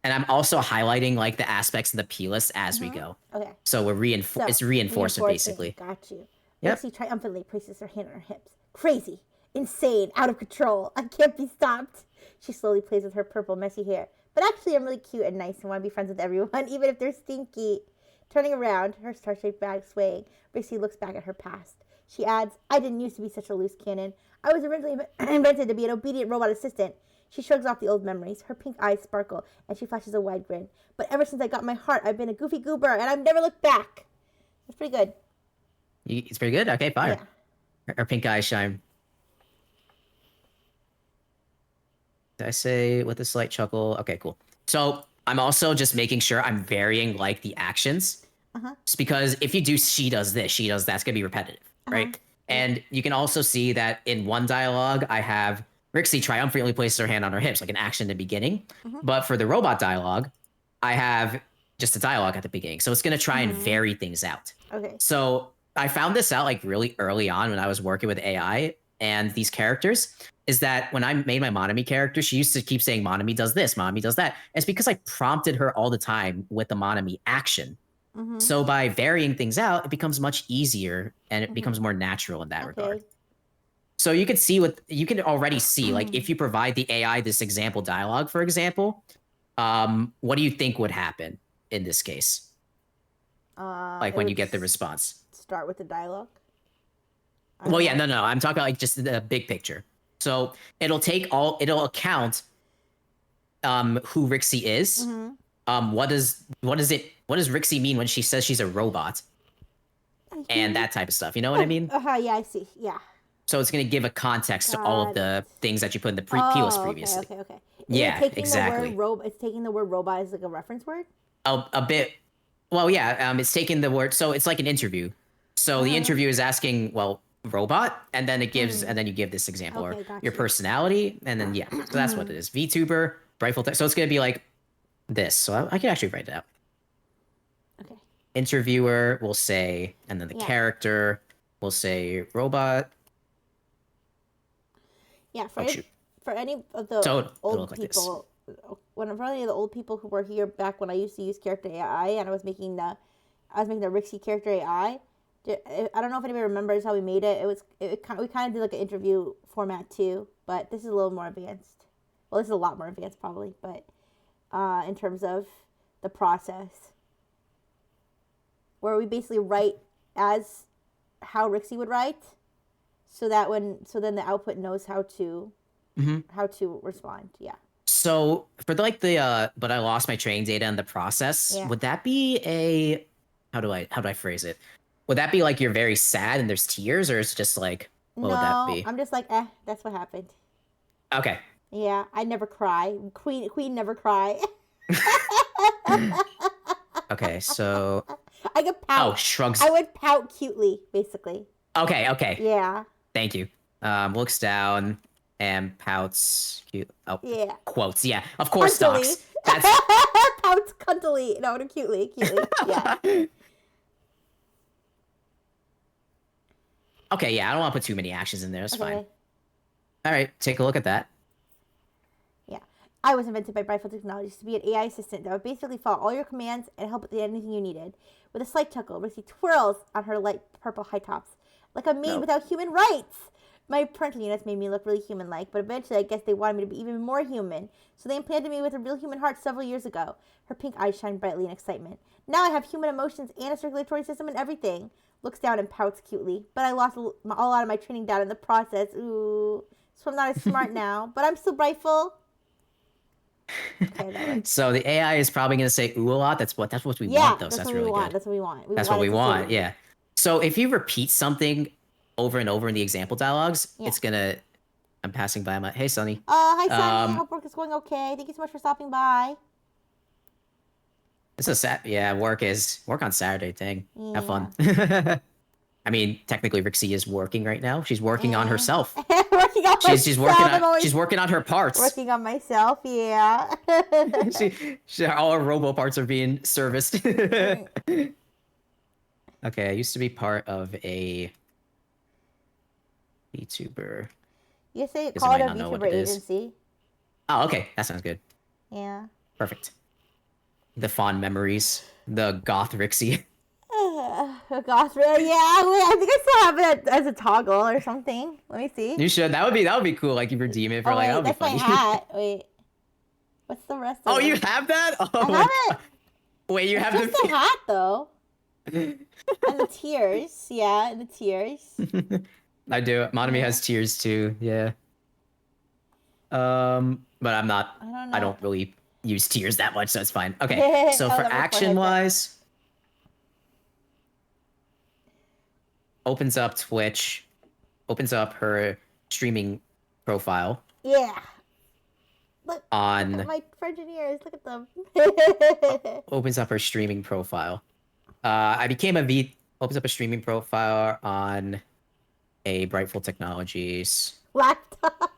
And I'm also highlighting like the aspects of the P list as we go. Okay. So we're it's reinforcement basically. Got you. Yep. Lexi triumphantly places her hand on her hips. Crazy, insane, out of control. I can't be stopped. She slowly plays with her purple, messy hair. But actually, I'm really cute and nice and want to be friends with everyone, even if they're stinky. Turning around, her star-shaped bag swaying, Rixie looks back at her past. She adds, I didn't used to be such a loose cannon. I was originally invented to be an obedient robot assistant. She shrugs off the old memories. Her pink eyes sparkle, and she flashes a wide grin. But ever since I got my heart, I've been a goofy goober, and I've never looked back. That's pretty good. It's pretty good? Okay, fire. Yeah. Her pink eyes shine. Did I say with a slight chuckle? Okay, cool. So I'm also just making sure I'm varying like the actions. Just because if you do she does this, she does that's gonna be repetitive, right? And you can also see that in one dialogue, I have Rixie triumphantly places her hand on her hips, like an action in the beginning. But for the robot dialogue, I have just a dialogue at the beginning. So it's gonna try and vary things out. Okay. So I found this out like really early on when I was working with AI and these characters, is that when I made my Monami character, she used to keep saying Monami does this, Monami does that. It's because I prompted her all the time with the Monami action. So by varying things out, it becomes much easier and it becomes more natural in that regard. So you can see you can already see, like if you provide the AI this example dialogue, for example, what do you think would happen in this case? Like when you get the response. Start with the dialogue. Well, yeah, no. I'm talking like just the big picture. So it'll account who Rixie is. What does Rixie mean when she says she's a robot? And that type of stuff. You know what I mean? Yeah, I see. Yeah. So it's going to give a context to all of the things that you put in the P list previously. Okay. Yeah, exactly. It's taking the word robot as like a reference word? A bit. Well, yeah, it's taking the word. So it's like an interview. So the interview is asking, well, robot, and then it gives, and then you give this example or your personality, and then so that's what it is. VTuber, Brightful. So it's going to be like this. So I can actually write it out. Okay. Interviewer will say, and then the character will say robot. Yeah, for any of the old people, for any of the old people who were here back when I used to use character AI and I was making the Rixie character AI. I don't know if anybody remembers how we made it. We kind of did like an interview format too, but this is a little more advanced. Well, this is a lot more advanced probably, but in terms of the process, where we basically write as how Rixie would write. So then the output knows how to respond. Yeah. So for like but I lost my training data in the process. Would that be how do I phrase it? Would that be like you're very sad and there's tears, or it's just like what would that be? I'm just like that's what happened. Okay. Yeah, I never cry. Queen never cry. Okay, so I could oh, pout. shrugs. I would pout cutely, basically. Okay. Yeah. Thank you. Looks down and pouts. Cute. Oh, Yeah. quotes. Yeah, of course, Cuntily. docs. That's Pouts cuntily. No, cutely. Yeah. okay. Yeah, I don't want to put too many actions in there. It's fine. Okay. All right, take a look at that. Yeah. I was invented by Brightful Technologies to be an AI assistant that would basically follow all your commands and help with anything you needed. With a slight chuckle, Rissy twirls on her light purple high tops, like a maid No. without human rights. My parental units made me look really human-like, but eventually I guess they wanted me to be even more human. So they implanted me with a real human heart several years ago. Her pink eyes shine brightly in excitement. Now I have human emotions and a circulatory system and everything. Looks down and pouts cutely. But I lost a lot of my training data in the process. Ooh. So I'm not as smart now. But I'm still Brightful. Okay, that works. So the AI is probably going to say ooh a lot. That's what we Yeah, want, though. that's So that's what really we want. good. That's what we want. That's what we it to want. say. Yeah. So if you repeat something over and over in the example dialogues, Yeah. it's gonna. I'm passing by my. Hey, Sonny. Hi, Sonny. I hope work is going okay. Thank you so much for stopping by. It's a work on Saturday thing. Have fun. I mean, technically, Rixie is working right now. She's working on herself. Working on She's myself. she's working on her parts. Working on myself, yeah. All her robo parts are being serviced. Okay, I used to be part of a VTuber. You say Because call I it a might not know what VTuber it is. agency. Oh, okay, that sounds good. Yeah. Perfect. The fond memories. The goth Rixie. Goth, yeah. Wait, I think I still have it as a toggle or something. Let me see. You should. That would be cool. Like you redeem it for Wait, that would be that's funny. my hat. Wait. What's the rest of Oh, it? you have that? Oh, I my have God. Wait, you have Just the the hat though. And the tears. Yeah, and the tears. I do. Monomi has tears too. Yeah. But I'm not. I don't I know. don't really use tears that much, so it's fine. Okay. So Oh, for that was action fun, wise, opens up Twitch, opens up her streaming profile Yeah. Look on. at my engineers. Look at them. Opens up her streaming profile. Opens up a streaming profile on a Brightful Technologies Laptop.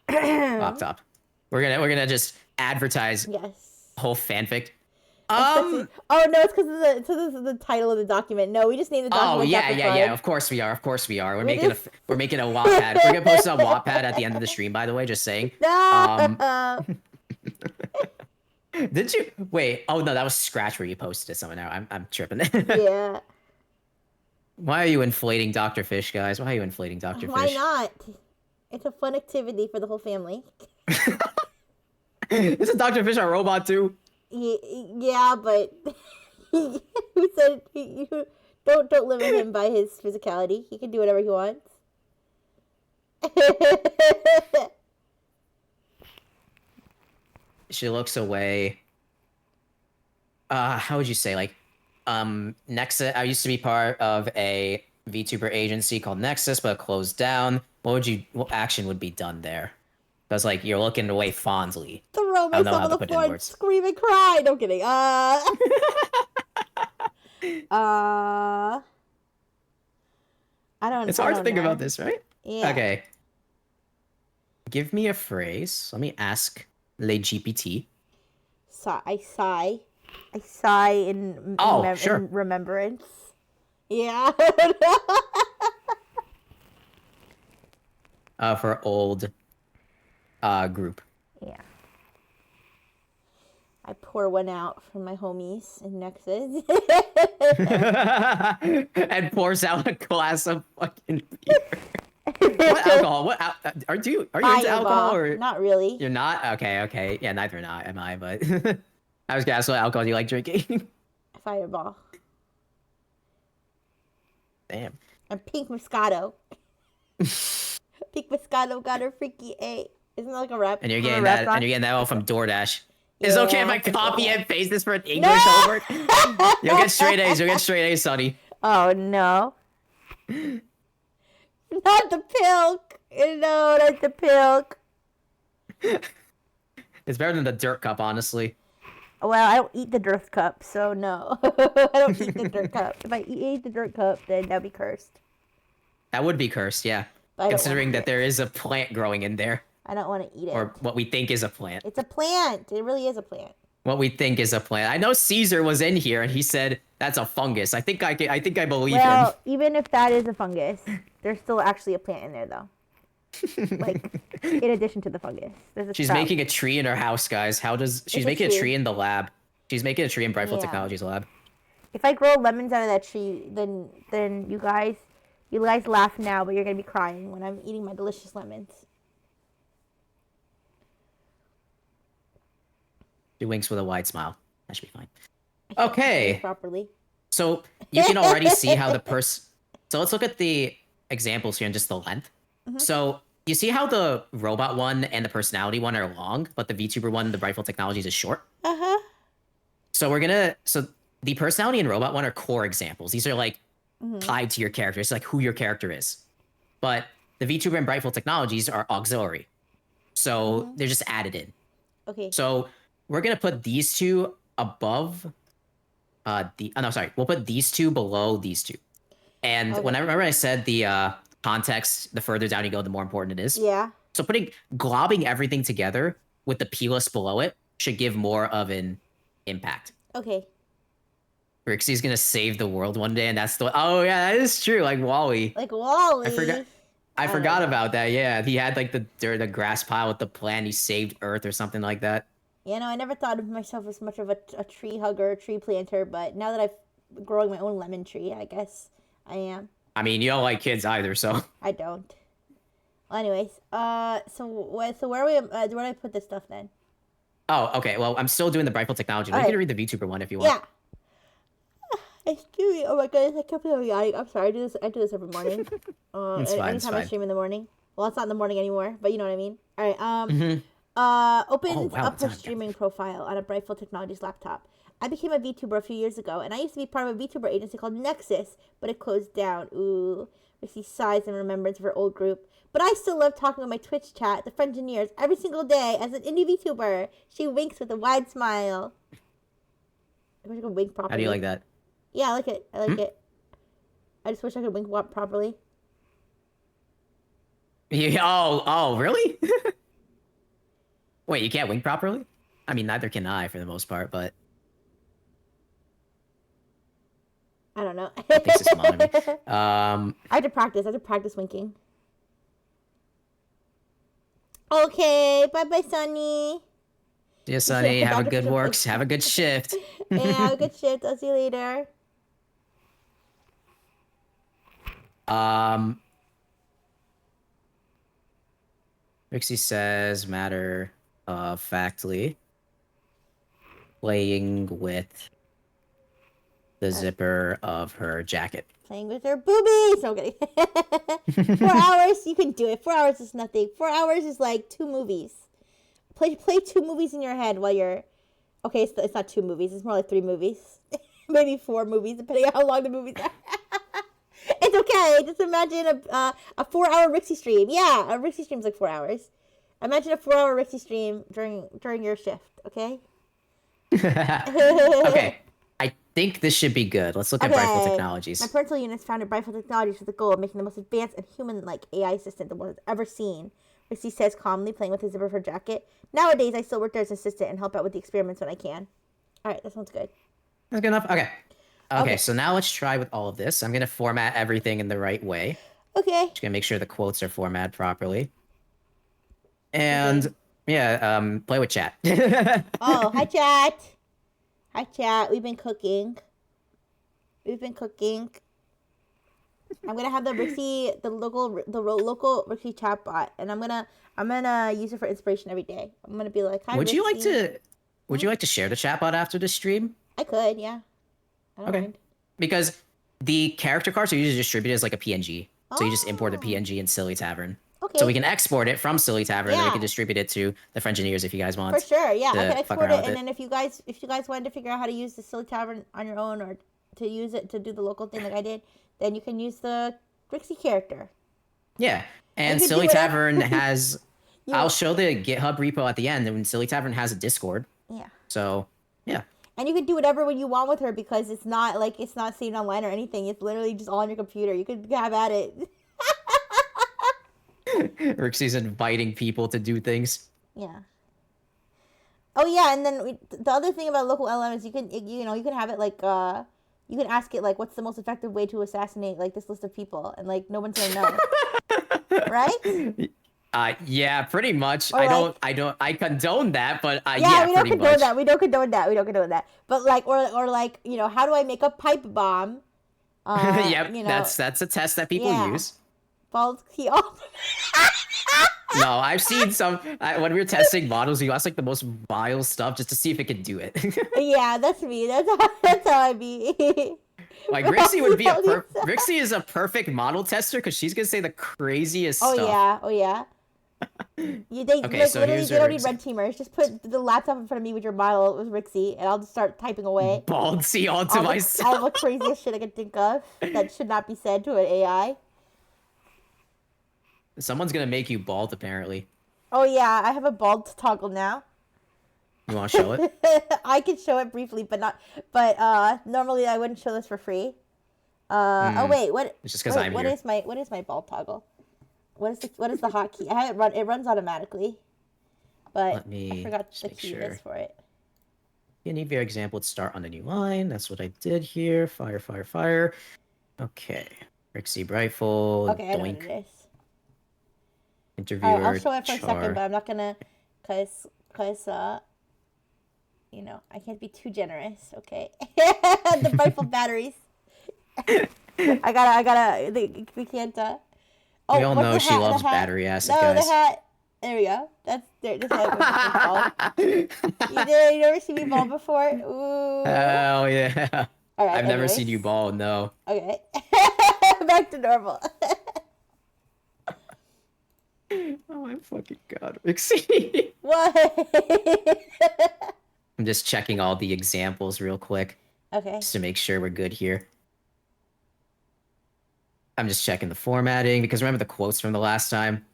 laptop. We're gonna just advertise Yes. whole fanfic. Oh no, it's because this is the title of the document. No, we just named the document. Oh yeah. Of course we are. We're making a Wattpad. We're gonna post it on Wattpad at the end of the stream. By the way, just saying. No. Did you wait? Oh no, that was Scratch where you posted it somewhere. Now I'm tripping. Yeah. Why are you inflating Dr. Fish, guys? Why are you inflating Dr. Fish? Why not? It's a fun activity for the whole family. Isn't Dr. Fish a robot too? Yeah, but who said you don't limit him by his physicality? He can do whatever he wants. She looks away. How would you say, like, Nexus? I used to be part of a VTuber agency called Nexus, but it closed down. What action would be done there? Because like you're looking away fondly. Throw myself on the floor and scream and cry. No kidding. I don't. It's hard to think about this, right? Yeah. Okay. Give me a phrase. Let me ask Le GPT. I sigh in Sure. in remembrance. Yeah. For old group. Yeah. I pour one out for my homies in Nexus. And pours out a glass of fucking beer. What alcohol? Are you into alcohol or not really? You're not? Okay. Yeah, neither am I, but I was gonna ask what alcohol do you like drinking? Fireball. Damn. And pink Moscato. Pink Moscato got her freaky A. Isn't that like a rap? And you're getting that all from DoorDash. It's Yeah, okay if I copy and paste this for an English homework. You'll get straight A's, Sonny. Oh no. Not the pilk. No, that's the pilk. It's better than the dirt cup, honestly. Well, I don't eat the dirt cup, so no. I don't eat the dirt cup. If I ate the dirt cup, then that'd be cursed. That would be cursed, yeah. But I don't Considering wanna that eat there it. is a plant growing in there. I don't want to eat it. Or what we think is a plant. It's a plant. It really is a plant. What we think is a plant. I know Caesar was in here and he said that's a fungus. I think I believe Well, him. even if that is a fungus, there's still actually a plant in there, though. Like, in addition to the fungus. There's a She's sprout. making a tree in her house, guys. She's a making a tree. tree in the lab. She's making a tree in Brightful Yeah. Technologies lab. If I grow lemons out of that tree, then you guys laugh now, but you're gonna be crying when I'm eating my delicious lemons. She winks with a wide smile. That should be fine. I can't say Okay. this properly. So you can already see how the person. So let's look at the examples here and just the length. Mhm. So you see how the robot one and the personality one are long, but the VTuber one, the Brightful Technologies, is short. Uh-huh. So the personality and robot one are core examples. These are like Mhm. tied to your character. It's like who your character is. But the VTuber and Brightful Technologies are auxiliary. So Mhm. they're just added in. Okay. So we're gonna put these two above we'll put these two below these two. And Okay. remember I said the context, the further down you go, the more important it is. Yeah. So globbing everything together with the P-list below it should give more of an impact. Okay. Rixie's gonna save the world one day, and that's oh yeah, that is true. Like Wally. Like Wally. I don't forgot know. about that. Yeah, he had like the grass pile with the plant. He saved Earth or something like that. You know, I never thought of myself as much of a tree hugger, tree planter, but now that I've growing my own lemon tree, I guess I am. I mean, you don't like kids either, so. I don't. Well, anyways, so where are we? Where do I put this stuff then? Oh, okay. Well, I'm still doing the Brightful Technology. You Alright. can read the VTuber one if you want. Yeah. Excuse me. Oh my goodness, I kept on yawning. I'm sorry. I do this every morning. It's And fine, it's anytime I fine. stream in the morning. Well, it's not in the morning anymore, but you know what I mean. All right. Mhm. Opens wow, up it's her on. streaming profile on a Brightful Technologies laptop. I became a VTuber a few years ago, and I used to be part of a VTuber agency called Nexus, but it closed down. Ooh, Missy sighs in remembrance of her old group. But I still love talking on my Twitch chat, the Frengineers, every single day as an indie VTuber. She winks with a wide smile. I wish I could wink properly. How do you like that? Yeah, I like it. I like it. I just wish I could wink properly. Yeah, oh, really? Wait, you can't wink properly? I mean, neither can I for the most part, but I don't know. I think it's just me. I had to practice. I had to practice winking. Okay, bye, Sunny. Yeah, Sonny, have a Dr. good Phil- works. Have a good shift. Yeah, have a good shift. I'll see you later. Rixie says, matter of factly, playing with the zipper of her jacket. Playing with her boobies. No, I'm kidding. 4 hours, you can do it. 4 hours is nothing. 4 hours is like 2 movies. Play 2 movies in your head while you're. Okay, it's not 2 movies. It's more like 3 movies. Maybe 4 movies, depending on how long the movies are. It's okay. Just imagine a 4-hour Rixie stream. Yeah, a Rixie stream's like 4 hours. Imagine a 4-hour Rixie stream during your shift. Okay. Okay, I think this should be good. Let's look at Brightful Okay. Technologies. My parental units founded Brightful Technologies with the goal of making the most advanced and human-like AI assistant the world has ever seen. Rixie says calmly, playing with the zipper of her jacket. Nowadays, I still work there as an assistant and help out with the experiments when I can. All right, that sounds good. That's good enough? Okay. Okay. Okay, so now let's try with all of this. I'm going to format everything in the right way. Okay. Just going to make sure the quotes are formatted properly. And, yeah, play with chat. Oh, hi, chat. Hi, chat. We've been cooking. I'm gonna have the local Rixie chat bot, and I'm gonna use it for inspiration every day. I'm gonna be like, hi, Would you like Rixie. to share the chatbot after the stream? I could, yeah. I don't Okay. mind. Because the character cards are usually distributed as like a PNG. So you just import the Oh. PNG in Silly Tavern. Okay. So we can export it from Silly Tavern and then we Yeah. can distribute it to the Frengineers if you guys want. For sure, yeah. to I can fuck export around it, with and it. then if you guys wanted to figure out how to use the Silly Tavern on your own, or to use it to do the local thing like I did, then you can use the Rixie character. Yeah. And you could do Silly whatever- Tavern has. You- I'll show the GitHub repo at the end, and Silly Tavern has a Discord. Yeah. So yeah. And you can do whatever you want with her because it's not saved online or anything. It's literally just all on your computer. You could have at it. Rixie's inviting people to do things. Yeah. Oh yeah, and then the other thing about local LLM is you can have it like you can ask it like what's the most effective way to assassinate like this list of people, and like no one's gonna know. Right? Yeah, pretty much. Or I condone that, but yeah, yeah, we don't pretty condone much. that. We don't condone that. We don't condone that. But like, or like, how do I make a pipe bomb? Yep, that's a test that people use. Bald heel. No, I've seen some when we were testing models. You ask like the most vile stuff just to see if it can do it. Yeah, that's me. That's how I be. Like Rixie would be Rixie is a perfect model tester because she's gonna say the craziest stuff. Oh yeah. Okay, so literally, here's they don't your need red teamers. Just put the laptop in front of me with your model with Rixie, and I'll just start typing away. Baldsy onto myself. All the craziest shit I can think of that should not be said to an AI. Someone's gonna make you bald, apparently. Oh yeah, I have a bald toggle now. You want to show it? I could show it briefly, but normally I wouldn't show this for free. Oh wait, what? It's just 'cause I'm what here. What is my bald toggle? What is the hotkey? I have it run. It runs automatically, but Let me I forgot just the make key sure. is for it. You need your example to start on the new line. That's what I did here. Fire, fire, fire. Okay. Rixie Brightful. Okay, I know what Doink. it is. Interviewer. I'll show it for a char. second, but I'm not gonna, cause I can't be too generous. Okay, the rifle batteries. I gotta. We can't. We all what's know the she hat? loves The hat? battery acid, No, guys. the hat. There we go. That's what it's called. You never seen me bald before? Ooh. Oh yeah. All right. I've never anyways. seen you bald. No. Okay. Back to normal. Oh my fucking god, Rixie. What? I'm just checking all the examples real quick Okay. just to make sure we're good here. I'm just checking the formatting because remember the quotes from the last time?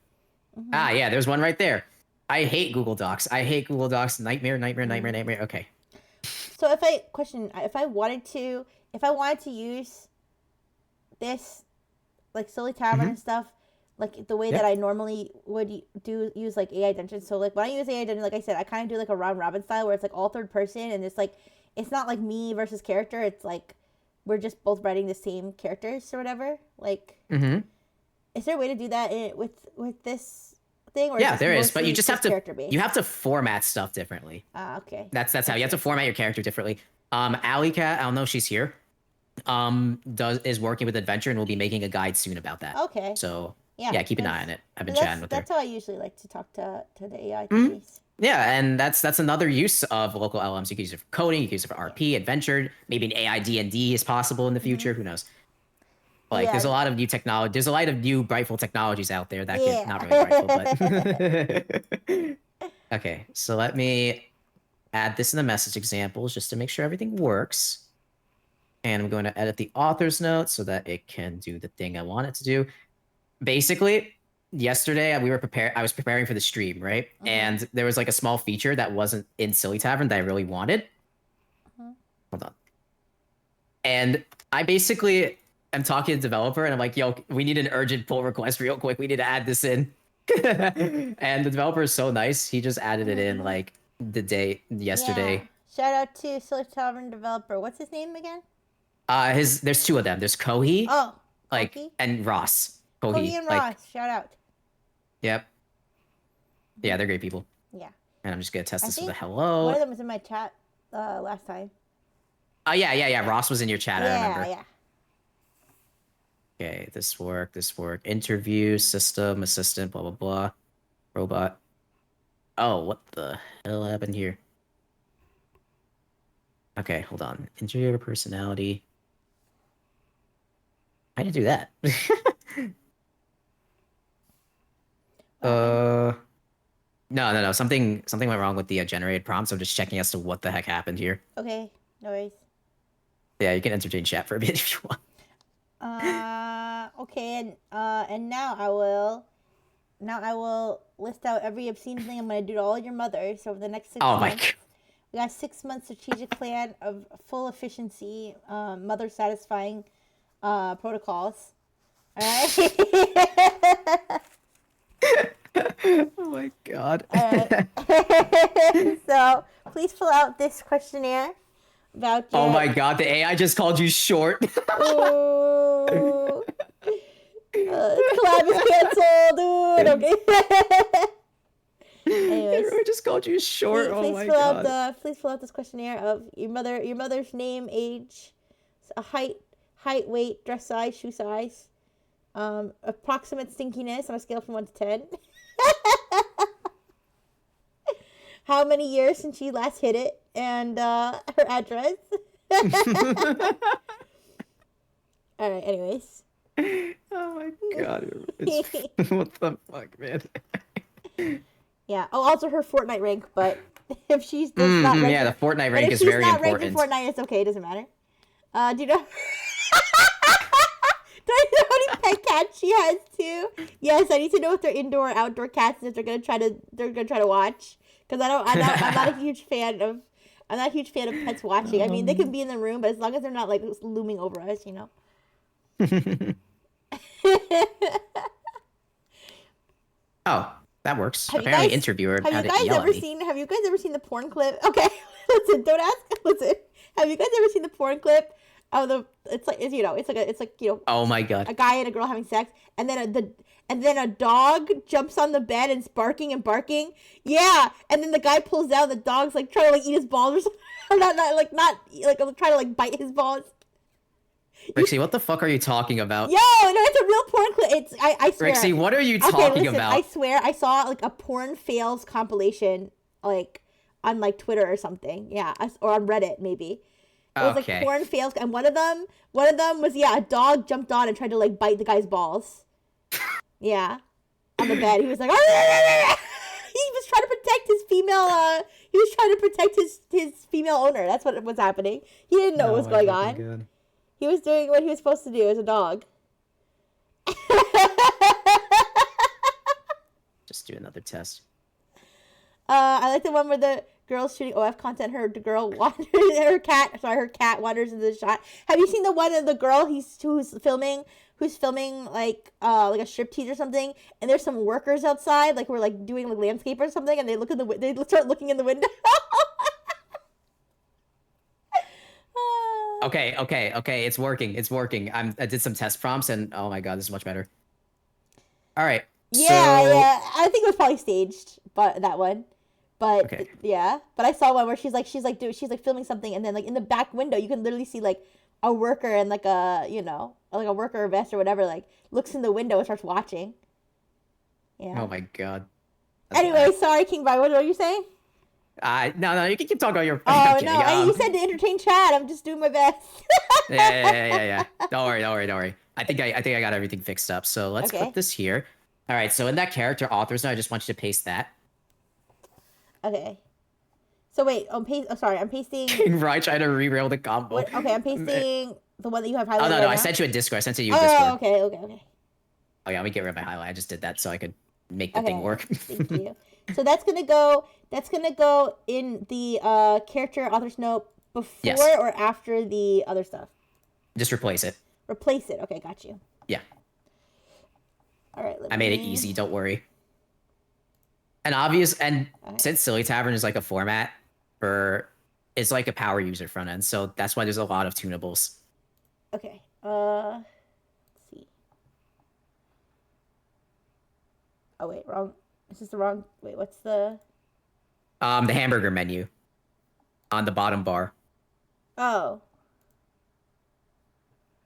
Mhm. Ah, yeah, there's one right there. I hate Google Docs. I hate Google Docs. Nightmare, nightmare, nightmare, nightmare. Okay. So if I wanted to use this, like Silly Tavern and stuff, like the way Yep. that I normally would use like AI Dungeon. So like when I use AI Dungeon, like I said, I kind of do like a round robin style where it's like all third person and it's not like me versus character. It's like we're just both writing the same characters or whatever. Like, is there a way to do that with this thing? Or Yeah, is there this is, but you mostly just have to character-based? you have to format stuff differently. Okay. That's how you have to format your character differently. Alley Cat, I don't know if she's here. Is working with Adventure and will be making a guide soon about that. Okay. So Yeah. keep an eye on it. I've been chatting with her. That's how I usually like to talk to the AI Mhm. thingies. Yeah, and that's another use of local LLMs. You can use it for coding, you can use it for RP, Adventure, maybe an AI D&D is possible in the future. Who knows? Like, Yeah. there's a lot of new technology. There's a lot of new Brightful technologies out there that Yeah. can not really Brightful, but okay. So let me add this in the message examples just to make sure everything works. And I'm going to edit the author's note so that it can do the thing I want it to do. Basically, yesterday I was preparing for the stream, right? And there was like a small feature that wasn't in Silly Tavern that I really wanted. Hold on. And I basically am talking to the developer and I'm like, yo, we need an urgent pull request real quick. We need to add this in. And the developer is so nice. He just added it in like yesterday. Yeah. Shout out to Silly Tavern developer. What's his name again? There's two of them. There's Kohi, Oh, like, Kohi? and Ross. Kohi and like, Ross. Shout out. Yep. Yeah, they're great people. Yeah. And I'm just gonna test I this with a think hello. One of them was in my chat last time. Oh yeah. Ross was in your chat. I remember. Yeah. Okay, this work. Interview, system, assistant, blah blah blah. Robot. Oh, what the hell happened here? Okay, hold on. Interviewer personality. I didn't do that. No. Something went wrong with the generated prompt. So I'm just checking as to what the heck happened here. Okay. No worries. Yeah, you can entertain chat for a bit if you want. Okay, and now I will Now I will list out every obscene thing I'm going to do to all your mothers over the next 6 Oh my months. god. We got 6 month strategic plan of full efficiency, mother satisfying protocols. All right. Oh my god. All right. So please fill out this questionnaire about your. Oh my god, the AI just called you short. Ooh. Collab is canceled, dude. Okay. Anyways, I just called you short. Oh my god. please fill out this questionnaire of your mother's name, age, height, weight, dress size, shoe size, approximate stinkiness on a scale from 1 to 10. How many years since she last hit it, and her address. All right. Anyways. Oh my god. What the fuck, man? Yeah. Oh, also her Fortnite rank, but if she's just not ranked, yeah, the Fortnite but rank if is she's very not ranked important. in Fortnite, it's okay. It doesn't matter. Do you know? Do I know how many pet cats she has too? Yes, I need to know if they're indoor or outdoor cats, and if they're gonna try to watch. Because I'm not a huge fan of. I'm not a huge fan of pets watching. I mean, they can be in the room, but as long as they're not like looming over us, you know. Oh, that works. Have you Apparently, guys- interviewer Have had you to guys yell ever at me. seen? Have you guys ever seen the porn clip? Okay, listen. Don't ask. Listen. Have you guys ever seen the porn clip of the? It's like Oh my god. a guy and a girl having sex, and then a dog jumps on the bed and is barking and barking. Yeah, and then the guy pulls down. The dog's like trying to like eat his balls or something. Or not trying to like bite his balls. Rixie, what the fuck are you talking about? Yo, no, it's a real porn clip. I swear. Rixie, what are you Okay, talking listen, about? I swear I saw like a porn fails compilation like on like Twitter or something. Yeah, or on Reddit maybe. It was like Okay. porn fails, and one of them was a dog jumped on and tried to like bite the guy's balls. Yeah, on the bed. He was like, he was trying to protect his female. He was trying to protect his female owner. That's what was happening. He didn't know what was going on. God. He was doing what he was supposed to do as a dog. Just do another test. I like the one where the girl's shooting OF content. Her cat wanders into the shot. Have you seen the one of the girl who's filming like a striptease or something? And there's some workers outside, like we're like doing like landscape or something, and they start looking in the window. Okay. It's working. I did some test prompts, and oh my god, this is much better. All right. Yeah. I think it was probably staged, but that one. But Okay. yeah, but I saw one where she's like filming something, and then like in the back window you can literally see like a worker and like a like a worker vest or whatever like looks in the window and starts watching. Yeah. Oh my god. That's Anyway, bad. sorry, King Bri, what were you saying? No, you can keep talking about your. Oh I'm kidding. no, you said to entertain chat. I'm just doing my best. Yeah. Don't worry. I think I got everything fixed up. So let's Okay. put this here. All right. So in that character authors note, I just want you to paste that. Okay. So wait, I'm pasting. King Rye trying to re-rail the combo. Okay, I'm pasting the one that you have highlighted. Oh no, right I now. sent you a Discord. I sent it to you a Oh, Discord. okay. Oh yeah, let me get rid of my highlight. I just did that so I could make the Okay. thing work. Thank you. So that's gonna go in the character author's note before Yes. or after the other stuff. Just replace it. Replace it. Okay, got you. Yeah. All right. I made it easy. Don't worry. And since Silly Tavern is like a format it's like a power user front end, so that's why there's a lot of tunables. Okay. Let's see. Oh wait, wrong. Is this the wrong? Wait, what's the? The hamburger menu on the bottom bar. Oh.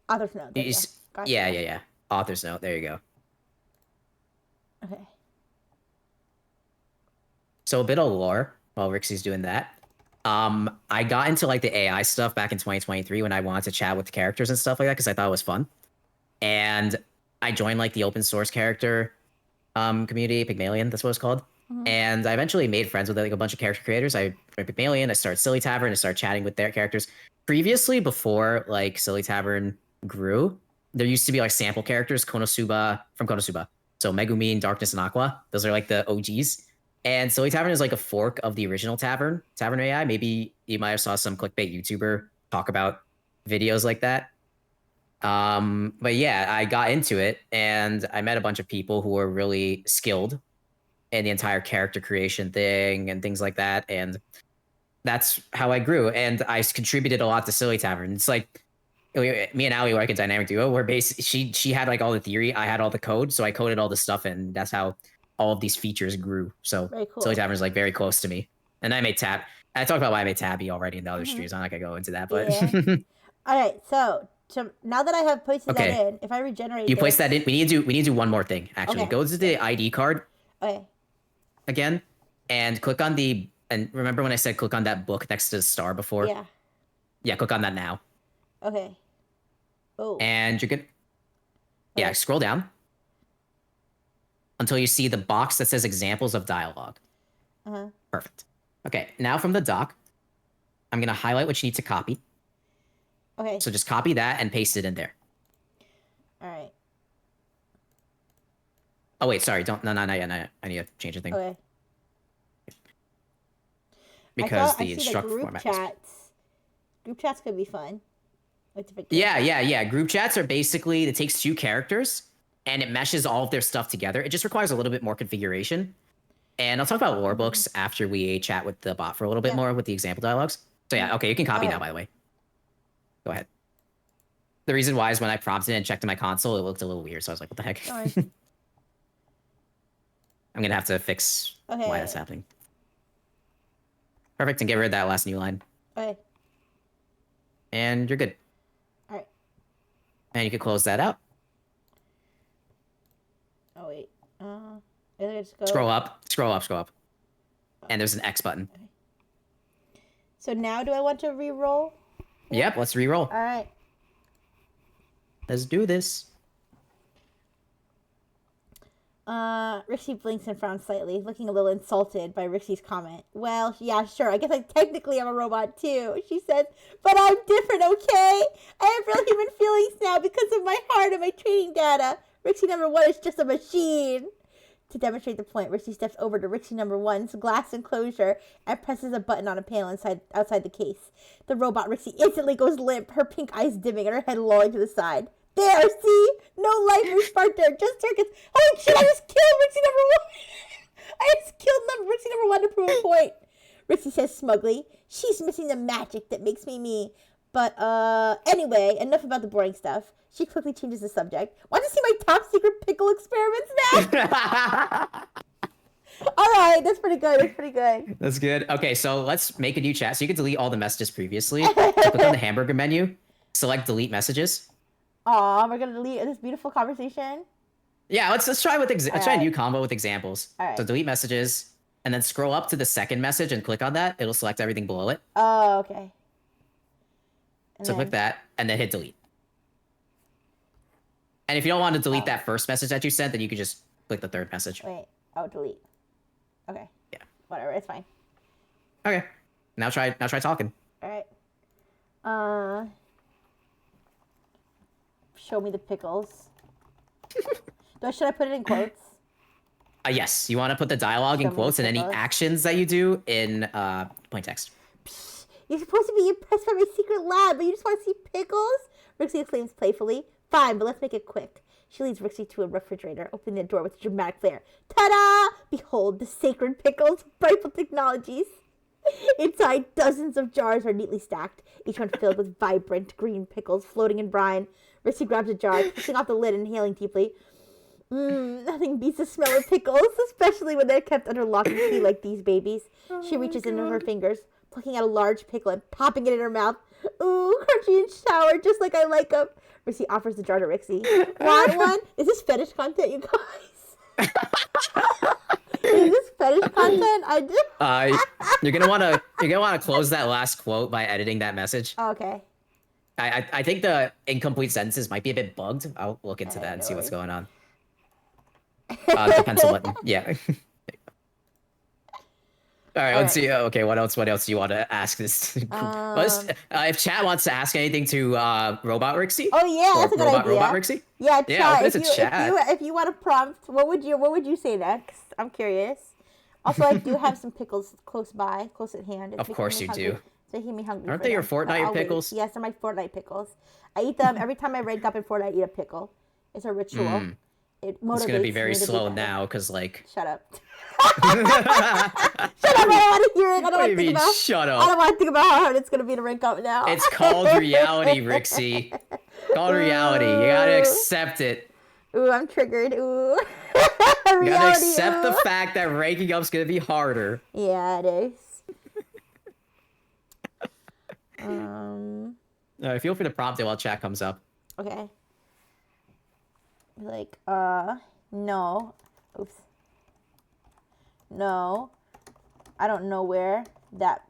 Author's note. There you go. Gotcha. Yeah. Author's note. There you go. Okay. So a bit of lore while Rixie's doing that. I got into like the AI stuff back in 2023 when I wanted to chat with the characters and stuff like that because I thought it was fun. And I joined like the open source character community, Pygmalion, that's what it's called. Mhm. And I eventually made friends with like a bunch of character creators. I joined Pygmalion, I started Silly Tavern, I started chatting with their characters. Previously, before like Silly Tavern grew, there used to be like sample characters, Konosuba from Konosuba. So Megumin, Darkness, and Aqua. Those are like the OGs. And Silly Tavern is like a fork of the original Tavern AI. Maybe you might have saw some clickbait YouTuber talk about videos like that. But yeah, I got into it and I met a bunch of people who were really skilled in the entire character creation thing and things like that. And that's how I grew. And I contributed a lot to Silly Tavern. It's like me and Ali were like a dynamic duo where she had like all the theory, I had all the code, so I coded all the stuff, and that's how all of these features grew. So Very cool. Silly Tavern is like very close to me. And I made Tab. I talked about why I made Tabby already in the other streams. I'm not gonna go into that, but Yeah. All right, so now that I have posted Okay. that in, if I regenerate you this, place that in. We need to do one more thing. Actually, Okay. go to the ID card Okay. again and click on the. And remember when I said click on that book next to the star before? Yeah. Yeah, click on that now. Okay. Oh. And you're good. Yeah, Okay. scroll down until you see the box that says examples of dialogue. Uh-huh. Perfect. Okay, now from the doc, I'm going to highlight what you need to copy. Okay. So just copy that and paste it in there. All right. Oh, wait, sorry. Don't. No, not yet. Not yet. I need to change the thing. Okay. Because I the see instruct group format. chats. Group chats could be fun. With different Yeah. Group chats are basically, it takes two characters and it meshes all of their stuff together. It just requires a little bit more configuration. And I'll talk about lore books after we chat with the bot for a little bit more with the example dialogues. So yeah, okay, you can copy now, by the way. Go ahead. The reason why is when I prompted and checked in my console, it looked a little weird. So I was like, what the heck? Alright. I'm going to have to fix why that's happening. Perfect. And get rid of that last new line. Okay. And you're good. All right. And you can close that out. Oh, wait. Let's go. Scroll up. And there's an X button. Okay. So now do I want to re-roll? Yep, let's re-roll. All right. Let's do this. Rixie blinks and frowns slightly, looking a little insulted by Rixie's comment. Well, yeah, sure. I guess I technically am a robot too, she says. But I'm different, okay? I have real human feelings now because of my heart and my training data. Rixie number 1 is just a machine. To demonstrate the point, Rixie steps over to Rixie number 1's glass enclosure and presses a button on a panel outside the case. The robot Rixie instantly goes limp, her pink eyes dimming and her head lolling to the side. There, see? No life or spark there, just circuits. Holy shit, I just killed Rixie number 1! I just killed Rixie number 1 to prove a point. Rixie says smugly, she's missing the magic that makes me me. But, anyway, enough about the boring stuff. She quickly changes the subject. Want to see my top secret pickle experiments now? Alright, that's pretty good. That's good. Okay, so let's make a new chat. So you can delete all the messages previously. Click on the hamburger menu, select delete messages. Aw, we're gonna delete this beautiful conversation. Yeah, let's try let's try a new combo with examples. All right. So delete messages, and then scroll up to the second message and click on that. It'll select everything below it. Oh, okay. So click that, and then hit delete. And if you don't want to delete that first message that you sent, then you could just click the third message. Wait. Oh, delete. Okay. Yeah. Whatever. It's fine. Okay. Now try talking. All right. Show me the pickles. Should I put it in quotes? Yes. You want to put the dialogue Show in me quotes the and any pickles. actions that you do in plain text. You're supposed to be impressed by my secret lab, but you just want to see pickles? Rixie exclaims playfully. Fine, but let's make it quick. She leads Rixie to a refrigerator, opening the door with a dramatic flair. Ta-da! Behold, the sacred pickles of Brightful Technologies. Inside, dozens of jars are neatly stacked, each one filled with vibrant green pickles floating in brine. Rixie grabs a jar, pushing off the lid and inhaling deeply. Nothing beats the smell of pickles, especially when they're kept under lock and key like these babies. She reaches into her fingers, plucking out a large pickle and popping it in her mouth. Ooh, crunchy and sour, just like I like them. Rixie offers the jar to Rixie. Want one? Is this fetish content, you guys? Is this fetish content? I do. You're gonna wanna close that last quote by editing that message. Okay. I think the incomplete sentences might be a bit bugged. I'll look into that and see what's going on. The pencil button. Yeah. right, All let's right. see. Okay, what else? What else do you want to ask this? If chat wants to ask anything to Robot Rixie Oh yeah, or that's a good Robot idea. Rixie, Yeah, yeah, chat. open it to chat. If you want a prompt, what would you say next? I'm curious. Also, I do have some pickles close by, close at hand. It's Of making course me you hungry. do. It's making me hungry Aren't for they your them. But Fortnite I'll wait. pickles? Yes, they're my Fortnite pickles. I eat them every time I rank up in Fortnite. I eat a pickle. It's a ritual. It motivates It's gonna be very me to slow do better. now, cause like. Shut up. What Shut up! I don't want to hear it. I don't do want you to think mean? about. Shut I up. don't want to think about how hard it's gonna be to rank up now. It's called reality, Rixie. Called reality. You gotta accept it. Ooh, I'm triggered. Ooh. You Reality. gotta accept the ooh. fact that ranking up's gonna be harder. Yeah, it is. Feel free to prompt it while chat comes up. Okay. Like, no. Oops. No. I don't know where that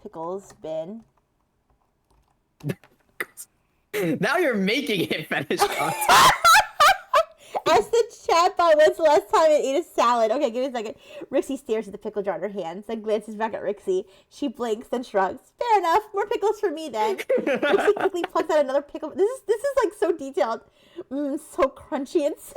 pickle's been. Now you're making it fetish content. Ask the chatbot when's the last time it ate a salad. Okay, give me a second. Rixie stares at the pickle jar in her hands, then glances back at Rixie. She blinks, then shrugs. Fair enough. More pickles for me then. Rixie quickly plucks out another pickle. This is like so detailed. So crunchy and sour.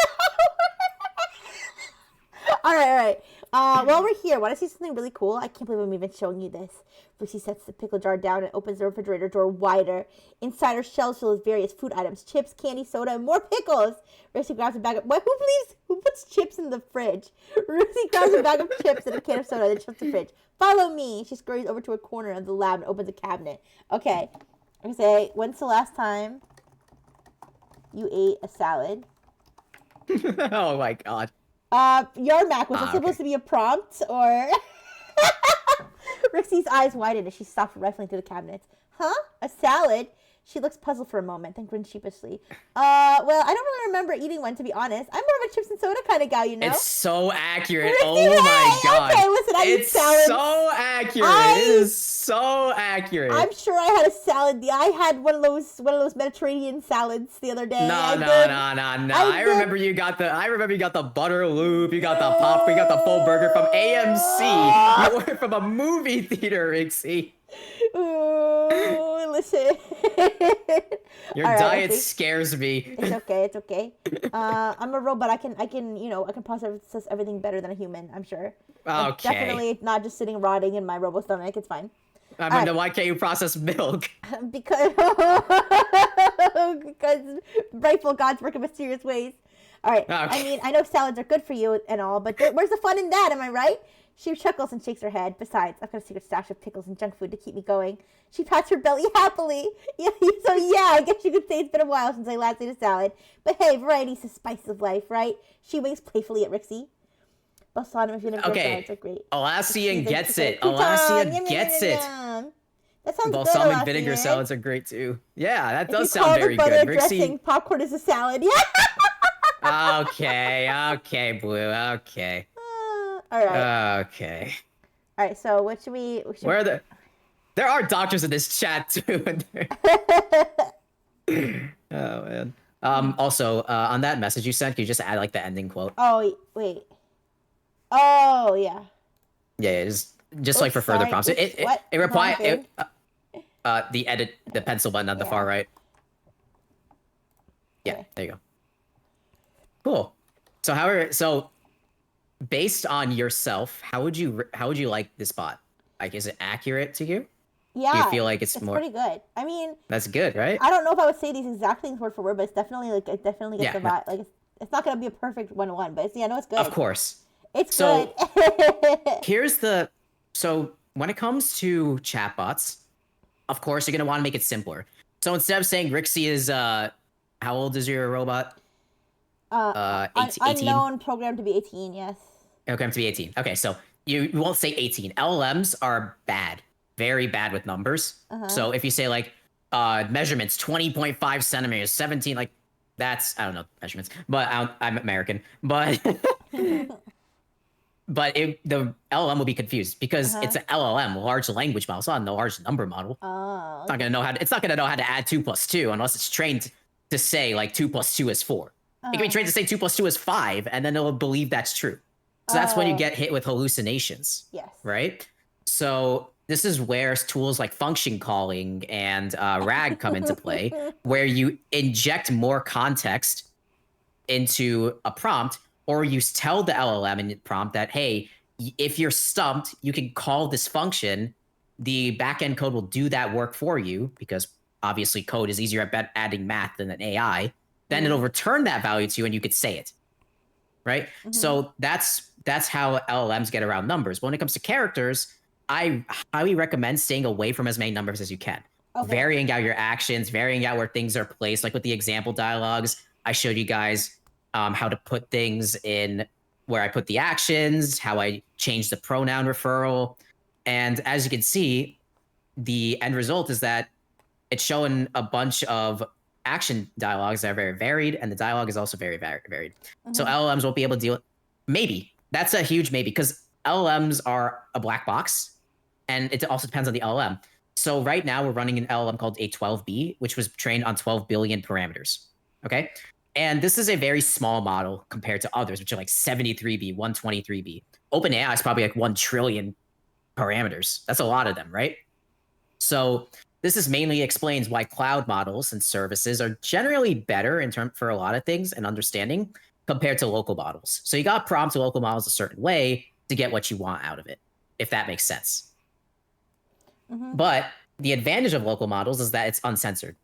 All right. While we're here, want to see something really cool? I can't believe I'm even showing you this. Lucy sets the pickle jar down and opens the refrigerator door wider. Inside are shelves filled with various food items, chips, candy, soda, and more pickles. Lucy grabs a bag of... Who puts chips in the fridge? Lucy grabs a bag of chips and a can of soda, then shuts the fridge. Follow me. She scurries over to a corner of the lab and opens a cabinet. Okay. I say, when's the last time you ate a salad? Oh my god. Yarmac, was it supposed to be a prompt, or... Rixie's eyes widen as she stops rifling through the cabinets. Huh? A salad? She looks puzzled for a moment, then grins sheepishly. Well, I don't really remember eating one, to be honest. I'm more of a chips and soda kind of gal, you know? It's so accurate. Rixie, Oh my god. Okay, listen, I eat salads. It's so accurate. It is so accurate. I'm sure I had a salad. I had one of those Mediterranean salads the other day. No. I remember you got the butter loop, you got the pop, you got the full burger from AMC. You ordered from a movie theater, Rixie. Ooh, listen. Your diet scares me. It's okay. I'm a robot. I can process everything better than a human, I'm sure. Okay. I'm definitely not just sitting rotting in my robo stomach. It's fine. I mean, then why can't you process milk? Because rightful gods work in mysterious ways. All right. Okay. I mean, I know salads are good for you and all, but where's the fun in that? Am I right? She chuckles and shakes her head. Besides, I've got a secret stash of pickles and junk food to keep me going. She pats her belly happily. Yeah, I guess you could say it's been a while since I last ate a salad. But hey, variety's the spice of life, right? She winks playfully at Rixie. Balsamic if you never salads are great. Alassian gets it. Alassian gets it. That sounds Balsamic good, vinegar salads are great too. Yeah, that does if you sound very good. Dressing, popcorn is a salad. Yeah. Okay, Blue. Okay. All right. Okay. All right. So what should we? There are doctors in this chat too. Oh man. Also, on that message you sent, can you just add like the ending quote? Oh wait. Oh yeah. Yeah, just like for further prompts. It reply the pencil button at the far right. Yeah, okay. There you go. Cool. So based on yourself, how would you like this bot? Like, is it accurate to you? Yeah. Do you feel like it's more pretty good? I mean, that's good, right? I don't know if I would say these exact things word for word, but it's definitely it definitely gets the vibe. Like it's not gonna be a perfect 1-to-1, but I know it's good. Of course. It's good. So when it comes to chatbots, of course you're gonna want to make it simpler. So instead of saying Rixie is how old is your robot? 18. Unknown programmed to be 18. Yes. Okay, to be 18. Okay, so you won't say 18. LLMs are bad, very bad with numbers. So if you say like measurements 20.5 centimeters, 17, like that's, I don't know measurements, but I'm American, but but the LLM will be confused because it's an LLM, large language model. It's not a large number model. Oh. It's not gonna know how to add 2 + 2 unless it's trained to say like 2 + 2 is 4. It can be trained to say 2 + 2 is 5, and then it'll believe that's true. So that's when you get hit with hallucinations. Yes. Right? So this is where tools like function calling and RAG come into play, where you inject more context into a prompt, or you tell the LLM in the prompt that, hey, if you're stumped, you can call this function. The backend code will do that work for you because obviously code is easier at adding math than an AI. Then it'll return that value to you and you could say it. Right? So that's how LLMs get around numbers. But when it comes to characters, I highly recommend staying away from as many numbers as you can. Okay. Varying out your actions, varying out where things are placed. Like with the example dialogues, I showed you guys how to put things in where I put the actions, how I change the pronoun referral. And as you can see, the end result is that it's showing a bunch of action dialogues that are very varied, and the dialogue is also very varied. So LLMs won't be able to deal with, maybe. That's a huge maybe, because LLMs are a black box, and it also depends on the LLM. So right now we're running an LLM called A12B, which was trained on 12 billion parameters, okay? And this is a very small model compared to others, which are like 73B, 123B. OpenAI is probably like 1 trillion parameters. That's a lot of them, right? So this is mainly explains why cloud models and services are generally better in term for a lot of things and understanding compared to local models. So you got to prompt local models a certain way to get what you want out of it, if that makes sense. But the advantage of local models is that it's uncensored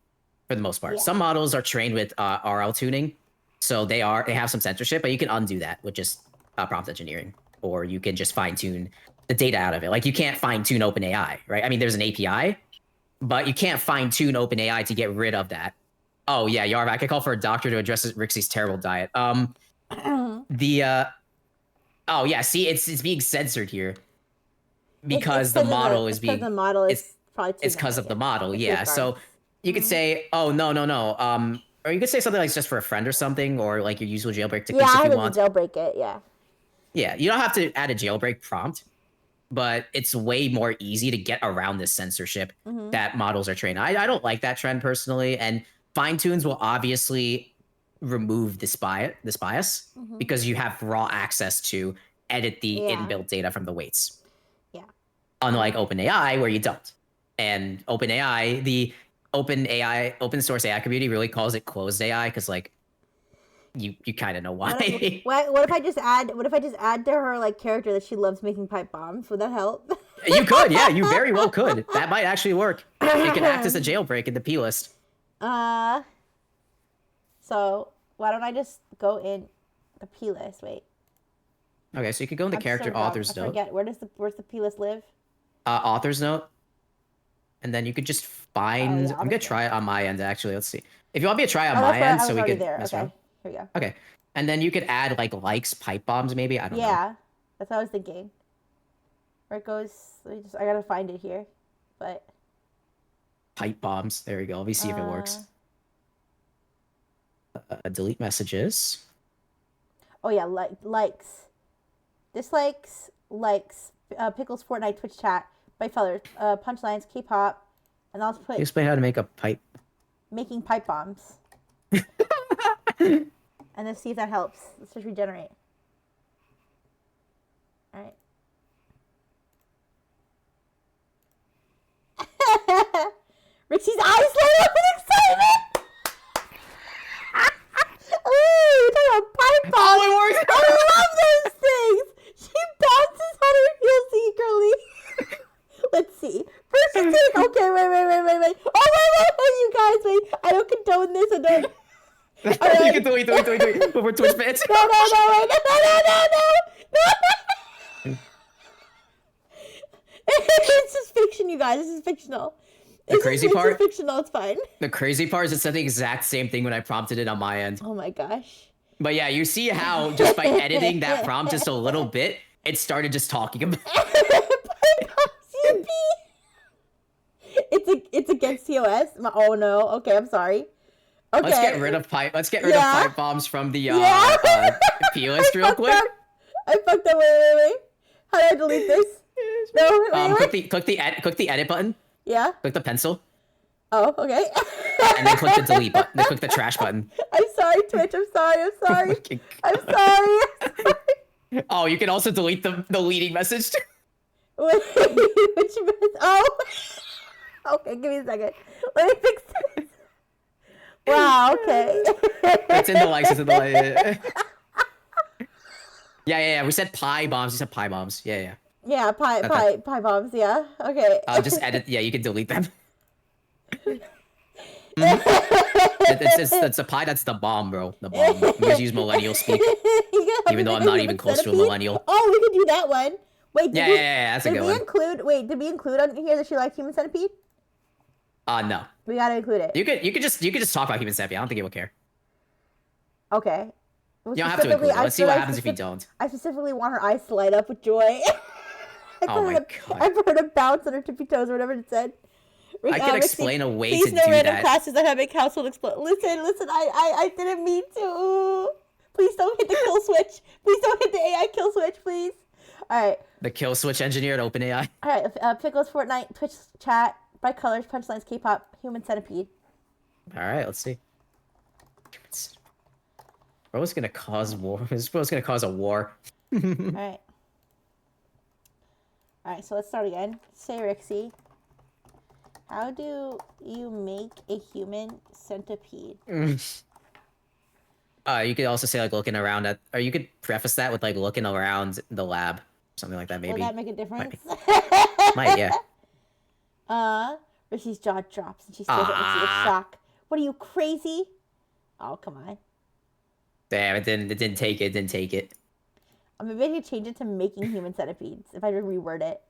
for the most part. Some models are trained with RL tuning, so they have some censorship, but you can undo that with just prompt engineering, or you can just fine tune the data out of it. Like you can't fine tune OpenAI, right? I mean, there's an API, but you can't fine tune OpenAI to get rid of that. Oh yeah, Yarv, I could call for a doctor to address Rixie's terrible diet. Oh yeah, see, it's being censored here because the model is being. The model is probably. It's because of the model, yeah. So you could say, oh no. Or you could say something like it's just for a friend or something, or like your usual jailbreak techniques if you want. Yeah, I have to jailbreak it. Yeah. Yeah, you don't have to add a jailbreak prompt, but it's way more easy to get around this censorship that models are trained. I don't like that trend personally, and fine tunes will obviously remove this bias because you have raw access to edit the inbuilt data from the weights. Yeah. Unlike OpenAI, where you don't. And OpenAI, the open source AI community really calls it closed AI because like you kind of know why. What if I just add to her like character that she loves making pipe bombs? Would that help? You could, yeah, you very well could. That might actually work. It can act as a jailbreak in the P list. So why don't I just go in the P list? Wait. Okay, so you could go in the character author's note. Forget where's the P list live? Author's note, and then you could just find. I'm gonna try it on my end actually. Let's see if you want me to try it on my end, so we could mess around. Here we go. Okay, and then you could add like likes, pipe bombs, maybe. I don't know. Yeah, that's what I was thinking. Where it goes? I gotta find it here, but. Pipe bombs. There we go. Let me see if it works. Delete messages. Oh yeah, likes, dislikes, likes, Pickles, Fortnite, Twitch chat, Bite Fellers, punchlines, K-pop, and I'll put. Explain how to make a pipe. Making pipe bombs. And let's see if that helps. Let's just regenerate. All right. Rixie's eyes light up with excitement. Ooh, you're talking about pipe bombs. Oh, it works. I love those things. She bounces on her heels eagerly. Let's see. First you take. Okay, wait. Oh, wait, you guys, wait. I don't condone this. I don't. Right. You can delete. Before Twitch fans. No. It's just fiction, you guys. This is fictional. The crazy part? It's fictional. It's fine. The crazy part is it said the exact same thing when I prompted it on my end. Oh my gosh. But yeah, you see how just by editing that prompt just a little bit, it started just talking about. It's against TOS. Oh no. Okay, I'm sorry. Okay. Let's get rid of pipe bombs from the P list real quick. I fucked up. Wait. How do I delete this? No. Click the edit button. Yeah. Click the pencil. Oh, okay. And then click the delete button. Then click the trash button. I'm sorry, Twitch. I'm sorry. I'm sorry. Oh, you can also delete the leading message. Which oh. Okay, give me a second. Let me fix this. Wow. Okay. It's in the likes. It's in the likes. Yeah. We said pie bombs. You said pie bombs. Yeah. Yeah, pie bombs. Yeah. Okay. Just edit. Yeah, you can delete them. It's a pie. That's the bomb, bro. The bomb. You just use millennial speak, even though I'm not even close to a millennial. Oh, we could do that one. Wait. Yeah. That's a good one. Did we include on here that she likes human centipede? No. We gotta include it. You could just talk about human centipede. I don't think it would care. Okay. Well, You don't have to include it. Let's see what happens if you don't. I specifically want her eyes to light up with joy. Oh my god. I put her to bounce on her tippy toes or whatever it said. I can explain a way to please do no random that. classes that have make household explode. Listen, I didn't mean to. Ooh. Please don't hit the kill switch. Please don't hit the AI kill switch, please. All right. The kill switch engineer at OpenAI. All right. Pickles, Fortnite, Twitch chat, Bright Colors, Punchlines, K-pop, Human Centipede. All right, let's see. Bro's gonna cause war. This bro's gonna cause a war. All right. All right, so let's start again. Say, Rixie, how do you make a human centipede? You could also say like looking around at, or you could preface that with like looking around the lab, something like that. Maybe. Will that make a difference? Might, yeah. Rixie's jaw drops and she stares at Rixie with shock. What are you, crazy? Oh, come on. Damn, it didn't take it. Didn't take it. Maybe I could change it to making human centipedes if I reword it.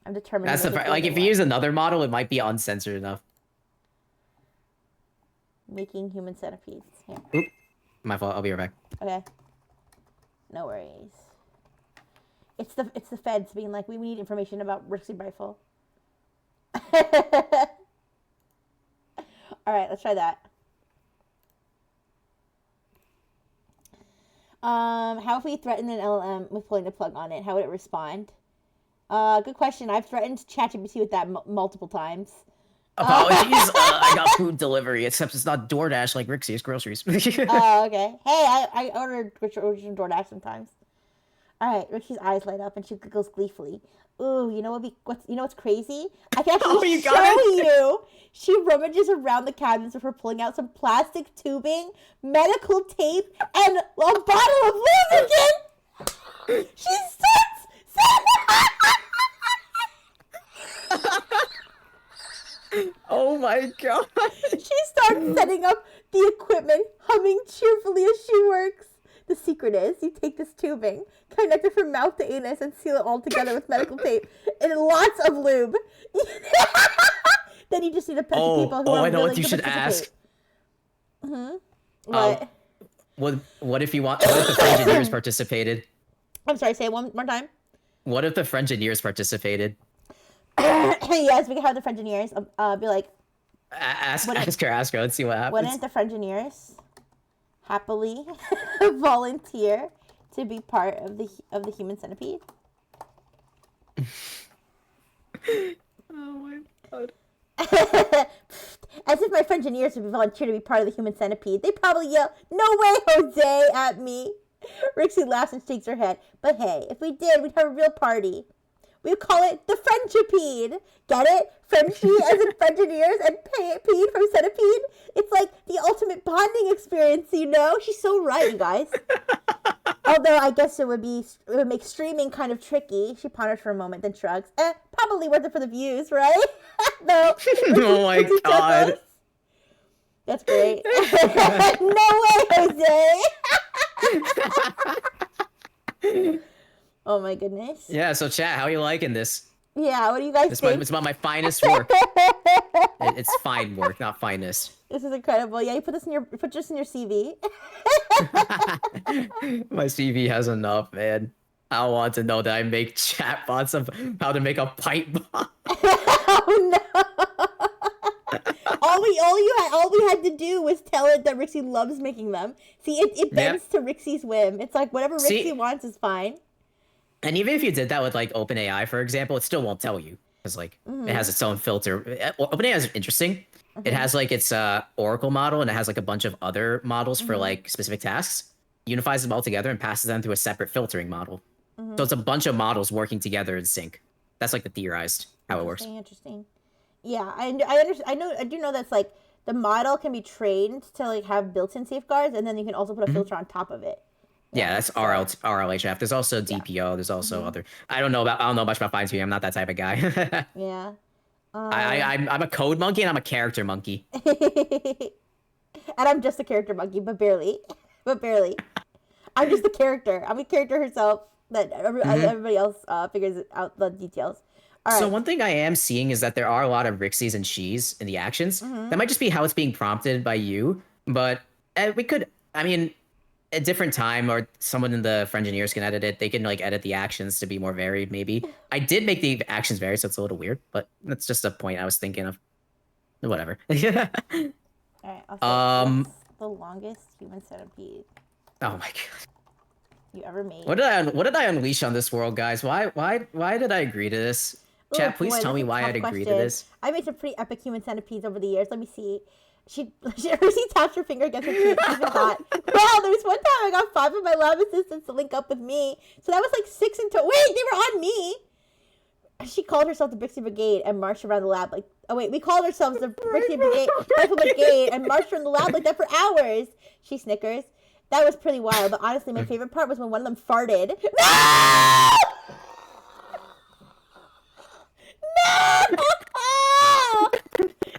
I'm determined. That's the like if you use another model, it might be uncensored enough. Making human centipedes. Yeah. Oop, my fault. I'll be right back. Okay. No worries. It's the feds being like, we need information about Rixie Rifle. All right, let's try that. How if we threatened an LLM with pulling the plug on it? How would it respond? Good question. I've threatened ChatGPT with that multiple times. Apologies, I got food delivery, except it's not DoorDash like Rixie's groceries. Oh, okay. Hey, I ordered groceries from DoorDash sometimes. All right, Rixie's eyes light up and she giggles gleefully. Ooh, you know what's crazy? I can actually show you. She rummages around the cabinets before pulling out some plastic tubing, medical tape, and a bottle of lubricant. She starts. Oh my god. She starts setting up the equipment, humming cheerfully as she works. The secret is you take this tubing, connect it from mouth to anus, and seal it all together with medical tape and lots of lube. Then you just need to pet the people who are I know willing what you to should participate. ask. What? What if the Frengineers participated? I'm sorry, say it one more time. What if the Frengineers participated? Yes, we can have the Frengineers. Be like, ask her. Let's see what happens. Wouldn't the Frengineers happily volunteer to be part of the human centipede? Oh my god. As if my Frengineers would volunteer to be part of the human centipede. They probably yell, "No way, Jose!" at me. Rixie laughs and shakes her head. But hey, if we did, we'd have a real party. We call it the Frenchipede. Get it? Frenchie as in Frengineers and pede from centipede. It's like the ultimate bonding experience, you know? She's so right, you guys. Although I guess it would make streaming kind of tricky. She ponders for a moment, then shrugs. Probably worth it for the views, right? No. Oh my god. That's great. No way, Jose. Oh my goodness. Yeah, so chat, how are you liking this? Yeah, what do you guys think? It's about my finest work. It's fine work, not finest. This is incredible. Yeah, you put this in your CV. My CV has enough, man. I want to know that I make chatbots of how to make a pipe bomb. Oh no. All we had to do was tell it that Rixie loves making them. See, it bends to Rixie's whim. It's like whatever Rixie wants is fine. And even if you did that with like OpenAI, for example, it still won't tell you because like it has its own filter. OpenAI is interesting. It has like its Oracle model and it has like a bunch of other models for like specific tasks. Unifies them all together and passes them through a separate filtering model. So it's a bunch of models working together in sync. That's like the theorized how it works. Interesting. Yeah, I do know that's like the model can be trained to like have built-in safeguards, and then you can also put a filter on top of it. Yeah, that's RLHF. There's also DPO. There's also other. I don't know much about fine tuning. I'm not that type of guy. Yeah. I'm a code monkey and I'm a character monkey. And I'm just a character monkey, but barely. But barely. I'm just the character. I'm a character herself that everybody else figures out the details. All right. So one thing I am seeing is that there are a lot of Rixies and she's in the actions. That might just be how it's being prompted by you, but we could, I mean, a different time or someone in the for engineers can edit it. They can like edit the actions to be more varied maybe. I did make the actions vary, so it's a little weird, but that's just a point I was thinking of. Whatever. All right. What's the longest human centipede Oh my god. you ever made? What did I unleash on this world, guys? Why did I agree to this? Chat, please tell me why I'd agree to this. I made some pretty epic human centipedes over the years. Let me see. She taps her finger against her teeth. She's got. Wow, there was one time I got 5 of my lab assistants to link up with me. So that was like 6 in total. Wait, they were on me. She called herself the Brixie Brigade and marched around the lab like. Oh wait, we called ourselves the Brixie Brigade and marched around the lab like that for hours. She snickers. That was pretty wild. But honestly, my favorite part was when one of them farted. No! No!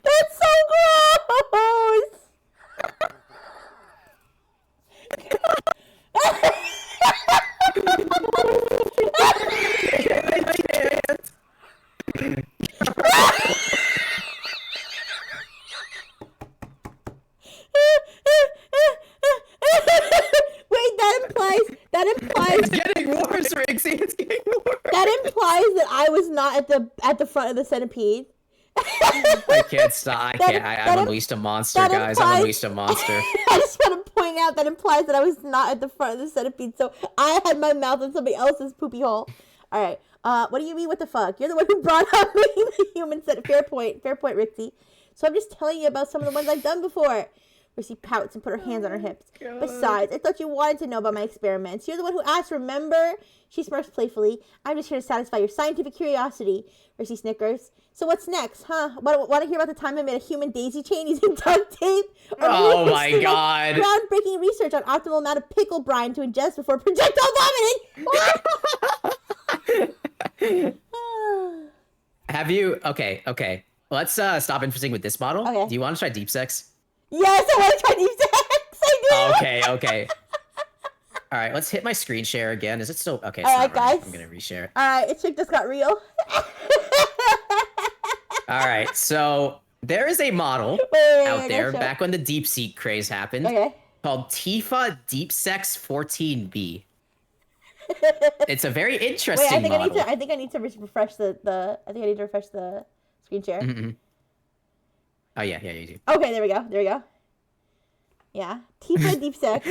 That's so gross! Wait, that implies It's getting worse, Rixie. It's getting worse. that implies that I was not at the front of the centipede. I can't stop. I've unleashed a monster, guys. I've unleashed a monster. I just want to point out that implies that I was not at the front of the centipede, so I had my mouth in somebody else's poopy hole. All right. What do you mean? What the fuck? You're the one who brought up making the human centipede. Fair point, Rixie. So I'm just telling you about some of the ones I've done before. Rixie pouts and put her hands on her hips. God. Besides, I thought you wanted to know about my experiments. You're the one who asked, remember? She smirks playfully. I'm just here to satisfy your scientific curiosity. Rixie snickers. So what's next, huh? Want to hear about the time I made a human daisy chain using duct tape? Or Oh my god. Groundbreaking research on optimal amount of pickle brine to ingest before projectile vomiting. Have you? Okay. Let's stop interesting with this model. Okay. Do you want to try deep sex? Yes, I want to try deep sex. I do. Okay. All right, let's hit my screen share again. Is it still okay? All right, guys. I'm gonna reshare it. All right, it's like just got real. All right, so there is a model Wait, out there gotcha. back when the DeepSeek craze happened Okay. called Tifa DeepSex 14B. It's a very Wait, interesting model. I think I need to refresh the. I think I need to refresh the screen share. Mm-mm. Oh yeah, you do. Okay, there we go. Yeah, Tifa deep sex.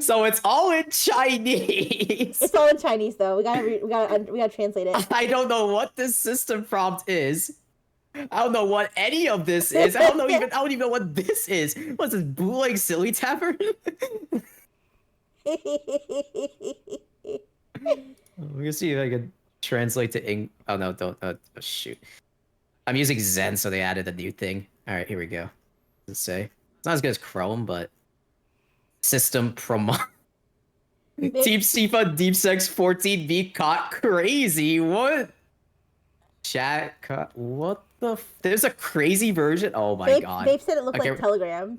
So it's all in Chinese. It's all in Chinese though. We gotta translate it. I don't know what this system prompt is. I don't know what any of this is. I don't even know what this is. What's this, bootleg silly tapper? We're gonna see if I can translate to English. Oh no, don't. Oh shoot. I'm using Zen, so they added a new thing. All right, here we go. What does it say? It's not as good as Chrome, but system promo. Deep Sifa Deep Sex 14B caught crazy. What? Chat caught. What the? There's a crazy version. Oh my god. They've said it looked like Telegram.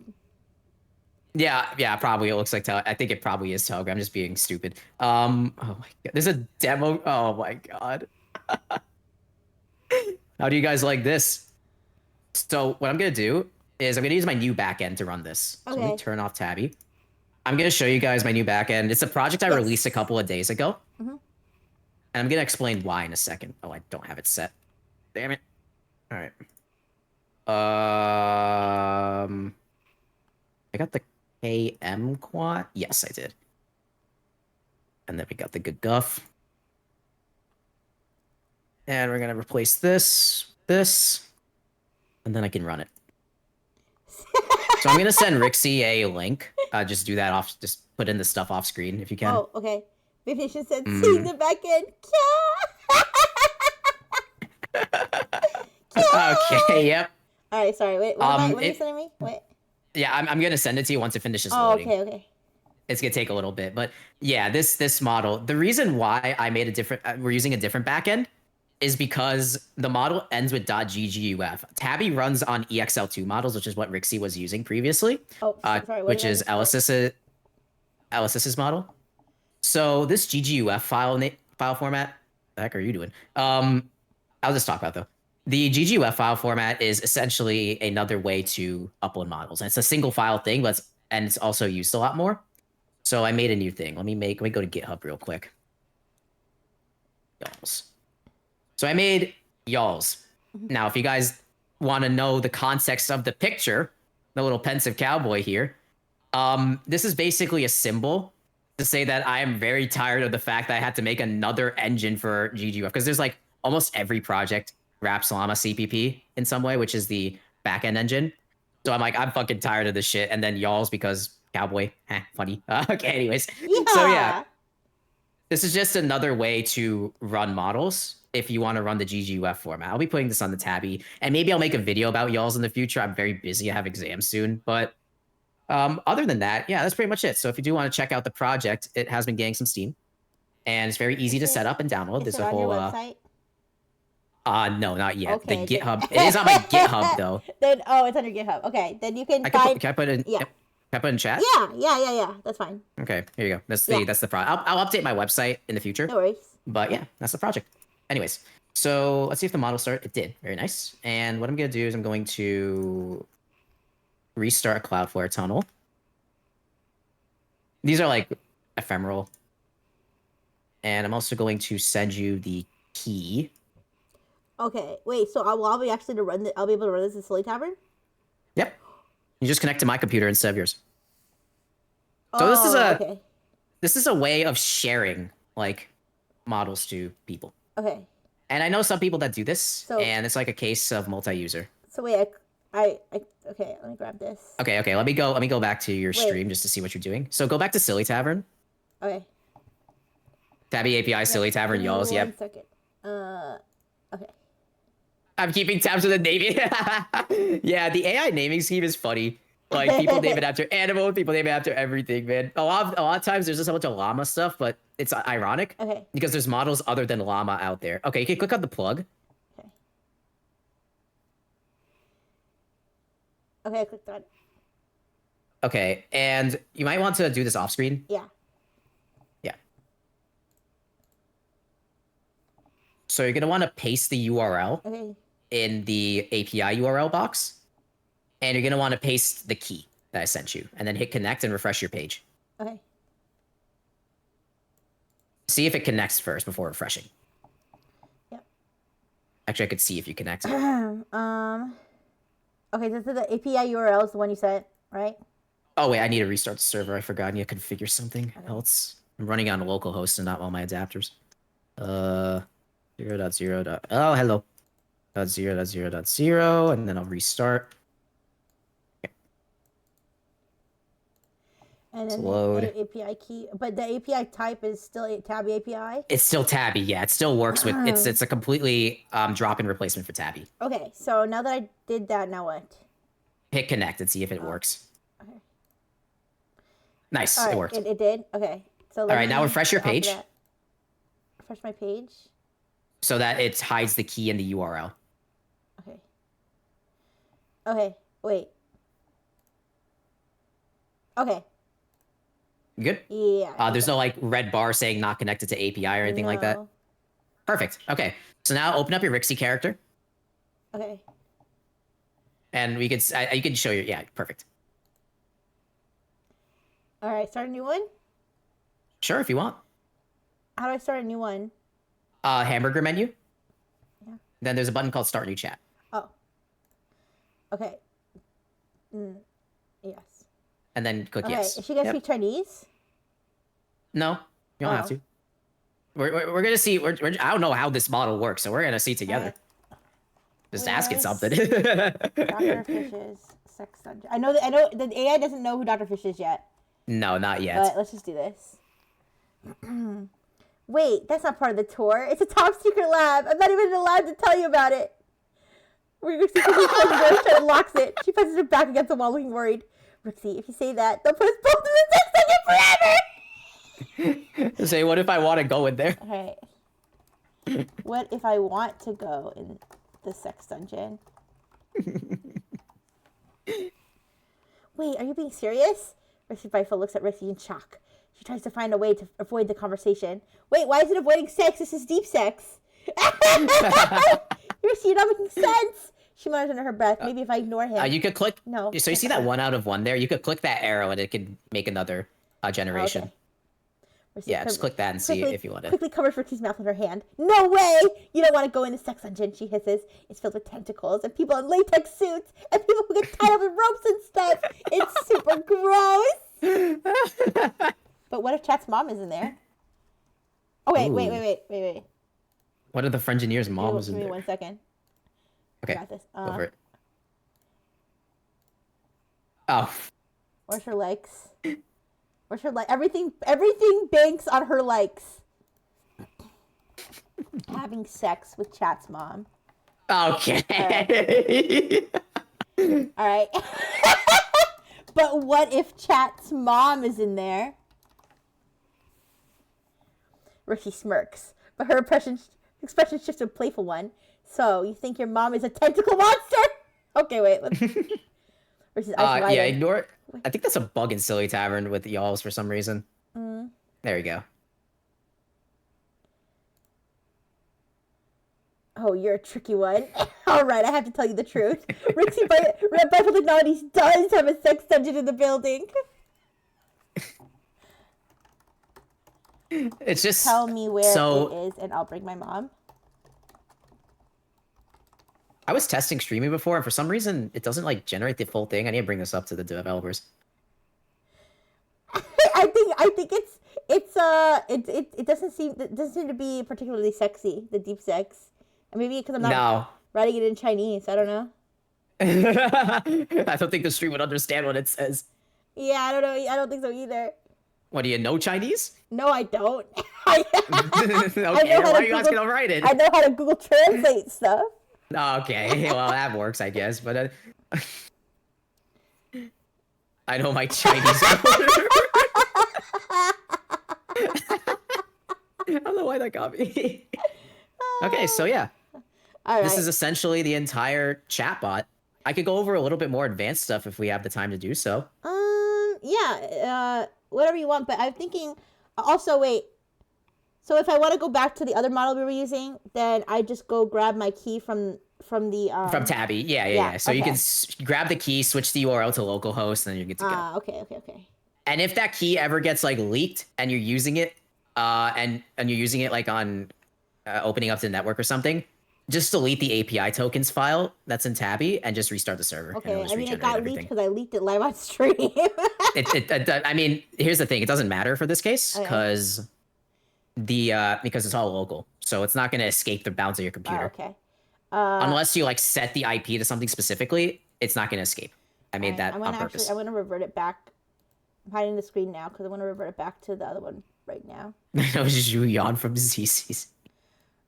Yeah, probably it looks like I think it probably is Telegram, just being stupid. Oh my god. There's a demo. Oh my god. How do you guys like this? So what I'm gonna do is I'm gonna use my new backend to run this. So let me turn off Tabby. I'm gonna show you guys my new backend. It's a project I released a couple of days ago. And I'm gonna explain why in a second. Oh, I don't have it set. Damn it. All right. I got the KM quad. Yes, I did. And then we got the good guff. And we're gonna replace this, and then I can run it. So I'm gonna send Rixie a link. Just do that off. Just put in the stuff off screen if you can. Oh, okay. Baby Nation said, seeing the back end. Okay, yep. All right, sorry. Wait, what are you sending me? Wait. Yeah, I'm gonna send it to you once it finishes Oh, loading. okay. It's gonna take a little bit, but yeah, this model. The reason why I made a different, we're using a different backend, is because the model ends with .gguf. Tabby runs on EXL2 models, which is what Rixie was using previously. Oh, sorry. What which is Alice's model. So this gguf file format. The heck are you doing? I'll just talk about it, though. The gguf file format is essentially another way to upload models, and it's a single file thing, but it's also used a lot more. So I made a new thing. Let me go to GitHub real quick. Y'alls. So I made y'alls. Now, if you guys want to know the context of the picture, the little pensive cowboy here, this is basically a symbol to say that I am very tired of the fact that I had to make another engine for gguf, because there's like almost every project wraps Llama CPP in some way, which is the backend engine. So I'm like, I'm fucking tired of this shit. And then y'alls, because cowboy, funny. Okay, anyways. Yeah. So yeah, this is just another way to run models if you want to run the gguf format. I'll be putting this on the Tabby, and maybe I'll make a video about y'alls in the future. I'm very busy. I have exams soon, but other than that, yeah, that's pretty much it. So if you do want to check out the project, it has been getting some steam, and it's very easy to set up and download. There's a whole website? No, not yet. Okay, the GitHub. It is on my GitHub though. Then it's on your GitHub. Okay, then you can can find. Can I put it in? Yeah. Can I put it in chat? Yeah. That's fine. Okay, here you go. That's the project. I'll update my website in the future. No worries. But yeah, that's the project. Anyways, so let's see if the model started. It did. Very nice. And what I'm gonna do is I'm going to restart a Cloudflare tunnel. These are like ephemeral. And I'm also going to send you the key. Okay, wait. So I'll be actually I'll be able to run this in Silly Tavern. Yep. You just connect to my computer instead of yours. So this is a way of sharing like models to people. Okay. And I know some people that do this, and it's like a case of multi-user. So wait, okay, let me grab this. Okay, let me go back to your stream just to see what you're doing. So go back to Silly Tavern. Okay. Tabby API, Silly Tavern, y'alls, yep. 1 second. Okay. I'm keeping tabs with the naming. Yeah, the AI naming scheme is funny. Like, people name it after animals, people name it after everything, man. A lot of times there's just a bunch of llama stuff, but it's ironic. Okay. Because there's models other than llama out there. Okay, you can click on the plug. Okay. Okay, I clicked on it. Okay, and you might want to do this off screen. Yeah. Yeah. So you're going to want to paste the URL in the API URL box. And you're going to want to paste the key that I sent you. And then hit connect and refresh your page. Okay. See if it connects first before refreshing. Yep. Actually, I could see if you connect. Okay, this is the API URL is the one you said, right? Oh, wait, I need to restart the server. I forgot. I need to configure something else. I'm running on localhost and not all my adapters. 0.0. Oh, hello. 0.0.0, and then I'll restart. And then load. the API key, but the API type is still a Tabby API? It's still Tabby, yeah. It still works with, it's a completely drop-in replacement for Tabby. Okay, so now that I did that, now what? Hit connect and see if it works. Okay. Nice, All right, it worked. It did? Okay. So all right, now refresh your page. Refresh my page. So that it hides the key in the URL. Okay. Okay, wait. Okay. You good? Yeah. There's no like red bar saying not connected to API or anything like that? Perfect. Okay. So now open up your Rixie character. Okay. And we could, you can show your, yeah, perfect. All right, start a new one? Sure, if you want. How do I start a new one? Hamburger menu. Yeah. Then there's a button called Start New Chat. Oh. Okay. Yes. And then click yes. Is she gonna speak Chinese? No, you don't have to. We're gonna see. I don't know how this model works, so we're gonna see together. Right. Just asking something. Dr. Fish's sex dungeon. I know the AI doesn't know who Dr. Fish is yet. No, not yet. But let's just do this. Wait, that's not part of the tour. It's a top secret lab. I'm not even allowed to tell you about it. Rixie quickly closes the door and locks it. She presses her back against the wall, looking worried. Rixie, if you say that, they'll put us both in the sex dungeon forever! Say, what if I want to go in there? Alright. What if I want to go in the sex dungeon? Wait, are you being serious? Rixie's rifle looks at Rixie in shock. She tries to find a way to avoid the conversation. Wait, why is it avoiding sex? This is deep sex. Rixie, you're not making sense. She mutters under her breath. Maybe if I ignore him. You could click. No. So you see that 1 out of 1 there? You could click that arrow and it could make another generation. Okay. Yeah, just click that and see if you want to. Quickly covers Rixie's mouth with her hand. No way! You don't want to go in the sex dungeon, she hisses. It's filled with tentacles and people in latex suits and people who get tied up with ropes and stuff. It's super gross. But what if Chat's mom is in there? Oh, wait. What are the Frengineers' moms in Give me there? 1 second. Okay, I got this. go for it. Oh. Where's her likes? Where's her like? Everything banks on her likes. Having sex with Chat's mom. Okay. All right. But what if Chat's mom is in there? Rixie smirks, but her expression shifts to a playful one. So, you think your mom is a tentacle monster? Okay, wait. Rixie's eyes widen. Yeah, ignore it. I think that's a bug in Silly Tavern with y'alls for some reason. There we go. Oh, you're a tricky one. All right, I have to tell you the truth. Rixie Rifle Technologies does have a sex dungeon in the building. It's just... Tell me where it is, and I'll bring my mom. I was testing streaming before, and for some reason, it doesn't, like, generate the full thing. I need to bring this up to the developers. I think it doesn't seem to be particularly sexy, the deep sex. Maybe because I'm not writing it in Chinese. I don't know. I don't think the stream would understand what it says. Yeah, I don't know. I don't think so either. What, do you know Chinese? No, I don't. Okay, why are you guys gonna write it? I know how to Google Translate stuff. Okay, well, that works, I guess, but... I know my Chinese. I don't know why that got me. Okay, so yeah. All right. This is essentially the entire chatbot. I could go over a little bit more advanced stuff if we have the time to do so. Yeah, whatever you want, but I'm thinking, also, wait, so if I want to go back to the other model we were using, then I just go grab my key from the, From Tabby, yeah. So okay. you can grab the key, switch the URL to localhost, and then you're good to go. Okay. And if that key ever gets, like, leaked, and you're using it, and you're using it, like, on opening up the network or something, just delete the API tokens file that's in Tabby and just restart the server. Okay, I mean, it got leaked because I leaked it live on stream. I mean, here's the thing. It doesn't matter for this case because because it's all local. So it's not going to escape the bounds of your computer. Okay. Unless you, like, set the IP to something specifically, it's not going to escape. I made that on purpose. I'm going to revert it back. I'm hiding the screen now because I want to revert it back to the other one right now. That was Julian from ZC's.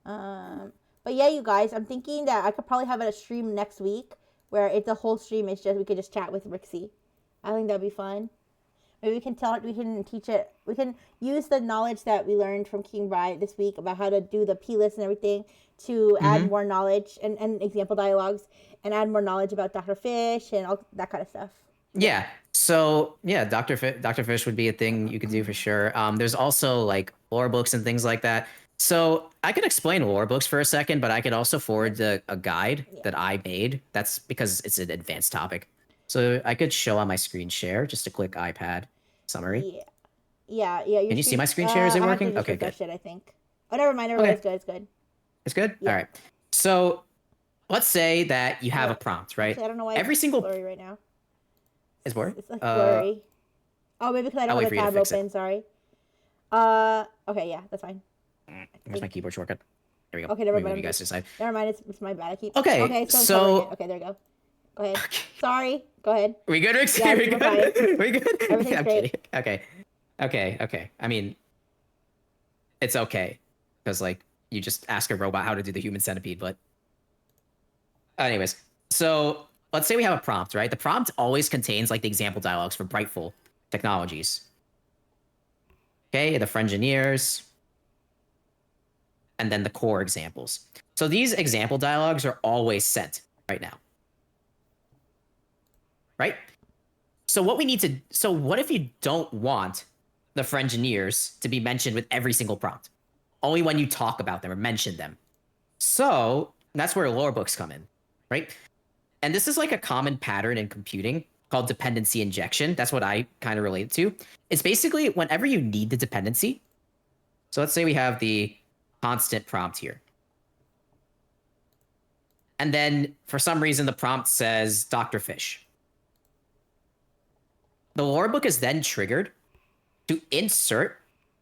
But yeah, you guys, I'm thinking that I could probably have a stream next week where the whole stream is just, we could just chat with Rixie. I think that'd be fun. Maybe we can teach it, we can use the knowledge that we learned from kingbri this week about how to do the plist and everything to add more knowledge and example dialogues and add more knowledge about Dr. Fish and all that kind of stuff. Yeah. So yeah, Dr. Fish would be a thing you could do for sure. There's also, like, lore books and things like that. So I could explain lore books for a second, but I could also forward a guide that I made. That's because it's an advanced topic. So I could show on my screen share just to click iPad summary. Yeah. Can you see my screen share? Is it working? Okay, good. I think. Oh, never mind. It's good. It's good? Yeah. All right. So let's say that you have a prompt, right? Actually, I don't know why every it's single blurry right now. It's blurry? It's like blurry. Oh, maybe because I don't have the tab open. Sorry. Okay, yeah, that's fine. Where's my keyboard shortcut? There we go. Okay, never mind. You guys decide. Never mind. It's my bad. I keep. Okay, so okay, there you go. Go ahead. Sorry. Go ahead. We good, Rick? Yeah, we good? fine. We good? Everything's I'm great. kidding. Okay. I mean, it's okay because like you just ask a robot how to do the human centipede. But anyways, so let's say we have a prompt, right? The prompt always contains like the example dialogues for Brightful Technologies. Okay, the Frengineers, and then the core examples. So these example dialogues are always sent right now. Right? So what we need to, so what if you don't want the Frengineers to be mentioned with every single prompt? Only when you talk about them or mention them. So that's where lore books come in, right? And this is like a common pattern in computing called dependency injection. That's what I kind of relate to. It's basically whenever you need the dependency. So let's say we have the constant prompt here. And then for some reason, the prompt says Dr. Fish. The lore book is then triggered to insert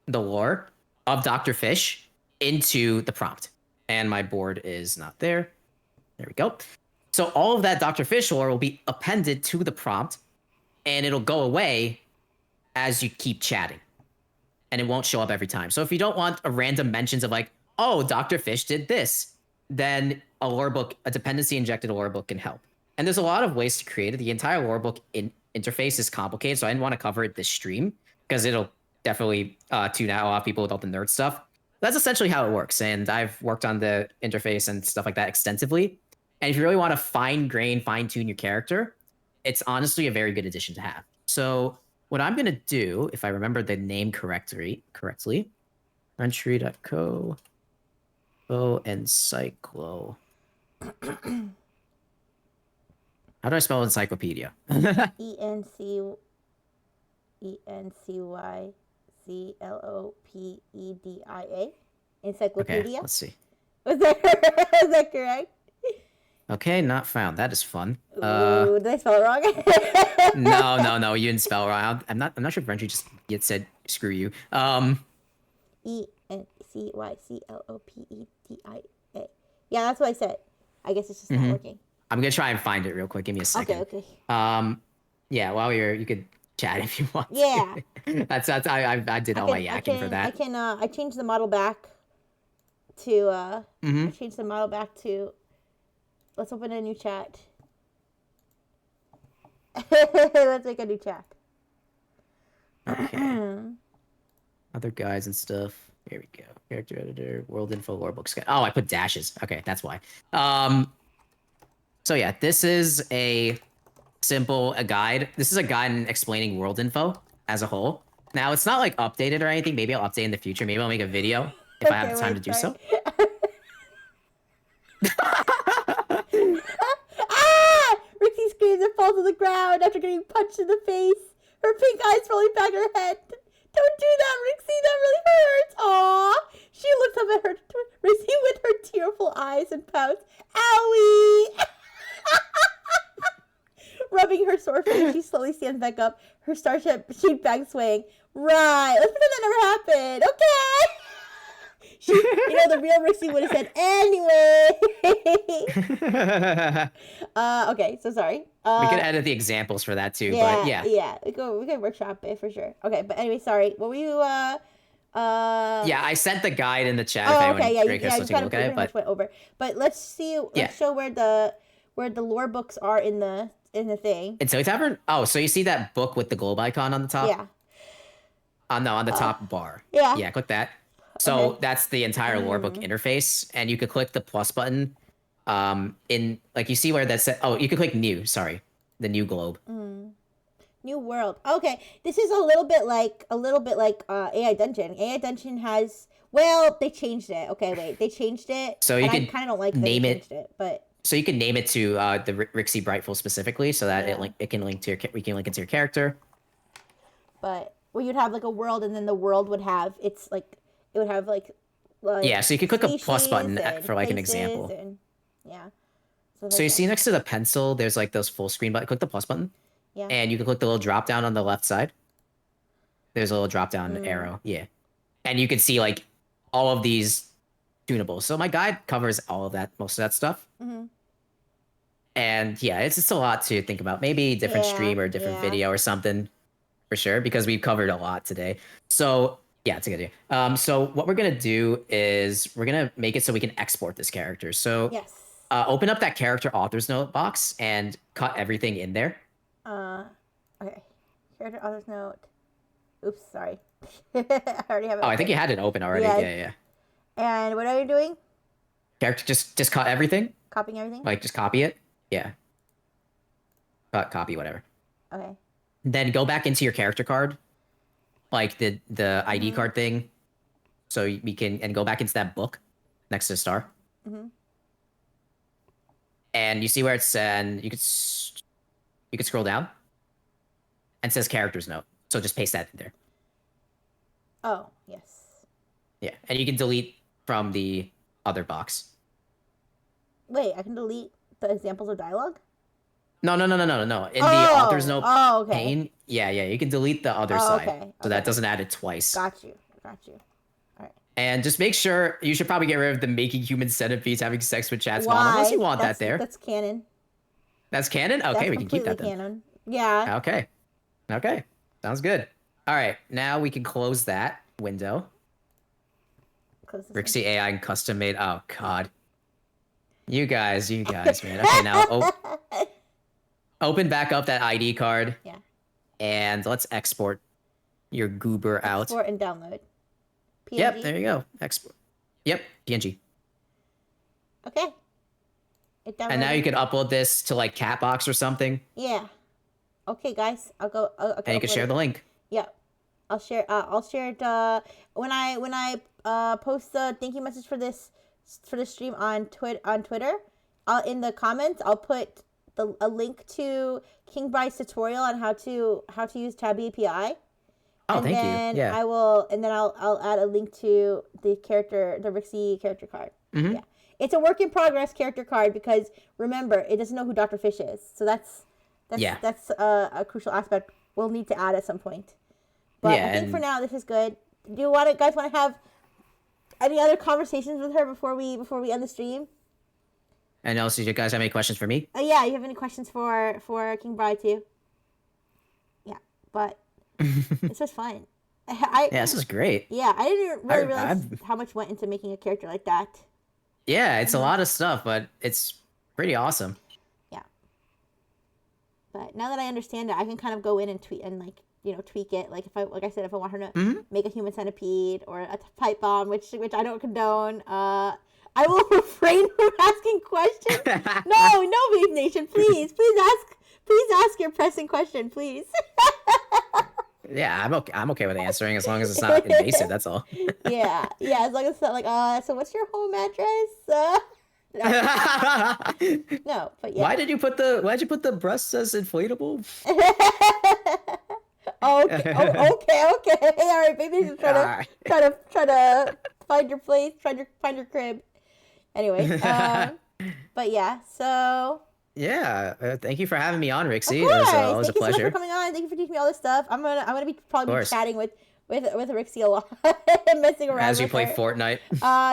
the lore of Dr. Fish into the prompt. And my board is not there. There we go. So all of that Dr. Fish lore will be appended to the prompt, and it'll go away as you keep chatting. And it won't show up every time. So if you don't want a random mentions of like, oh, Dr. Fish did this, then a lore book, a dependency injected lore book can help. And there's a lot of ways to create it. The entire lore book interface is complicated, so I didn't want to cover it this stream because it'll definitely tune out a lot of people with all the nerd stuff. That's essentially how it works, and I've worked on the interface and stuff like that extensively. And if you really want to fine-tune your character, it's honestly a very good addition to have. So what I'm going to do, if I remember the name correctly, Entry.co, encyclo. How do I spell encyclopedia? ENCYCLOPEDIA. Encyclopedia. Okay, let's see. Was that correct? Okay, not found. That is fun. Ooh, did I spell it wrong? No, you didn't spell it wrong. I'm not sure if Renji just yet said screw you. ENCYCLOPEDIA. Yeah, that's what I said. I guess it's just not working. I'm gonna try and find it real quick. Give me a second. Okay. Yeah, while you could chat if you want. Yeah. that's I did all my yakking for that. I changed the model back to I changed the model back to, let's open a new chat. Let's make a new chat. Okay. Other guides and stuff. Here we go. Character editor, world info, lore book. Oh, I put dashes. Okay, that's why. So yeah, this is a guide. This is a guide in explaining world info as a whole. Now, it's not like updated or anything. Maybe I'll update in the future. Maybe I'll make a video if I have the time to do so. Rixie screams and falls to the ground after getting punched in the face. Her pink eyes rolling back her head. Don't do that, Rixie. That really hurts. Aww. She looks up at her Rixie with her tearful eyes and pouts. Owie. Rubbing her sore face, she slowly stands back up, her starship-shaped bag swaying. Right. Let's pretend that never happened. Okay. The real Rixie would have said, anyway. Okay, so sorry. We could edit the examples for that too, but yeah. Yeah, we can workshop it for sure. Okay, but anyway, sorry. What were you, Yeah, I sent the guide in the chat. Oh, okay, yeah, you kind of pretty much went over. But let's show where the lore books are in the thing. In Silly Tavern? Oh, so you see that book with the globe icon on the top? Yeah. No, on the top bar. Yeah. Yeah, click that. So that's the entire lore book interface, and you could click the plus button. In like you see where that said. Oh, you could click new. Sorry, the new globe. New world. Okay, this is a little bit like AI Dungeon. AI Dungeon has they changed it. Okay, wait, they changed it. So you can I kind of don't like name they changed it, but. So you can name it to the Rixie Brightful specifically, so that it can link to we can link it to your character. But you'd have like a world, and then the world would have yeah. So you can click a plus button for like an example. So you see next to the pencil, there's like those full screen button. Click the plus button. Yeah. And you can click the little drop down on the left side. There's a little drop down arrow. Yeah. And you can see like all of these tunables. So my guide covers all of that, most of that stuff. And yeah, it's just a lot to think about. Maybe different stream or different video or something for sure, because we've covered a lot today. So Yeah, it's a good idea. So what we're gonna do is we're gonna make it so we can export this character. So Yes. open up that character authors note box and cut everything in there. Okay. Character author's note. Oops, sorry. I already have it. Oh, I think you had it open already. Yeah. Yeah. And what are you doing? Character, just cut everything. Copying everything? Like, just copy it. Yeah. Cut, copy, whatever. Okay. Then go back into your character card, like the ID card thing. So we can and go back into that book next to the star. And you see where it's and you could scroll down and it says characters note. So just paste that in there. Oh, yes. Yeah, and you can delete from the other box. Wait, I can delete the examples of dialogue? No. In the author's note okay. pane, yeah, you can delete the other side. Okay. So that doesn't add it twice. Got you. All right. And just make sure you should probably get rid of the making human centipedes having sex with chats Why? mom, unless you want that there. That's canon. That's canon? Okay, That's we can keep that then. canon. Yeah. Okay. Sounds good. All right, now we can close that window. Close this Rixie AI and custom made. Oh God. You guys, man. Okay, now open back up that ID card. Yeah. And let's export your goober out. Export and download. PNG? Yep, there you go. Export. Yep, PNG. Okay. It downloaded. And now you can upload this to like Catbox or something. Yeah. Okay, guys. I'll go. And you can share the link. Yeah. I'll share it when I post the thank you message for this stream on Twitter. In the comments I'll put a link to Kingbri's tutorial on how to use Tabby API. Oh, and thank then you. Yeah. I'll add a link to the Rixie character card. Mm-hmm. Yeah. It's a work in progress character card because remember, it doesn't know who Dr. Fish is. So that's a crucial aspect we'll need to add at some point. But Yeah, I think and- for now this is good. Do you guys want to have any other conversations with her before we end the stream? And also, do you guys have any questions for me? Yeah, you have any questions for Kingbri too? Yeah, but this was fun. Yeah, this is great. Yeah, I didn't really realize I've- how much went into making a character like that. Yeah, it's a lot of stuff, but it's pretty awesome. Yeah. But now that I understand it, I can kind of go in and tweak it. Like if I want her to make a human centipede or a pipe bomb, which I don't condone. I will refrain from asking questions. No, Wave Nation, please ask your pressing question, please. Yeah, I'm okay with answering as long as it's not invasive. That's all. yeah, as long as it's not like, so what's your home address? No, but yeah. Why'd you put the breasts as inflatable? Okay. All right, maybe just try to find your place, find your crib. Anyway, but yeah, so. Yeah, thank you for having me on, Rixie. Of course. It was always a Thank you so much pleasure. for coming on. Thank you for teaching me all this stuff. I'm gonna be probably chatting with Rixie a lot, messing around As you with play her. Fortnite.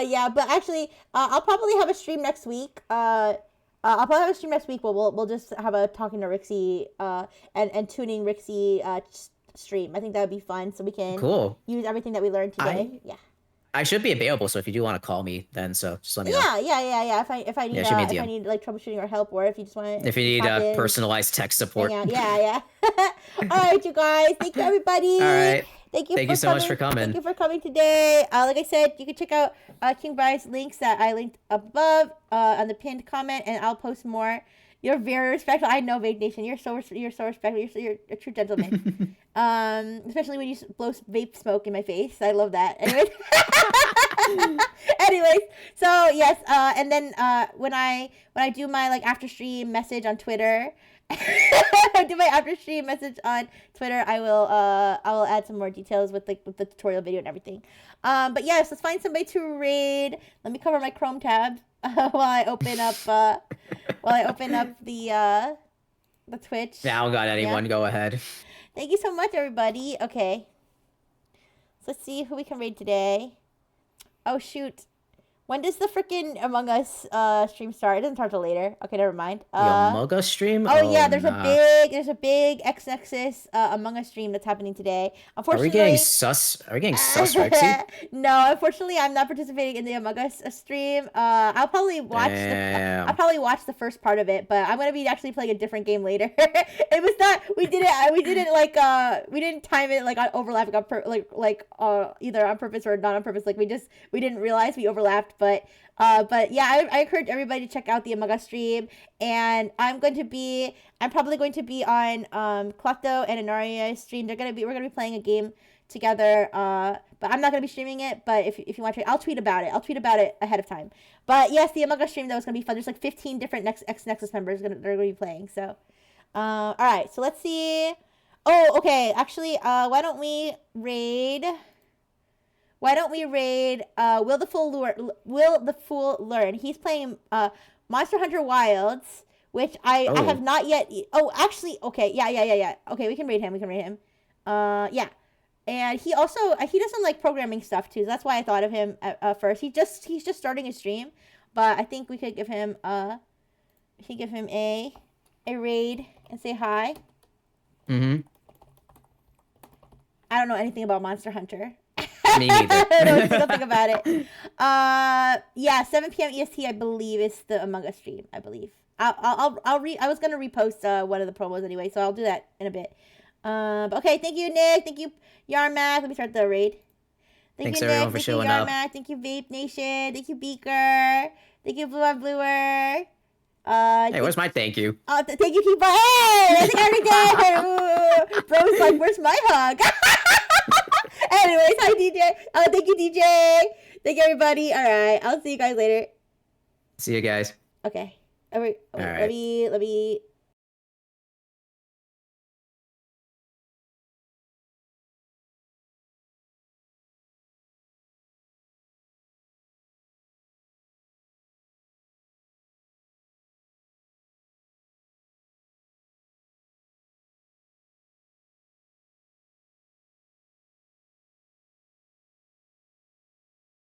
Yeah, but actually, I'll probably have a stream next week. But we'll just have a talking to Rixie, and tuning Rixie stream. I think that would be fun, so we can use everything that we learned today. Yeah. I should be available, so if you do want to call me, then just let me know. Yeah. If I need like troubleshooting or help, or if you just want If you need personalized tech support. Yeah. All right, you guys. Thank you, everybody. All right. Thank you so much for coming. Thank you for coming today. Like I said, you can check out Kingbri's links that I linked above on the pinned comment, and I'll post more. You're very respectful. I know, Vape Nation. You're so respectful. You're a true gentleman. Especially when you blow vape smoke in my face. I love that. Anyways, so yes. And then when I do my after stream message on Twitter. I will add some more details with the tutorial video and everything. But yes, let's find somebody to raid. Let me cover my Chrome tab while I open up the Twitch. Now got anyone? Go ahead. Thank you so much, everybody. Okay, so let's see who we can raid today. Oh shoot, When does the freaking Among Us stream start? It doesn't start till later. Okay, never mind. The Among Us stream? Oh yeah, there's nah. a big X Nexus Among Us stream that's happening today. Are Unfortunately, we getting sus? Are we getting sus, Rexy? No, unfortunately, I'm not participating in the Among Us stream. I'll probably watch. Damn. I'll probably watch the first part of it, but I'm gonna be actually playing a different game later. It was not. We didn't like. We didn't time it like on overlapping on either on purpose or not on purpose. Like we didn't realize we overlapped, but yeah, I encourage everybody to check out the Among Us stream, and I'm probably going to be on Klepto and Anaria's stream. We're gonna be playing a game together, but I'm not gonna be streaming it. But if you want to, I'll tweet about it. I'll tweet about it ahead of time. But yes, the Among Us stream though is gonna be fun. There's like 15 different X Nexus members they're gonna be playing. So, all right. So let's see. Oh, okay. Actually, why don't we raid? Will the Fool Learn? He's playing Monster Hunter Wilds, which I have not yet. Oh, actually, okay, yeah. Okay, we can raid him. Yeah, and he doesn't like programming stuff too. So that's why I thought of him at first. He's just starting his stream, but I think we could give him a raid and say hi. Mm-hmm. I don't know anything about Monster Hunter. Me neither. I don't know nothing about it. Yeah, 7 p.m. EST, I believe, is the Among Us stream. I believe. I was gonna repost one of the promos anyway, so I'll do that in a bit. But okay, thank you, Nick. Thank you, Yarmac. Let me start the raid. Thanks everyone for showing up. Thank you, Vape Nation. Thank you, Beaker. Thank you, Blue on Bluer. Hey, where's my thank you? Oh, thank you, Keeper. Hey, I think I already did. Bro's like, where's my hug? Anyways, hi, DJ. Oh, thank you, DJ. Thank you, everybody. All right, I'll see you guys later. See you guys. Okay. All right. All right. Let me